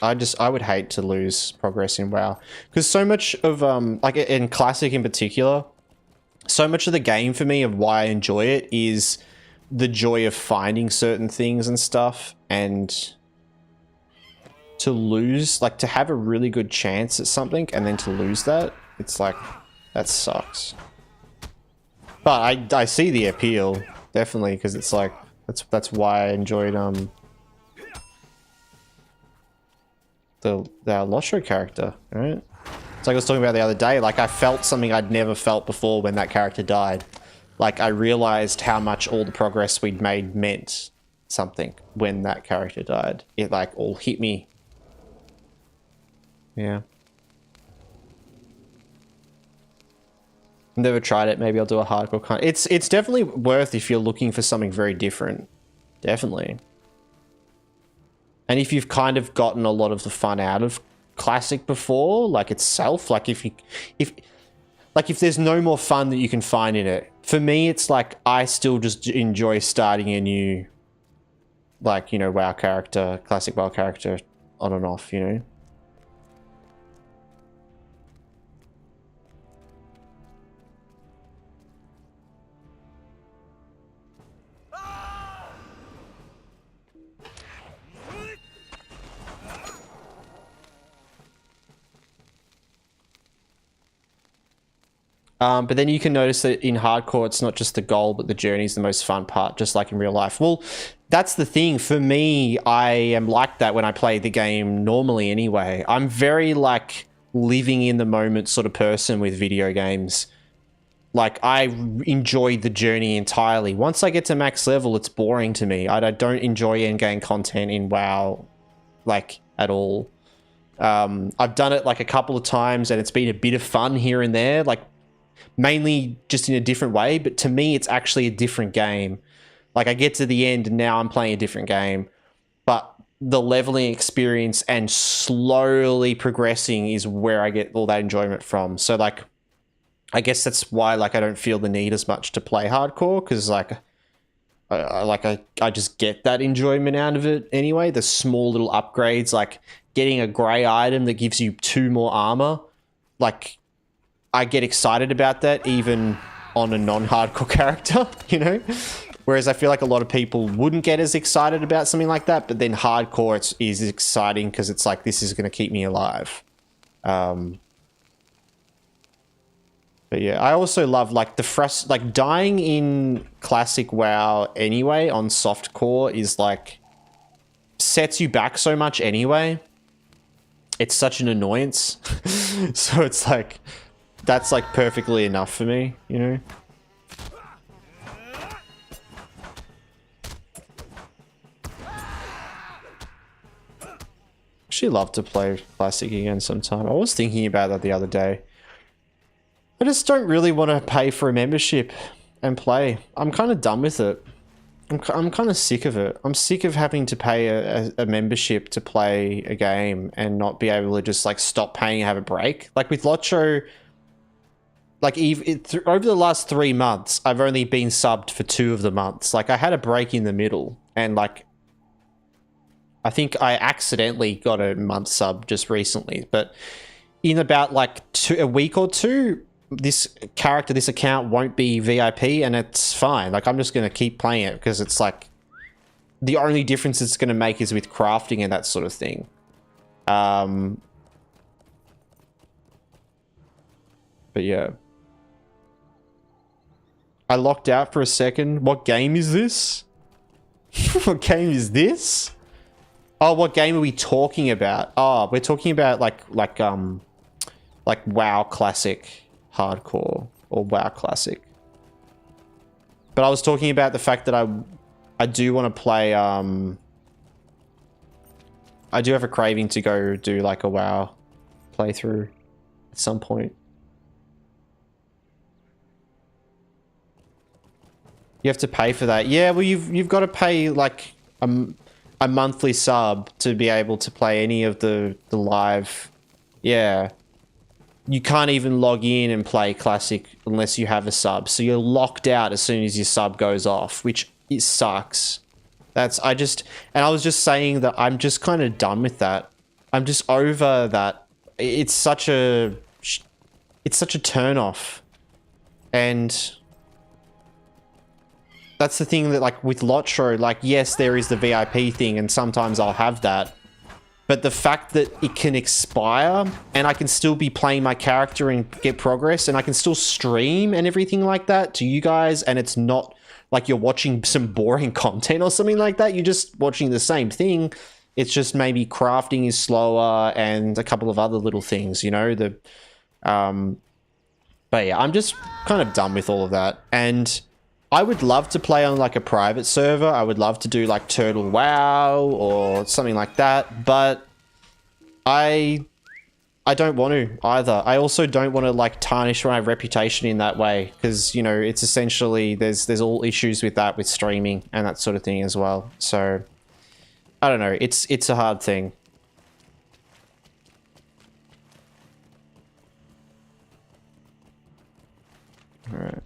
I would hate to lose progress in WoW because so much of like in Classic in particular, so much of the game for me of why I enjoy it is the joy of finding certain things and stuff, and to lose, like to have a really good chance at something and then to lose that, it's like that sucks. But I see the appeal definitely because it's like that's why I enjoyed the LOTRO character, right? It's like I was talking about the other day, like I felt something I'd never felt before when that character died. Like I realized how much all the progress we'd made meant something when that character died. It like all hit me. Yeah. Never tried it, maybe I'll do a hardcore kind. It's definitely worth if you're looking for something very different. Definitely. And if you've kind of gotten a lot of the fun out of Classic before, like itself, like if there's no more fun that you can find in it, for me it's like I still just enjoy starting a new, like, you know, WoW character, Classic WoW character on and off, you know. But then you can notice that in hardcore, it's not just the goal, but the journey is the most fun part, just like in real life. Well, that's the thing. For me, I am like that when I play the game normally anyway. I'm very, like, living in the moment sort of person with video games. Like, I enjoy the journey entirely. Once I get to max level, it's boring to me. I don't enjoy endgame content in WoW, like, at all. I've done it, like, a couple of times, and it's been a bit of fun here and there, like, mainly just in a different way, but to me it's actually a different game. Like I get to the end and now I'm playing a different game, but the leveling experience and slowly progressing is where I get all that enjoyment from. So like, I guess that's why like I don't feel the need as much to play hardcore, because like I just get that enjoyment out of it anyway. The small little upgrades, like getting a grey item that gives you 2 more armor, like I get excited about that even on a non-hardcore character, you know? Whereas I feel like a lot of people wouldn't get as excited about something like that, but then hardcore is exciting because it's like, this is going to keep me alive. But yeah, I also love like like dying in classic WoW anyway on softcore is like sets you back so much anyway. It's such an annoyance. So it's like, that's like perfectly enough for me, you know? Actually love to play classic again sometime. I was thinking about that the other day. I just don't really want to pay for a membership and play. I'm kind of done with it. I'm kind of sick of it. I'm sick of having to pay a membership to play a game and not be able to just like stop paying and have a break. Like with LOTRO, like over the last 3 months, I've only been subbed for 2 of the months. Like I had a break in the middle and like, I think I accidentally got a month sub just recently, but in about like a week or 2, this account won't be VIP and it's fine. Like I'm just going to keep playing it because it's like the only difference it's going to make is with crafting and that sort of thing. But yeah. I locked out for a second. What game is this? What game is this? Oh, what game are we talking about? Oh, we're talking about like WoW Classic Hardcore or WoW Classic. But I was talking about the fact that I do want to play. I do have a craving to go do like a WoW playthrough at some point. You have to pay for that. Yeah, well, you've got to pay like a monthly sub to be able to play any of the live. Yeah. You can't even log in and play Classic unless you have a sub. So you're locked out as soon as your sub goes off, which it sucks. I was just saying that I'm just kind of done with that. I'm just over that. It's such a turn off. And that's the thing that like with LOTRO, like yes, there is the VIP thing and sometimes I'll have that. But the fact that it can expire and I can still be playing my character and get progress and I can still stream and everything like that to you guys, and it's not like you're watching some boring content or something like that. You're just watching the same thing. It's just maybe crafting is slower and a couple of other little things, you know, but yeah, I'm just kind of done with all of that. And I would love to play on like a private server. I would love to do like Turtle WoW or something like that, but I don't want to either. I also don't want to like tarnish my reputation in that way because, you know, it's essentially there's all issues with that with streaming and that sort of thing as well. So I don't know. It's a hard thing. All right.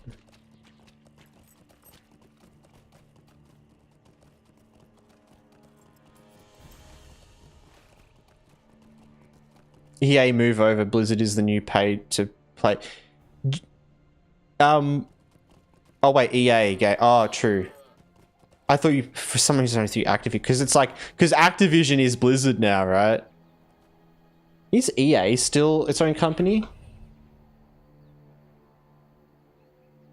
EA move over. Blizzard is the new paid to play. Oh wait, EA game. Oh, true. I thought you for some reason I thought you Activision because it's like because Activision is Blizzard now, right? Is EA still its own company?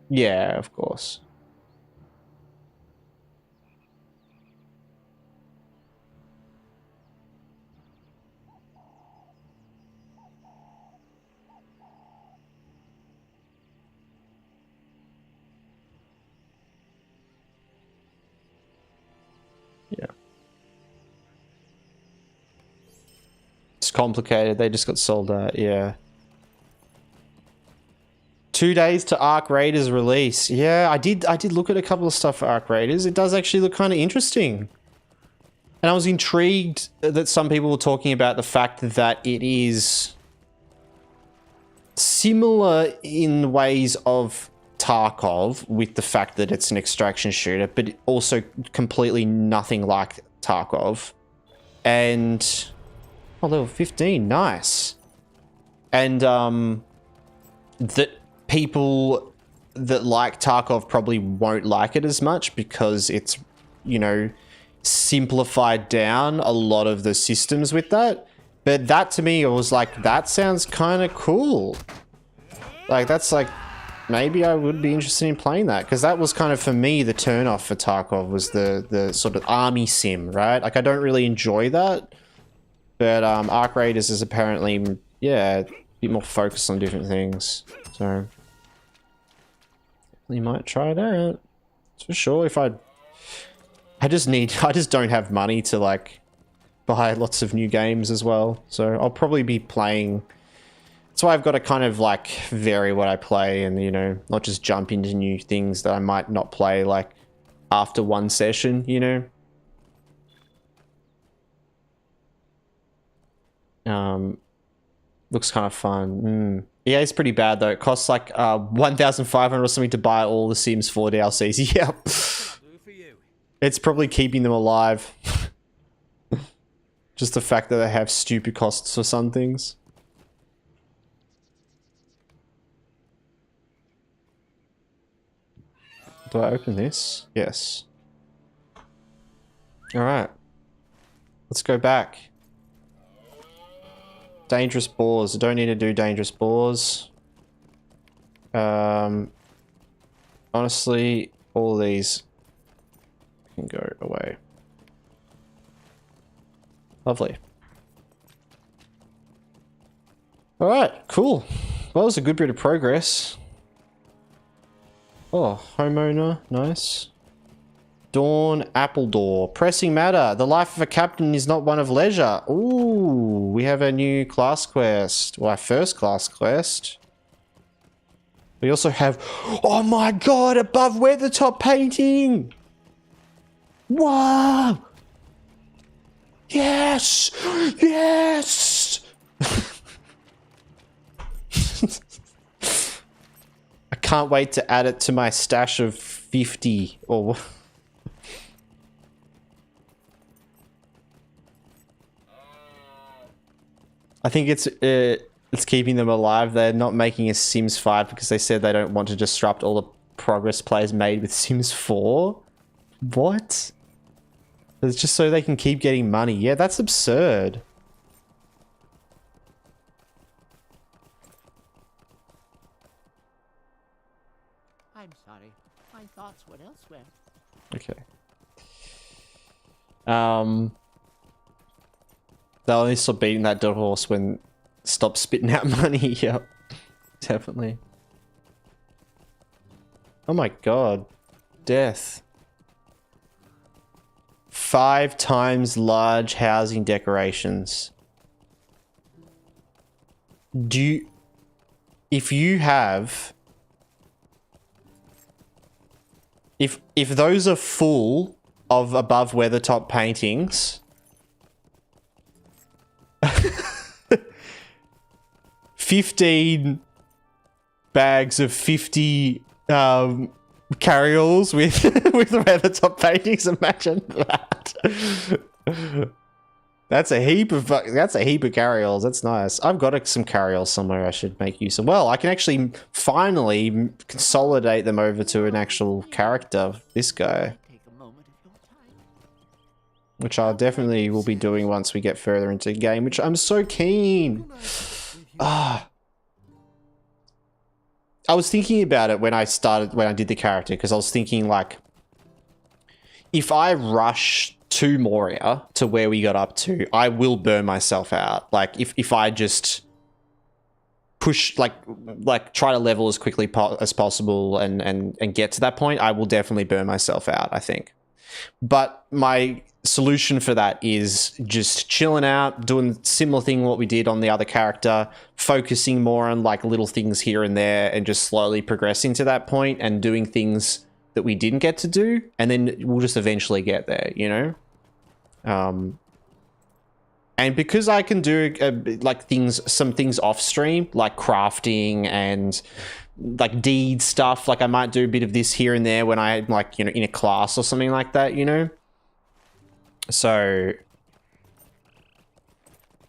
Yeah, of course. Yeah. It's complicated. They just got sold out. Yeah. 2 days to Arc Raiders release. Yeah, I did look at a couple of stuff for Arc Raiders. It does actually look kind of interesting. And I was intrigued that some people were talking about the fact that it is similar in ways of Tarkov, with the fact that it's an extraction shooter, but also completely nothing like Tarkov. And oh, level 15, nice. And that people that like Tarkov probably won't like it as much because it's, you know, simplified down a lot of the systems with that. But that to me, it was like, that sounds kind of cool. Like, that's like, maybe I would be interested in playing that, because that was kind of, for me, the turn off for Tarkov was the sort of army sim, right? Like, I don't really enjoy that, but Arc Raiders is apparently, yeah, a bit more focused on different things. So you might try it out. That's for sure. If I just don't have money to like buy lots of new games as well. So I'll probably be playing. That's why I've got to kind of like vary what I play and, you know, not just jump into new things that I might not play like after one session, you know. Looks kind of fun. Yeah, it's pretty bad though. It costs like 1,500 or something to buy all the Sims 4 DLCs. Yep. It's probably keeping them alive. Just the fact that they have stupid costs for some things. Do I open this? Yes. Alright. Let's go back. Dangerous boars. I don't need to do dangerous boars. Honestly, all of these can go away. Lovely. Alright, cool. Well, that was a good bit of progress. Oh, homeowner, nice. Dawn Appledore. Pressing matter. The life of a captain is not one of leisure. Ooh, we have a new class quest. Well, our first class quest. We also have... Oh my god, above weathertop painting! Wow! Yes! Yes! I can't wait to add it to my stash of 50 or... I think it's keeping them alive. They're not making a Sims 5 because they said they don't want to disrupt all the progress players made with Sims 4. What? It's just so they can keep getting money. Yeah, that's absurd.
I'm sorry. My thoughts went elsewhere.
Okay. They'll only stop beating that dead horse when stop spitting out money. Yep. Definitely. Oh my god. Death. 5 times large housing decorations. Do you... If you have... If those are full of above weathertop paintings... 15 bags of 50 carryalls with with weathertop paintings. Imagine that. That's a heap of carryalls. That's nice. I've got some carryalls somewhere I should make use of. Well, I can actually finally consolidate them over to an actual character. This guy. Which I definitely will be doing once we get further into the game, which I'm so keen. I was thinking about it when I did the character, because I was thinking like, if I rush to Moria, to where we got up to, I will burn myself out. Like if I just push, like try to level as quickly as possible and get to that point, I will definitely burn myself out, I think. But my solution for that is just chilling out, doing similar thing what we did on the other character, focusing more on like little things here and there and just slowly progressing to that point and doing things that we didn't get to do, and then we'll just eventually get there, you know? And because I can do like some things off stream, like crafting and like deed stuff, like I might do a bit of this here and there when I'm like, you know, in a class or something like that, you know? So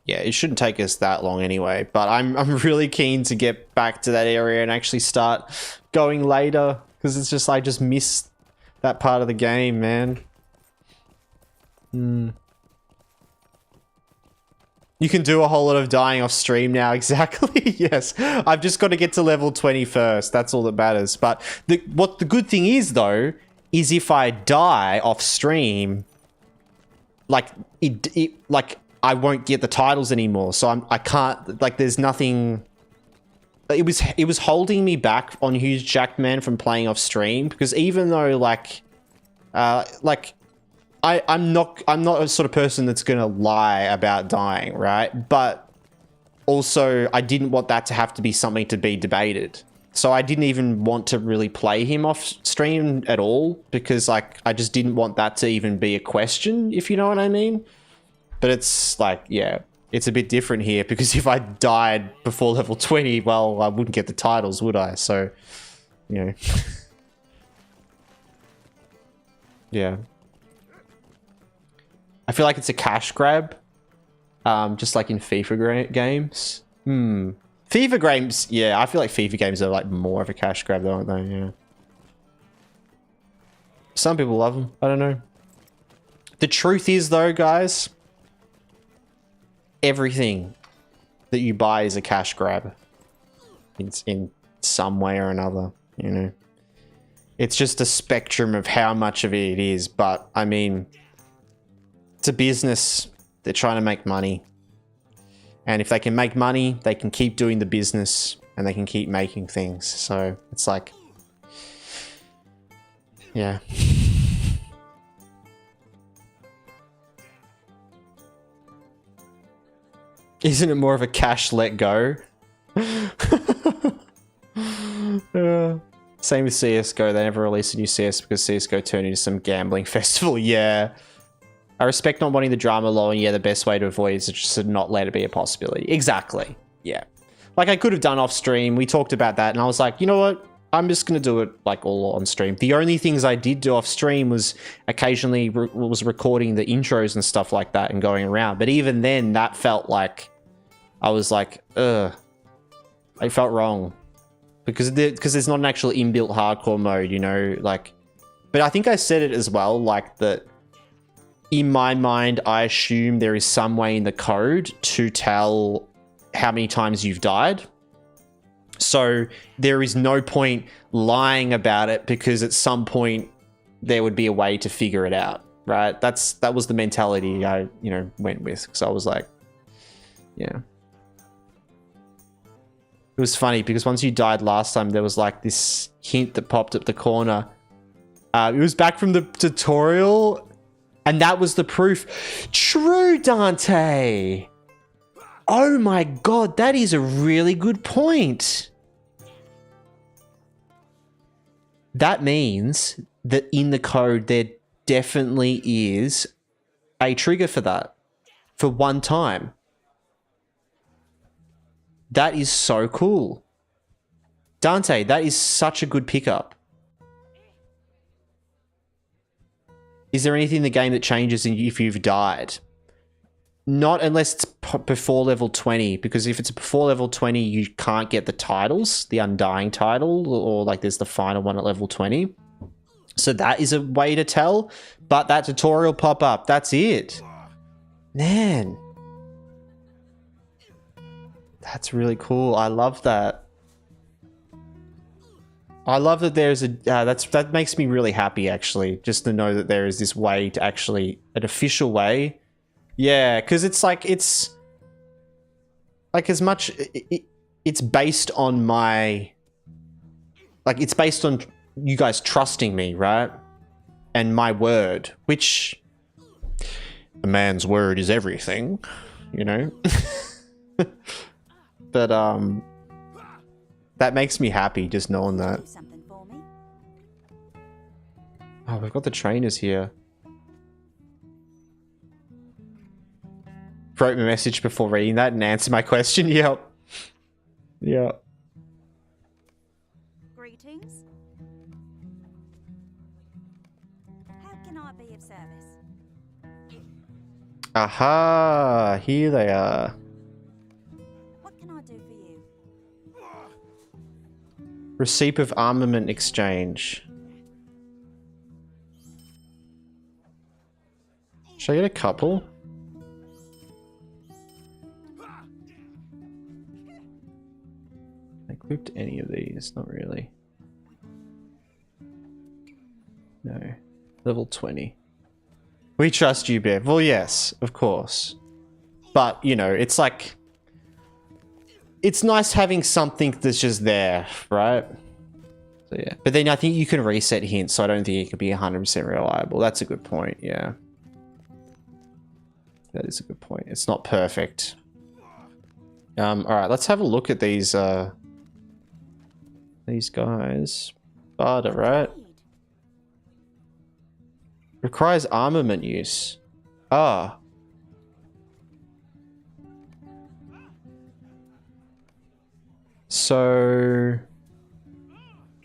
yeah, it shouldn't take us that long anyway, but I'm really keen to get back to that area and actually start going later, because it's just, I just miss that part of the game, man. You can do a whole lot of dying off stream now. Exactly. Yes. I've just got to get to level 20 first. That's all that matters. But what the good thing is though, is if I die off stream, like like I won't get the titles anymore. So I can't, like, there's nothing. It was holding me back on Huge Jackman from playing off stream, because even though like I'm not a sort of person that's gonna lie about dying, right? But also I didn't want that to have to be something to be debated. So I didn't even want to really play him off stream at all, because like I just didn't want that to even be a question, if you know what I mean. But it's like, yeah, it's a bit different here, because if I died before level 20, well, I wouldn't get the titles, would I? So, you know. Yeah. I feel like it's a cash grab, just like in FIFA games. FIFA games, yeah, I feel like FIFA games are like more of a cash grab though, aren't they? Yeah. Some people love them. I don't know. The truth is though, guys, everything that you buy is a cash grab. It's in some way or another, you know. It's just a spectrum of how much of it is, but I mean, it's a business. They're trying to make money. And if they can make money, they can keep doing the business and they can keep making things. So it's like, yeah. Isn't it more of a cash let go? Same with CSGO. They never released a new CS because CSGO turned into some gambling festival. Yeah. I respect not wanting the drama low, and yeah, the best way to avoid is just to not let it be a possibility. Exactly. Yeah. Like I could have done off stream. We talked about that and I was like, you know what? I'm just going to do it like all on stream. The only things I did do off stream was occasionally was recording the intros and stuff like that and going around. But even then that felt like, I was like, ugh. I felt wrong. Because there's not an actual inbuilt hardcore mode, you know, like, but I think I said it as well, like that in my mind, I assume there is some way in the code to tell how many times you've died. So there is no point lying about it, because at some point there would be a way to figure it out, right? That was the mentality I, you know, went with. So I was like, yeah. It was funny because once you died last time, there was like this hint that popped up the corner. It was back from the tutorial, and that was the proof. True, Dante. Oh my god, that is a really good point. That means that in the code there definitely is a trigger for that, for one time. That is so cool. Dante, that is such a good pickup. Is there anything in the game that changes if you've died? Not unless it's before level 20, because if it's before level 20, you can't get the titles, the Undying title, or like there's the final one at level 20. So that is a way to tell, but that tutorial pop-up, that's it. Man. That's really cool. I love that. I love that there's a... that makes me really happy, actually, just to know that there is this way to actually... an official way. Yeah, because it's like... it's... like, as much... it's based on my... like, it's based on you guys trusting me, right? And my word, which... a man's word is everything, you know? But, that makes me happy just knowing that.
Do something for me.
Oh, we've got the trainers here. Wrote me a message before reading that and answered my question. Yep. Yep.
Greetings. How can I be of service?
Aha! Here they are.
What can I do for you?
Receipt of armament exchange. Should I get a couple? Equipped any of these? Not really. No. Level 20. We trust you, Bev. Well, yes, of course. But, you know, it's like... It's nice having something that's just there, right? So, yeah. But then I think you can reset hints, so I don't think it could be 100% reliable. That's a good point, yeah. That is a good point. It's not perfect. Alright, let's have a look at these guys. Barter, right? Requires armament use. Ah. So...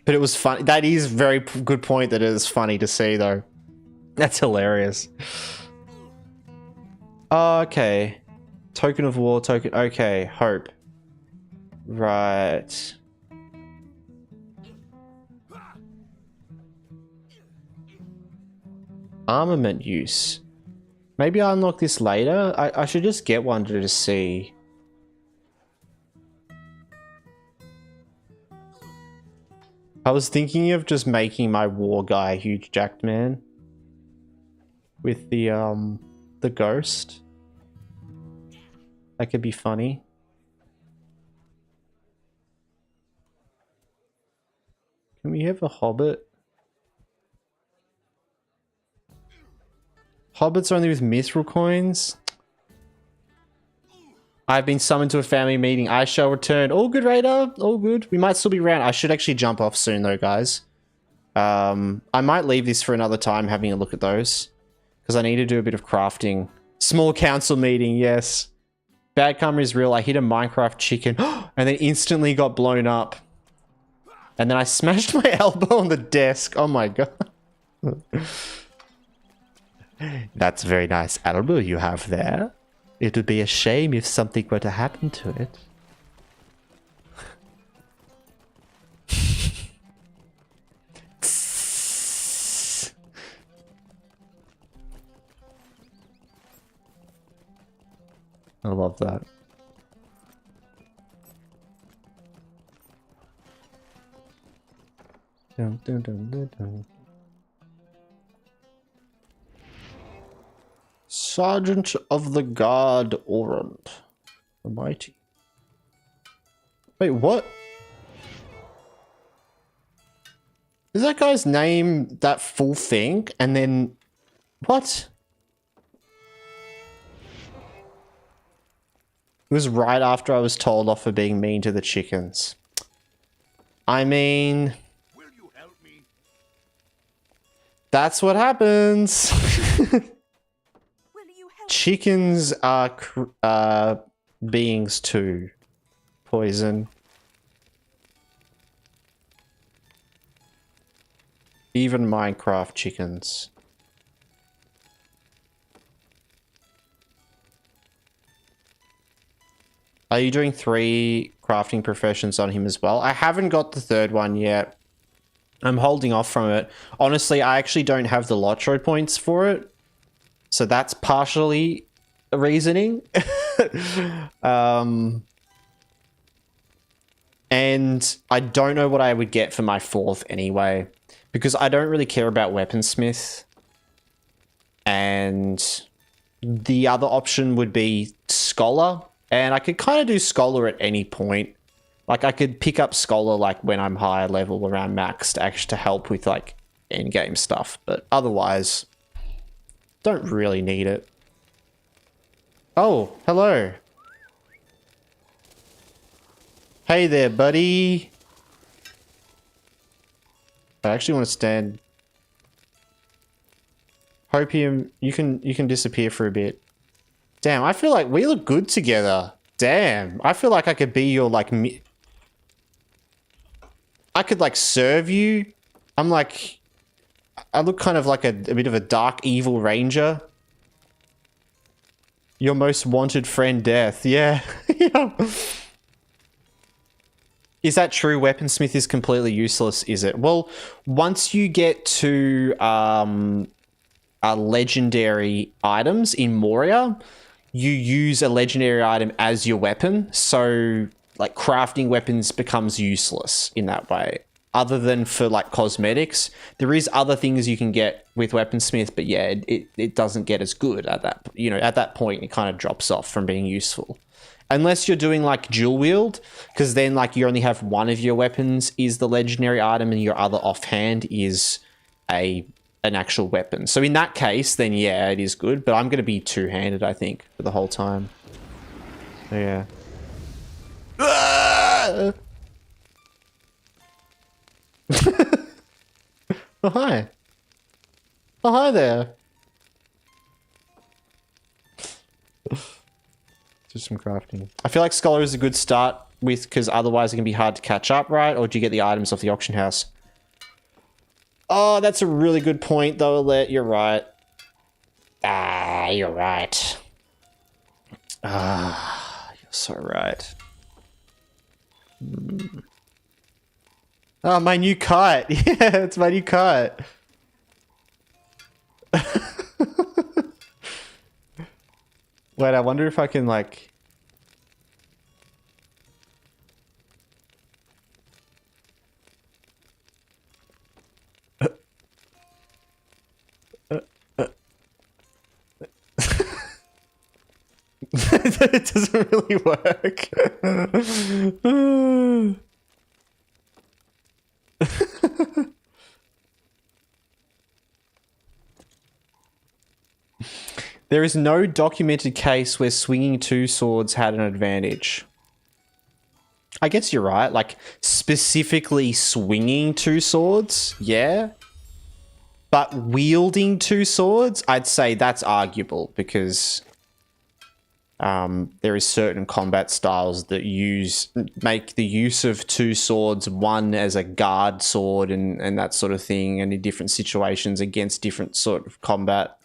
But it was fun. That is a very good point that it is funny to see, though. That's hilarious. Oh, okay. Token of war, token... Okay, hope. Right. Armament use. Maybe I'll unlock this later. I should just get one to just see. I was thinking of just making my war guy huge jacked man. With the ghost. That could be funny. Can we have a hobbit? Hobbits only with mithril coins? I've been summoned to a family meeting. I shall return. All good, Raider. All good. We might still be around. I should actually jump off soon, though, guys. I might leave this for another time, having a look at those. Because I need to do a bit of crafting. Small council meeting, yes. Bad karma is real. I hit a Minecraft chicken and then instantly got blown up. And then I smashed my elbow on the desk. Oh my god. That's a very nice elbow you have there. It would be a shame if something were to happen to it. I love that. Dun, dun, dun, dun, dun. Sergeant of the Guard Orant. The Mighty. Wait, what? Is that guy's name that full thing? And then... What? It was right after I was told off for being mean to the chickens. I mean...
Will you help me?
That's what happens.
Will you help?
Chickens are beings too. Poison. Even Minecraft chickens. Are you doing 3 crafting professions on him as well? I haven't got the 3rd one yet. I'm holding off from it. Honestly, I actually don't have the LOTRO points for it. So that's partially a reasoning. And I don't know what I would get for my 4th anyway. Because I don't really care about Weaponsmith. And the other option would be Scholar. And I could kind of do Scholar at any point. Like, I could pick up Scholar, like, when I'm higher level around max to actually help with, like, endgame stuff. But otherwise, don't really need it. Oh, hello. Hey there, buddy. I actually want to stand. Hopium, you can disappear for a bit. Damn, I feel like we look good together. Damn, I feel like I could be your like I could like serve you. I'm like, I look kind of like a bit of a dark evil ranger. Your most wanted friend, Death. Yeah. Yeah. Is that true? Weaponsmith is completely useless, is it? Well, once you get to legendary items in Moria, you use a legendary item as your weapon. So, like, crafting weapons becomes useless in that way. Other than for, like, cosmetics. There is other things you can get with Weaponsmith, but yeah, it doesn't get as good at that. You know, at that point, it kind of drops off from being useful. Unless you're doing like dual wield, because then like you only have one of your weapons is the legendary item and your other offhand is an actual weapon. So in that case, then yeah, it is good. But I'm going to be two-handed, I think, for the whole time. So, yeah. Oh, hi. Oh, hi there. Do some crafting. I feel like Scholar is a good start with, because otherwise it can be hard to catch up, right? Or do you get the items off the auction house? Oh, that's a really good point, though, Alette. You're right. Ah, you're right. Ah, you're so right. Oh, my new kite. Yeah, it's my new kite. Wait, I wonder if I can, like... It doesn't really work. There is no documented case where swinging two swords had an advantage. I guess you're right. Like, specifically swinging two swords, yeah. But wielding two swords, I'd say that's arguable because there is certain combat styles that make the use of two swords, one as a guard sword and that sort of thing, and in different situations against different sort of combat.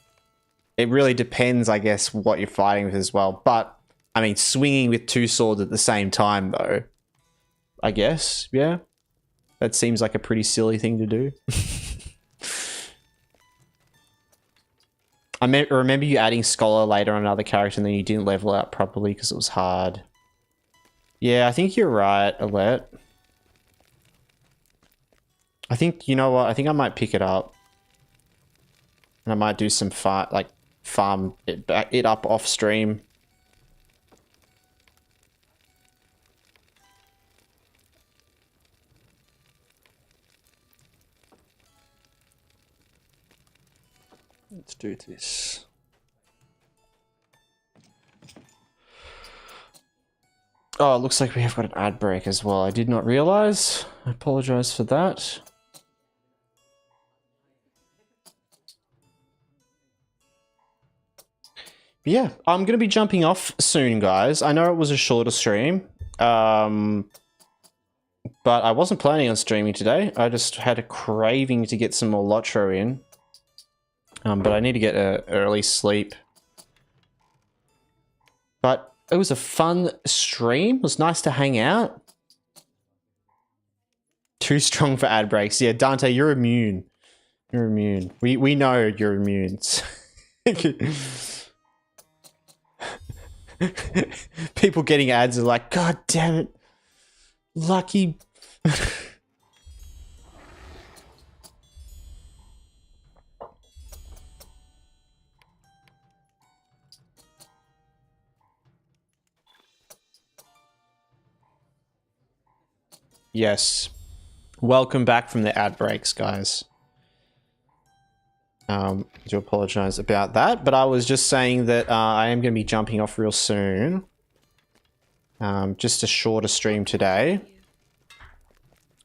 It really depends, I guess, what you're fighting with as well. But, I mean, swinging with two swords at the same time, though, I guess, yeah. That seems like a pretty silly thing to do. I remember you adding Scholar later on another character and then you didn't level out properly because it was hard. Yeah, I think you're right, Alette. I think, you know what, I think I might pick it up. And I might do some farm it up off stream. Let's do this. Oh, it looks like we have got an ad break as well. I did not realize. I apologize for that. But yeah, I'm going to be jumping off soon, guys. I know it was a shorter stream. But I wasn't planning on streaming today. I just had a craving to get some more LOTRO in. But I need to get an early sleep. But it was a fun stream. It was nice to hang out. Too strong for ad breaks. Yeah, Dante, you're immune. You're immune. We know you're immune. People getting ads are like, God damn it. Lucky. Yes. Welcome back from the ad breaks, guys. Do apologize about that, but I was just saying that I am going to be jumping off real soon. Just a shorter stream today.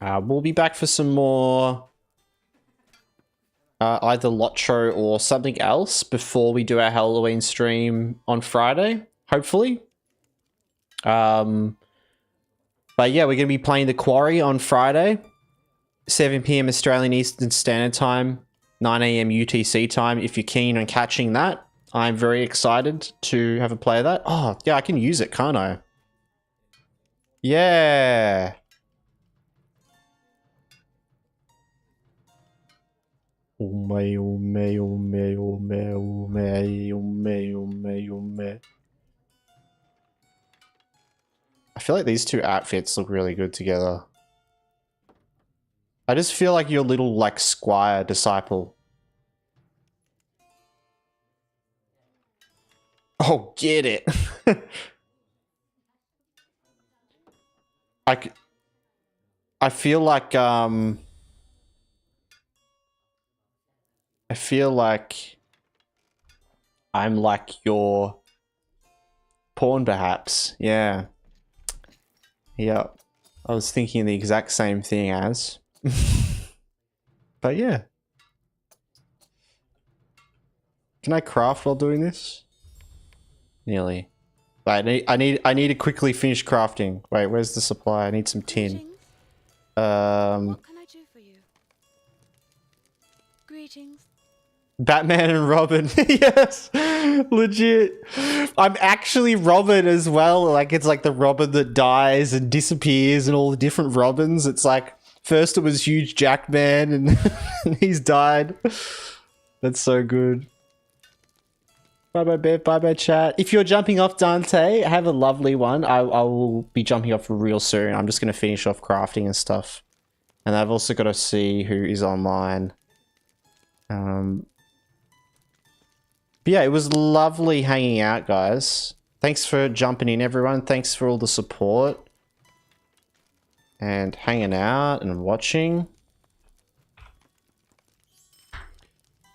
We'll be back for some more either LOTRO or something else before we do our Halloween stream on Friday, hopefully. But yeah, we're going to be playing The Quarry on Friday, 7 PM Australian Eastern Standard Time, 9 AM UTC time. If you're keen on catching that, I'm very excited to have a play of that. Oh, yeah, I can use it, can't I? Yeah. Oh me, oh me, oh me, oh me, oh me, oh me, oh me, oh me. I feel like these two outfits look really good together. I just feel like your little, like, squire disciple. Oh, get it. I feel like, I feel like I'm like your pawn, perhaps. Yeah. Yep. I was thinking the exact same thing as. But yeah. Can I craft while doing this? Nearly. Wait, I need to quickly finish crafting. Wait, where's the supply? I need some tin.
Greetings. What can I do for you? Greetings.
Batman and Robin. Yes, legit. I'm actually Robin as well. Like, it's like the Robin that dies and disappears and all the different Robins. It's like, first it was Huge Jackman and, and he's died. That's so good. Bye-bye, Bev. Bye-bye, chat. If you're jumping off, Dante, have a lovely one. I will be jumping off real soon. I'm just going to finish off crafting and stuff. And I've also got to see who is online. But yeah, it was lovely hanging out, guys. Thanks for jumping in, everyone. Thanks for all the support. And hanging out and watching.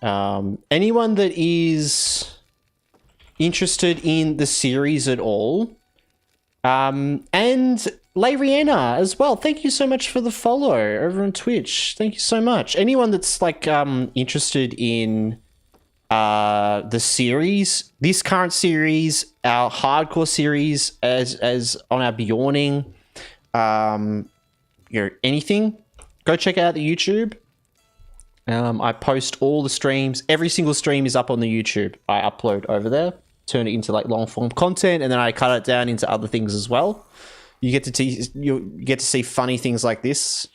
Anyone that is interested in the series at all, and Layriana as well, thank you so much for the follow over on Twitch. Thank you so much. Anyone that's like interested in the series, this current series, our hardcore series, as on our Bjorning, you know, anything, go check out the YouTube. I post all the streams. Every single stream is up on the YouTube. I upload over there, turn it into like long form content, and then I cut it down into other things as well. You get to see funny things like this.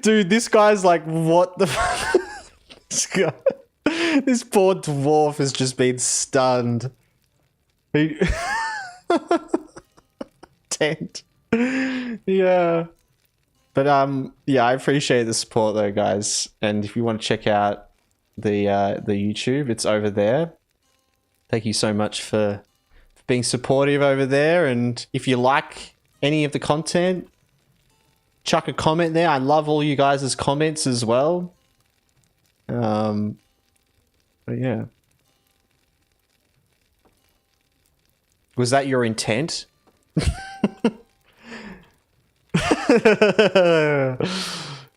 Dude, this guy's like, what the this guy, this poor dwarf has just been stunned. Tent. Yeah. But yeah, I appreciate the support though, guys. And if you want to check out the YouTube, it's over there. Thank you so much for being supportive over there. And if you like any of the content, chuck a comment there. I love all you guys' comments as well. But yeah. Was that your intent?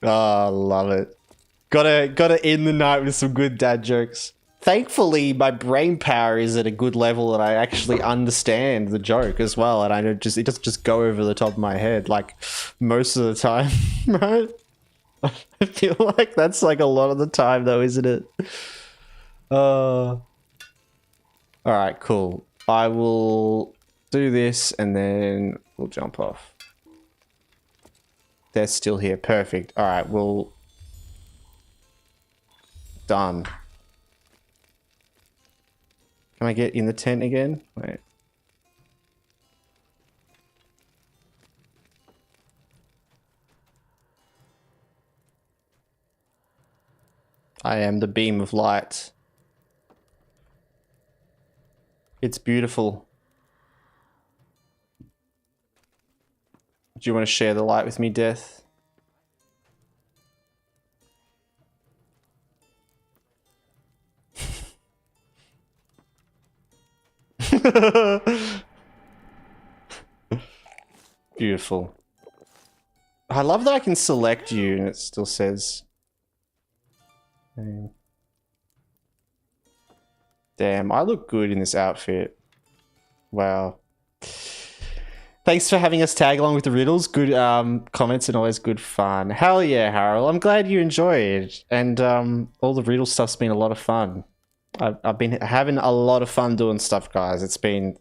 Oh, love it. Gotta end the night with some good dad jokes. Thankfully, my brain power is at a good level that I actually understand the joke as well, and it doesn't just go over the top of my head like most of the time, right? I feel like that's like a lot of the time though, isn't it? All right, cool. I will do this and then we'll jump off. They're still here. Perfect. All right, we'll... Done. Can I get in the tent again? Wait. I am the beam of light. It's beautiful. Do you want to share the light with me, Death? Beautiful. I love that I can select you and it still says... Damn, I look good in this outfit. Wow. Thanks for having us tag along with the riddles. Good comments and always good fun. Hell yeah, Harold. I'm glad you enjoyed. And all the riddle stuff's been a lot of fun. I've been having a lot of fun doing stuff, guys. It's been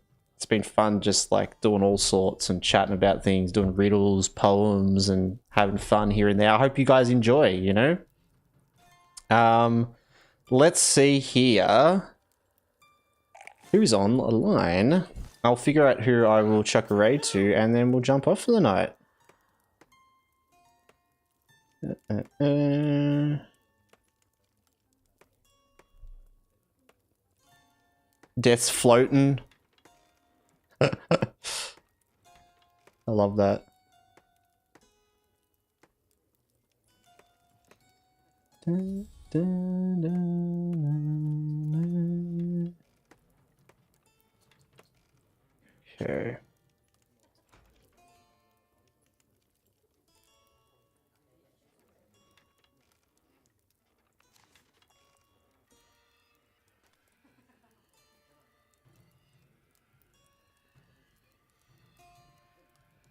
fun just like doing all sorts and chatting about things, doing riddles, poems, and having fun here and there. I hope you guys enjoy, you know? Let's see here. Who's on the line? I'll figure out who I will chuck a raid to, and then we'll jump off for the night. Death's floating. I love that. Dun, dun, dun, dun. Okay.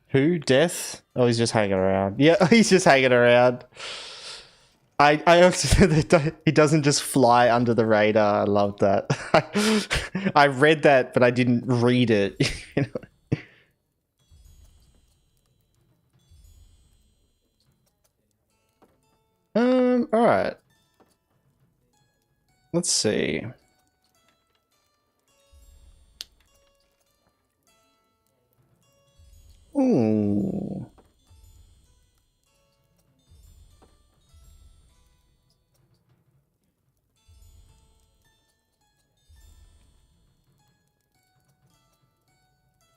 Who? Death? Oh, he's just hanging around. Yeah, he's just hanging around. I also said that he doesn't just fly under the radar. I love that. I read that, but I didn't read it. You know? All right. Let's see. Ooh.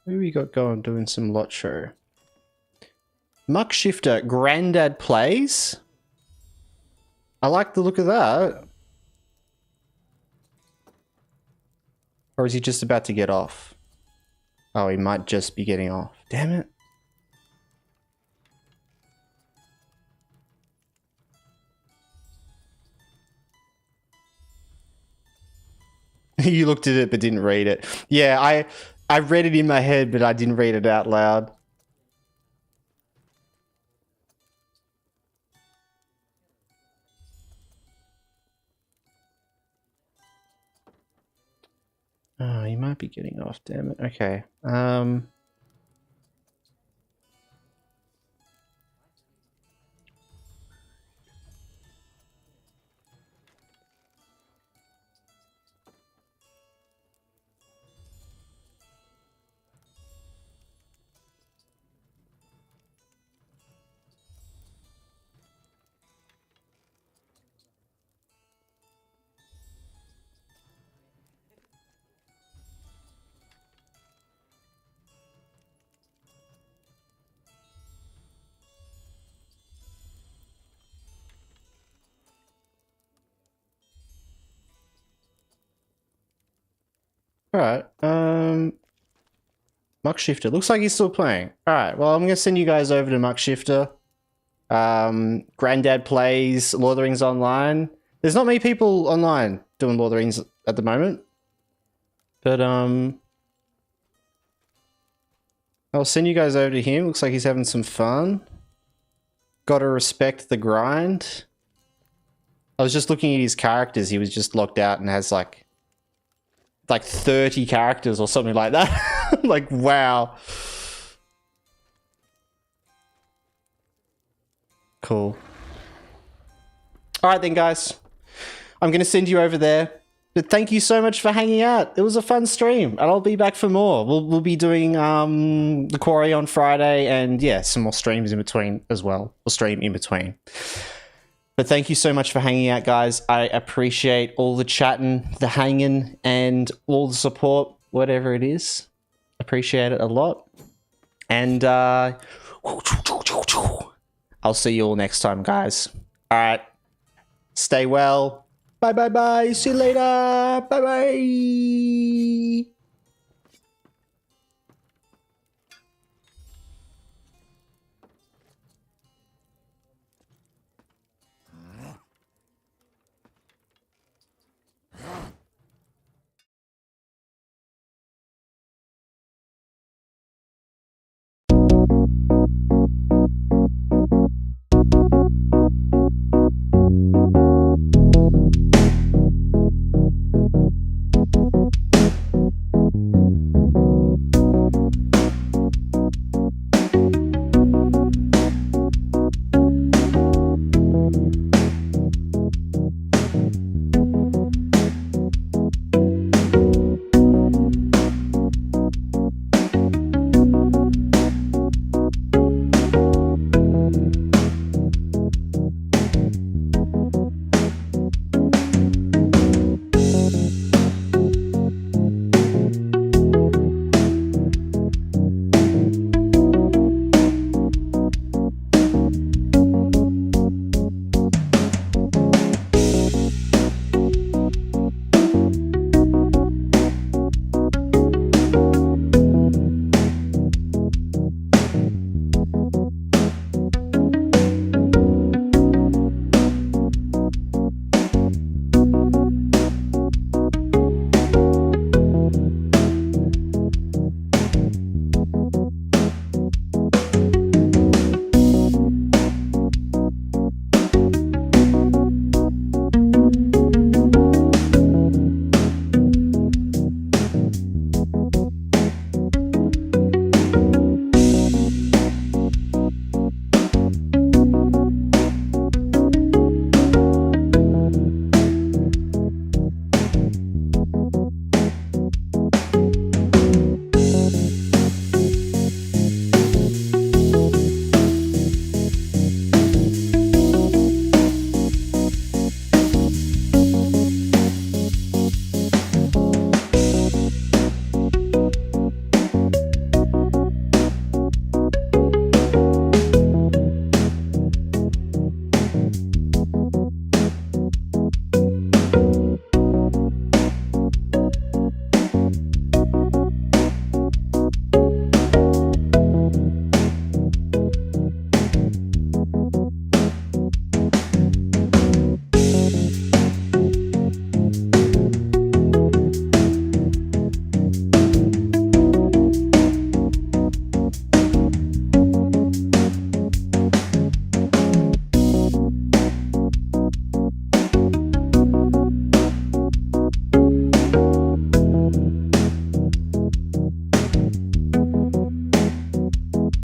Who we got going doing some LOTRO? Muck Shifter, Grandad Plays. I like the look of that. Or is he just about to get off? Oh, he might just be getting off. Damn it. You looked at it but didn't read it. Yeah, I read it in my head, but I didn't read it out loud. Oh, he might be getting off, damn it. Okay. Alright, Muck Shifter. Looks like he's still playing. Alright, well, I'm going to send you guys over to Muck Shifter. Grandad Plays, Lord of the Rings Online. There's not many people online doing Lord of the Rings at the moment. But, I'll send you guys over to him. Looks like he's having some fun. Gotta respect the grind. I was just looking at his characters. He was just locked out and has like 30 characters or something like that. Like, wow. Cool. All right then, guys. I'm going to send you over there. But thank you so much for hanging out. It was a fun stream, and I'll be back for more. We'll be doing the quarry on Friday, and yeah, some more streams in between as well. We'll stream in between. But thank you so much for hanging out, guys. I appreciate all the chatting, the hanging, and all the support, whatever it is. Appreciate it a lot. And I'll see you all next time, guys. All right. Stay well. Bye, bye, bye. See you later. Bye, bye.